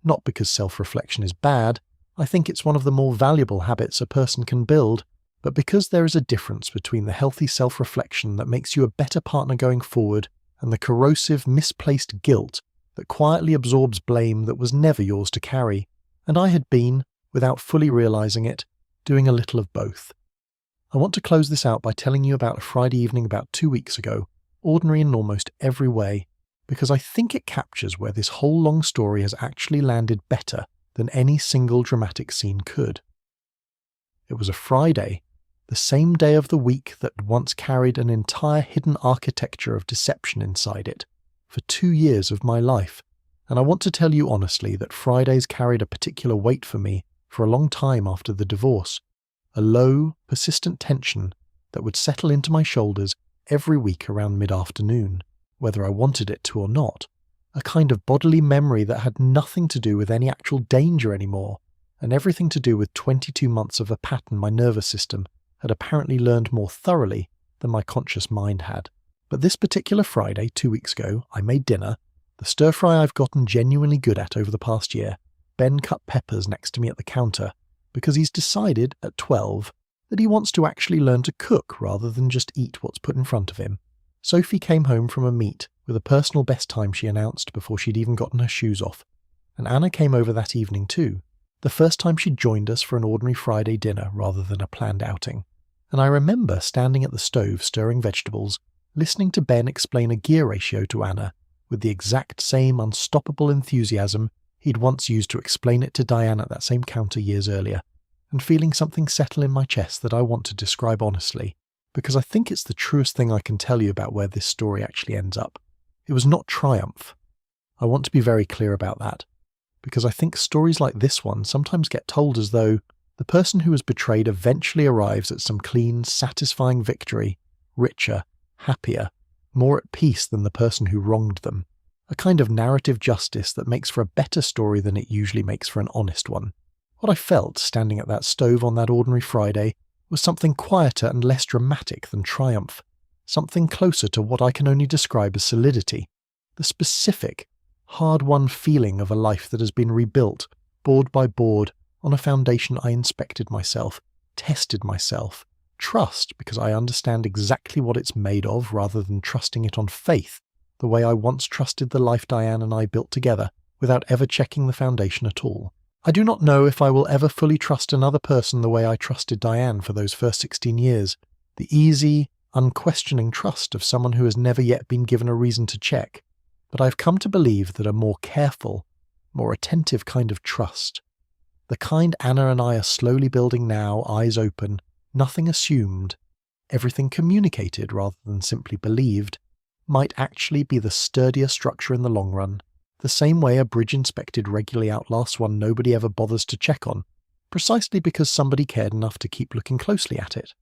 Not because self-reflection is bad, I think it's one of the more valuable habits a person can build, but because there is a difference between the healthy self-reflection that makes you a better partner going forward and the corrosive, misplaced guilt that quietly absorbs blame that was never yours to carry. And I had been, without fully realizing it, doing a little of both. I want to close this out by telling you about a Friday evening about 2 weeks ago, ordinary in almost every way, because I think it captures where this whole long story has actually landed better than any single dramatic scene could. It was a Friday, the same day of the week that once carried an entire hidden architecture of deception inside it, for 2 years of my life, and I want to tell you honestly that Fridays carried a particular weight for me for a long time after the divorce, a low, persistent tension that would settle into my shoulders every week around mid-afternoon, whether I wanted it to or not, a kind of bodily memory that had nothing to do with any actual danger anymore, and everything to do with 22 months of a pattern my nervous system had apparently learned more thoroughly than my conscious mind had. But this particular Friday, 2 weeks ago, I made dinner, the stir-fry I've gotten genuinely good at over the past year. Ben cut peppers next to me at the counter, because he's decided, at 12, that he wants to actually learn to cook rather than just eat what's put in front of him. Sophie came home from a meet with a personal best time she announced before she'd even gotten her shoes off, and Anna came over that evening too, the first time she'd joined us for an ordinary Friday dinner rather than a planned outing. And I remember standing at the stove stirring vegetables, listening to Ben explain a gear ratio to Anna with the exact same unstoppable enthusiasm he'd once used to explain it to Diane at that same counter years earlier, and feeling something settle in my chest that I want to describe honestly, because I think it's the truest thing I can tell you about where this story actually ends up. It was not triumph. I want to be very clear about that, because I think stories like this one sometimes get told as though the person who was betrayed eventually arrives at some clean, satisfying victory, richer, happier, more at peace than the person who wronged them. A kind of narrative justice that makes for a better story than it usually makes for an honest one. What I felt standing at that stove on that ordinary Friday was something quieter and less dramatic than triumph, something closer to what I can only describe as solidity, the specific, hard-won feeling of a life that has been rebuilt, board by board, on a foundation I inspected myself, tested myself, trust because I understand exactly what it's made of rather than trusting it on faith, the way I once trusted the life Diane and I built together without ever checking the foundation at all. I do not know if I will ever fully trust another person the way I trusted Diane for those first 16 years, the easy, unquestioning trust of someone who has never yet been given a reason to check, but I've come to believe that a more careful, more attentive kind of trust, the kind Anna and I are slowly building now, eyes open, nothing assumed, everything communicated rather than simply believed, might actually be the sturdier structure in the long run, the same way a bridge inspected regularly outlasts one nobody ever bothers to check on, precisely because somebody cared enough to keep looking closely at it.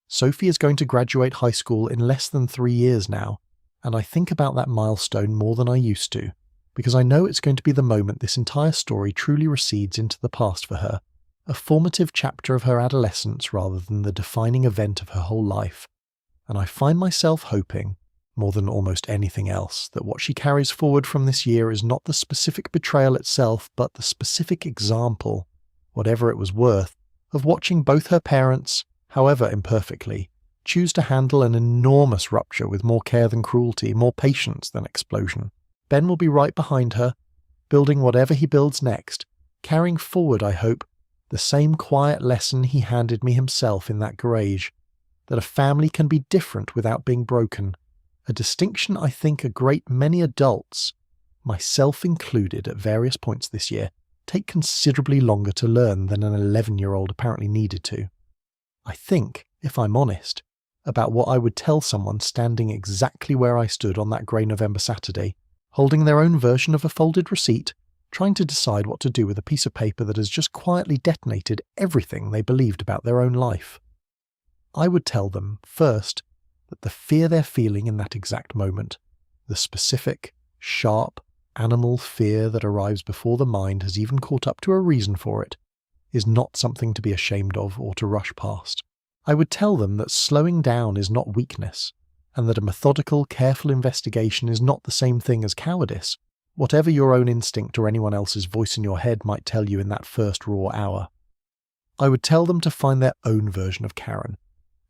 Sophie is going to graduate high school in less than 3 years now, and I think about that milestone more than I used to, because I know it's going to be the moment this entire story truly recedes into the past for her, a formative chapter of her adolescence rather than the defining event of her whole life. And I find myself hoping, more than almost anything else, that what she carries forward from this year is not the specific betrayal itself, but the specific example, whatever it was worth, of watching both her parents, however imperfectly, choose to handle an enormous rupture with more care than cruelty, more patience than explosion. Ben will be right behind her, building whatever he builds next, carrying forward, I hope, the same quiet lesson he handed me himself in that garage, that a family can be different without being broken, a distinction I think a great many adults, myself included at various points this year, take considerably longer to learn than an 11-year-old apparently needed to. I think, if I'm honest, about what I would tell someone standing exactly where I stood on that grey November Saturday, holding their own version of a folded receipt, trying to decide what to do with a piece of paper that has just quietly detonated everything they believed about their own life. I would tell them, first, that the fear they're feeling in that exact moment, the specific, sharp, animal fear that arrives before the mind has even caught up to a reason for it, is not something to be ashamed of or to rush past. I would tell them that slowing down is not weakness, and that a methodical, careful investigation is not the same thing as cowardice, whatever your own instinct or anyone else's voice in your head might tell you in that first raw hour. I would tell them to find their own version of Karen,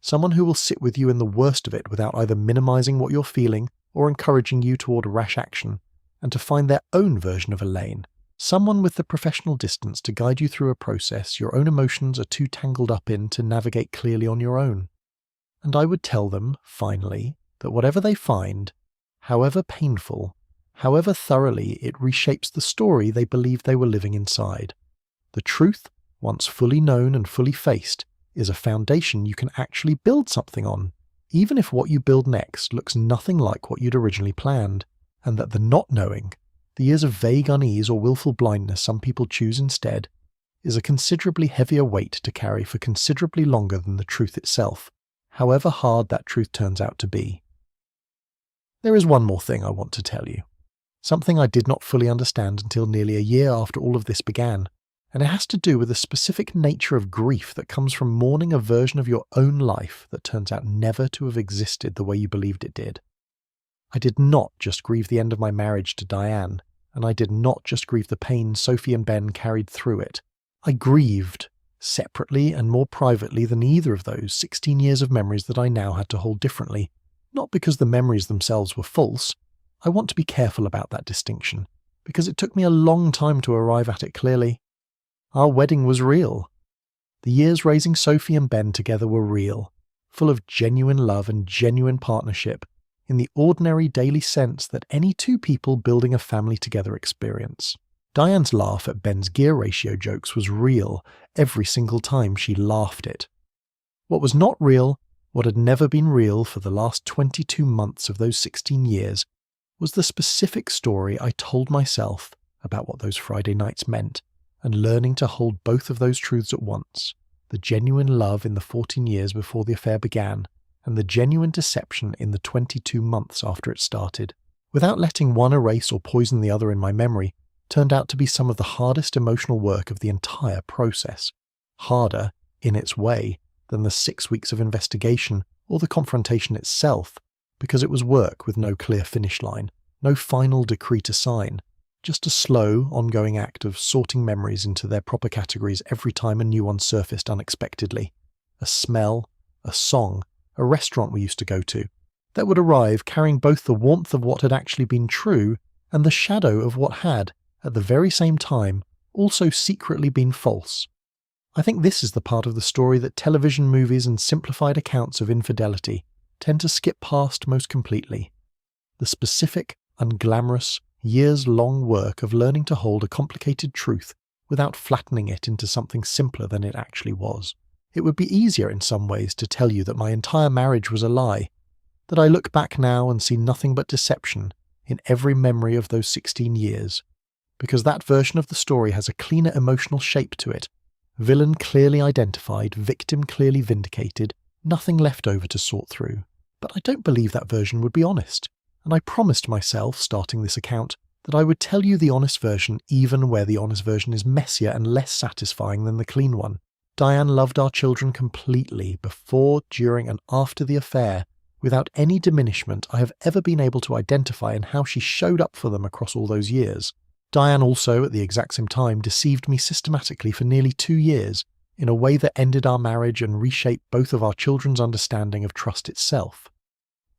someone who will sit with you in the worst of it without either minimizing what you're feeling or encouraging you toward rash action, and to find their own version of Elaine, someone with the professional distance to guide you through a process your own emotions are too tangled up in to navigate clearly on your own. And I would tell them, finally, that whatever they find, however painful, however thoroughly it reshapes the story they believed they were living inside, the truth, once fully known and fully faced, is a foundation you can actually build something on, even if what you build next looks nothing like what you'd originally planned, and that the not knowing, the years of vague unease or willful blindness some people choose instead, is a considerably heavier weight to carry for considerably longer than the truth itself, however hard that truth turns out to be. There is one more thing I want to tell you, something I did not fully understand until nearly a year after all of this began, and it has to do with the specific nature of grief that comes from mourning a version of your own life that turns out never to have existed the way you believed it did. I did not just grieve the end of my marriage to Diane, and I did not just grieve the pain Sophie and Ben carried through it. I grieved, separately and more privately than either of those 16 years of memories that I now had to hold differently, not because the memories themselves were false. I want to be careful about that distinction, because it took me a long time to arrive at it clearly. Our wedding was real. The years raising Sophie and Ben together were real, full of genuine love and genuine partnership, in the ordinary daily sense that any two people building a family together experience. Diane's laugh at Ben's gear ratio jokes was real every single time she laughed it. What was not real, what had never been real for the last 22 months of those 16 years, was the specific story I told myself about what those Friday nights meant, and learning to hold both of those truths at once, the genuine love in the 14 years before the affair began, and the genuine deception in the 22 months after it started, without letting one erase or poison the other in my memory, turned out to be some of the hardest emotional work of the entire process. Harder, in its way, than the 6 weeks of investigation or the confrontation itself, because it was work with no clear finish line, no final decree to sign, just a slow, ongoing act of sorting memories into their proper categories every time a new one surfaced unexpectedly. A smell, a song, a restaurant we used to go to, that would arrive carrying both the warmth of what had actually been true and the shadow of what had, at the very same time, also secretly been false. I think this is the part of the story that television movies and simplified accounts of infidelity tend to skip past most completely. The specific, unglamorous, years-long work of learning to hold a complicated truth without flattening it into something simpler than it actually was. It would be easier in some ways to tell you that my entire marriage was a lie, that I look back now and see nothing but deception in every memory of those 16 years, because that version of the story has a cleaner emotional shape to it, villain clearly identified, victim clearly vindicated, nothing left over to sort through. But I don't believe that version would be honest, and I promised myself, starting this account, that I would tell you the honest version even where the honest version is messier and less satisfying than the clean one. Diane loved our children completely before, during and after the affair, without any diminishment I have ever been able to identify in how she showed up for them across all those years. Diane also, at the exact same time, deceived me systematically for nearly 2 years, in a way that ended our marriage and reshaped both of our children's understanding of trust itself.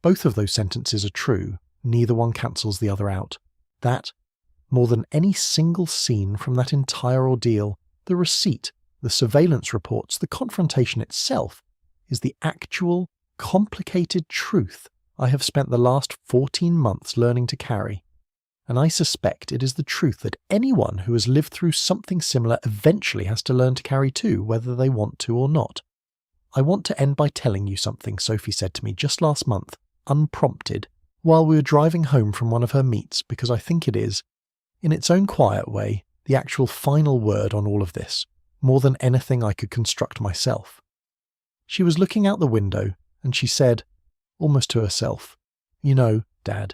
Both of those sentences are true, neither one cancels the other out. That, more than any single scene from that entire ordeal, the receipt, the surveillance reports, the confrontation itself, is the actual, complicated truth I have spent the last 14 months learning to carry. And I suspect it is the truth that anyone who has lived through something similar eventually has to learn to carry too, whether they want to or not. I want to end by telling you something Sophie said to me just last month, unprompted, while we were driving home from one of her meets, because I think it is, in its own quiet way, the actual final word on all of this, more than anything I could construct myself. She was looking out the window, and she said, almost to herself, "You know, Dad,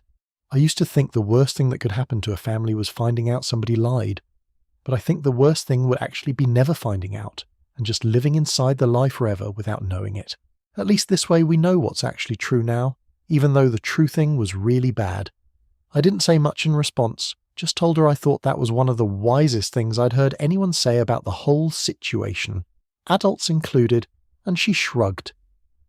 I used to think the worst thing that could happen to a family was finding out somebody lied. But I think the worst thing would actually be never finding out, and just living inside the lie forever without knowing it. At least this way we know what's actually true now, even though the true thing was really bad." I didn't say much in response, just told her I thought that was one of the wisest things I'd heard anyone say about the whole situation, adults included, and she shrugged.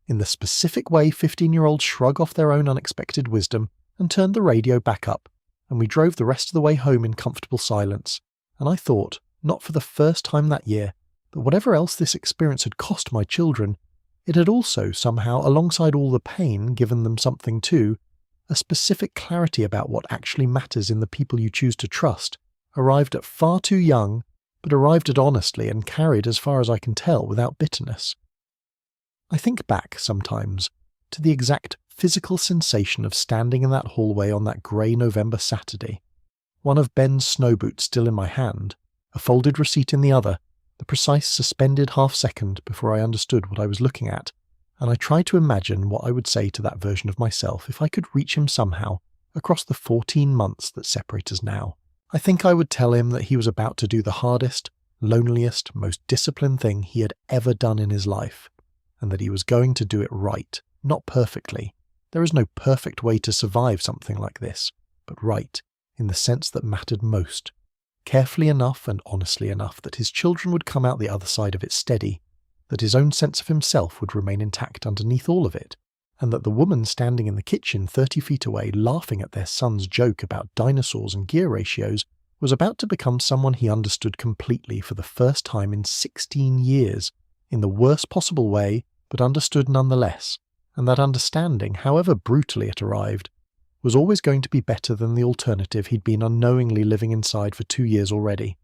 In the specific way 15-year-olds shrug off their own unexpected wisdom, and turned the radio back up, and we drove the rest of the way home in comfortable silence, and I thought, not for the first time that year, that whatever else this experience had cost my children, it had also somehow, alongside all the pain, given them something too, a specific clarity about what actually matters in the people you choose to trust, arrived at far too young, but arrived at honestly and carried, as far as I can tell, without bitterness. I think back, sometimes, to the exact physical sensation of standing in that hallway on that grey November Saturday, one of Ben's snow boots still in my hand, a folded receipt in the other, the precise suspended half-second before I understood what I was looking at, and I tried to imagine what I would say to that version of myself if I could reach him somehow across the 14 months that separate us now. I think I would tell him that he was about to do the hardest, loneliest, most disciplined thing he had ever done in his life, and that he was going to do it right, not perfectly. There is no perfect way to survive something like this, but right, in the sense that mattered most. Carefully enough and honestly enough that his children would come out the other side of it steady, that his own sense of himself would remain intact underneath all of it, and that the woman standing in the kitchen 30 feet away laughing at their son's joke about dinosaurs and gear ratios was about to become someone he understood completely for the first time in 16 years, in the worst possible way, but understood nonetheless. And that understanding, however brutally it arrived, was always going to be better than the alternative he'd been unknowingly living inside for 2 years already.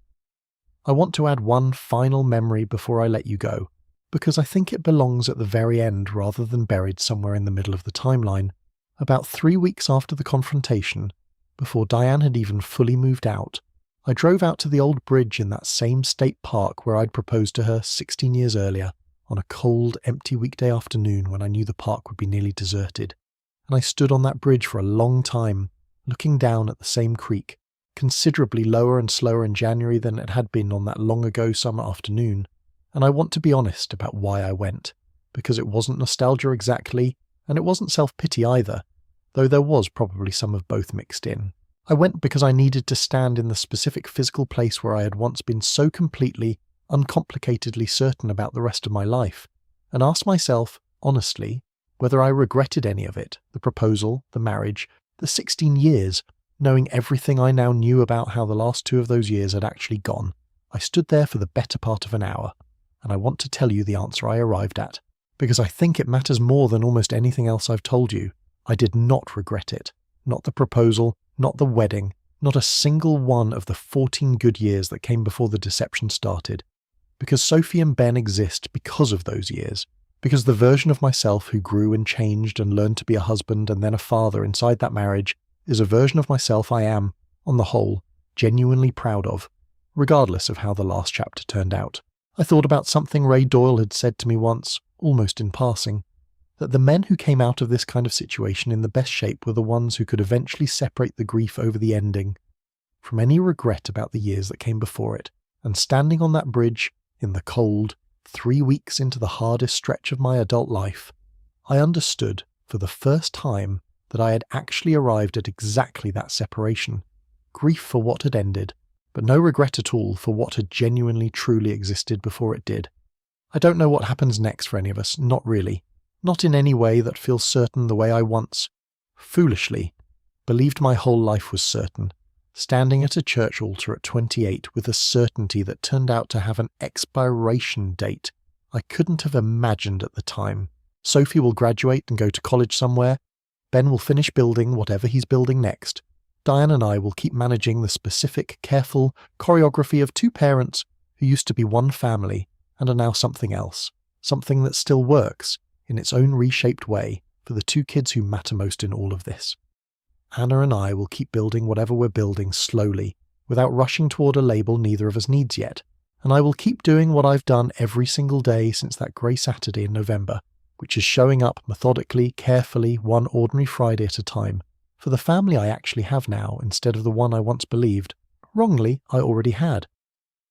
I want to add one final memory before I let you go, because I think it belongs at the very end rather than buried somewhere in the middle of the timeline. About 3 weeks after the confrontation, before Diane had even fully moved out, I drove out to the old bridge in that same state park where I'd proposed to her 16 years earlier, on a cold, empty weekday afternoon when I knew the park would be nearly deserted, and I stood on that bridge for a long time, looking down at the same creek, considerably lower and slower in January than it had been on that long-ago summer afternoon, and I want to be honest about why I went, because it wasn't nostalgia exactly, and it wasn't self-pity either, though there was probably some of both mixed in. I went because I needed to stand in the specific physical place where I had once been so completely, uncomplicatedly certain about the rest of my life, and ask myself, honestly, whether I regretted any of it, the proposal, the marriage, the 16 years, knowing everything I now knew about how the last 2 of those years had actually gone. I stood there for the better part of an hour, and I want to tell you the answer I arrived at, because I think it matters more than almost anything else I've told you. I did not regret it. Not the proposal, not the wedding, not a single one of the 14 good years that came before the deception started. Because Sophie and Ben exist because of those years, because the version of myself who grew and changed and learned to be a husband and then a father inside that marriage is a version of myself I am, on the whole, genuinely proud of, regardless of how the last chapter turned out. I thought about something Ray Doyle had said to me once, almost in passing, that the men who came out of this kind of situation in the best shape were the ones who could eventually separate the grief over the ending, from any regret about the years that came before it, and standing on that bridge, in the cold, 3 weeks into the hardest stretch of my adult life, I understood, for the first time, that I had actually arrived at exactly that separation. Grief for what had ended, but no regret at all for what had genuinely truly existed before it did. I don't know what happens next for any of us, not really. Not in any way that feels certain the way I once, foolishly, believed my whole life was certain, standing at a church altar at 28 with a certainty that turned out to have an expiration date I couldn't have imagined at the time. Sophie will graduate and go to college somewhere. Ben will finish building whatever he's building next. Diane and I will keep managing the specific, careful choreography of two parents who used to be one family and are now something else, something that still works in its own reshaped way for the two kids who matter most in all of this. Anna and I will keep building whatever we're building slowly, without rushing toward a label neither of us needs yet, and I will keep doing what I've done every single day since that grey Saturday in November, which is showing up methodically, carefully, one ordinary Friday at a time, for the family I actually have now instead of the one I once believed, wrongly, I already had.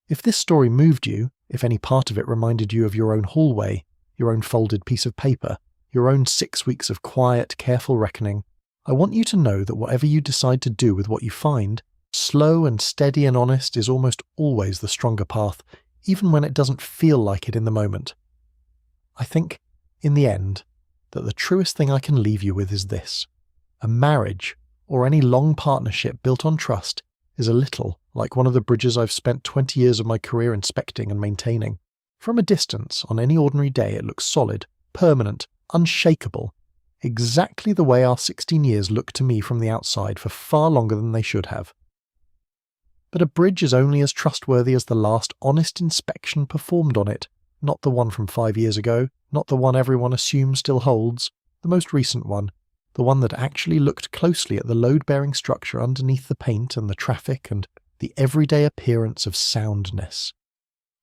If this story moved you, if any part of it reminded you of your own hallway, your own folded piece of paper, your own 6 weeks of quiet, careful reckoning, I want you to know that whatever you decide to do with what you find, slow and steady and honest is almost always the stronger path, even when it doesn't feel like it in the moment. I think, in the end, that the truest thing I can leave you with is this. A marriage, or any long partnership built on trust, is a little like one of the bridges I've spent 20 years of my career inspecting and maintaining. From a distance, on any ordinary day, it looks solid, permanent, unshakable, exactly the way our 16 years look to me from the outside for far longer than they should have. But a bridge is only as trustworthy as the last honest inspection performed on it, not the one from 5 years ago, not the one everyone assumes still holds, the most recent one, the one that actually looked closely at the load-bearing structure underneath the paint and the traffic and the everyday appearance of soundness.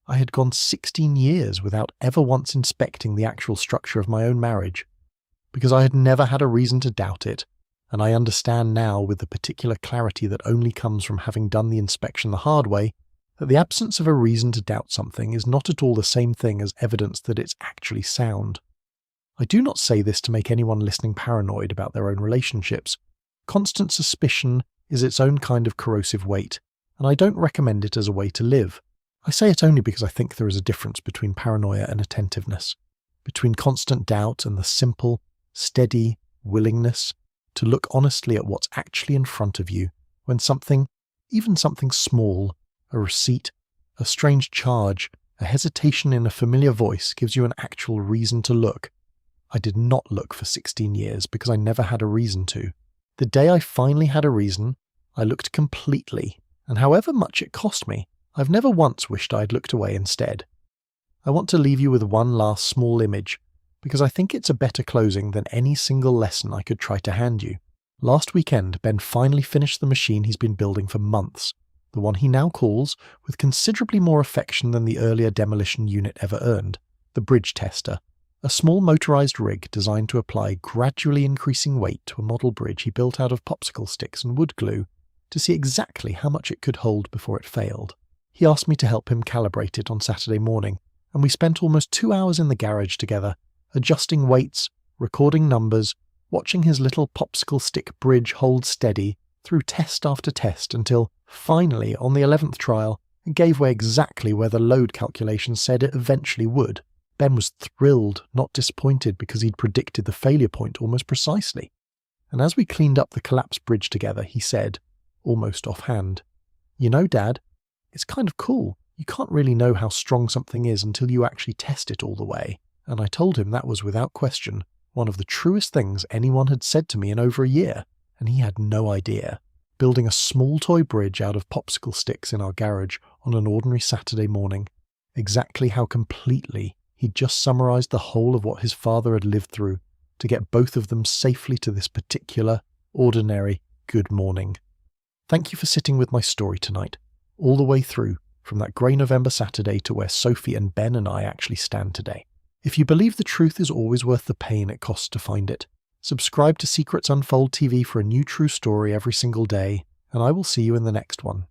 I had gone 16 years without ever once inspecting the actual structure of my own marriage, because I had never had a reason to doubt it, and I understand now with the particular clarity that only comes from having done the inspection the hard way, that the absence of a reason to doubt something is not at all the same thing as evidence that it's actually sound. I do not say this to make anyone listening paranoid about their own relationships. Constant suspicion is its own kind of corrosive weight, and I don't recommend it as a way to live. I say it only because I think there is a difference between paranoia and attentiveness, between constant doubt and the simple, steady willingness to look honestly at what's actually in front of you when something, even something small, a receipt, a strange charge, a hesitation in a familiar voice gives you an actual reason to look. I did not look for 16 years because I never had a reason to. The day I finally had a reason, I looked completely, and however much it cost me, I've never once wished I'd looked away instead. I want to leave you with one last small image, because I think it's a better closing than any single lesson I could try to hand you. Last weekend, Ben finally finished the machine he's been building for months, the one he now calls, with considerably more affection than the earlier demolition unit ever earned, the bridge tester, a small motorized rig designed to apply gradually increasing weight to a model bridge he built out of popsicle sticks and wood glue to see exactly how much it could hold before it failed. He asked me to help him calibrate it on Saturday morning, and we spent almost 2 hours in the garage together, adjusting weights, recording numbers, watching his little popsicle stick bridge hold steady through test after test until, finally, on the 11th trial, it gave way exactly where the load calculation said it eventually would. Ben was thrilled, not disappointed, because he'd predicted the failure point almost precisely. And as we cleaned up the collapsed bridge together, he said, almost offhand, "You know, Dad, it's kind of cool. You can't really know how strong something is until you actually test it all the way." And I told him that was without question one of the truest things anyone had said to me in over a year, and he had no idea. Building a small toy bridge out of popsicle sticks in our garage on an ordinary Saturday morning, exactly how completely he'd just summarized the whole of what his father had lived through to get both of them safely to this particular, ordinary, good morning. Thank you for sitting with my story tonight, all the way through, from that grey November Saturday to where Sophie and Ben and I actually stand today. If you believe the truth is always worth the pain it costs to find it, subscribe to Secrets Unfold TV for a new true story every single day, and I will see you in the next one.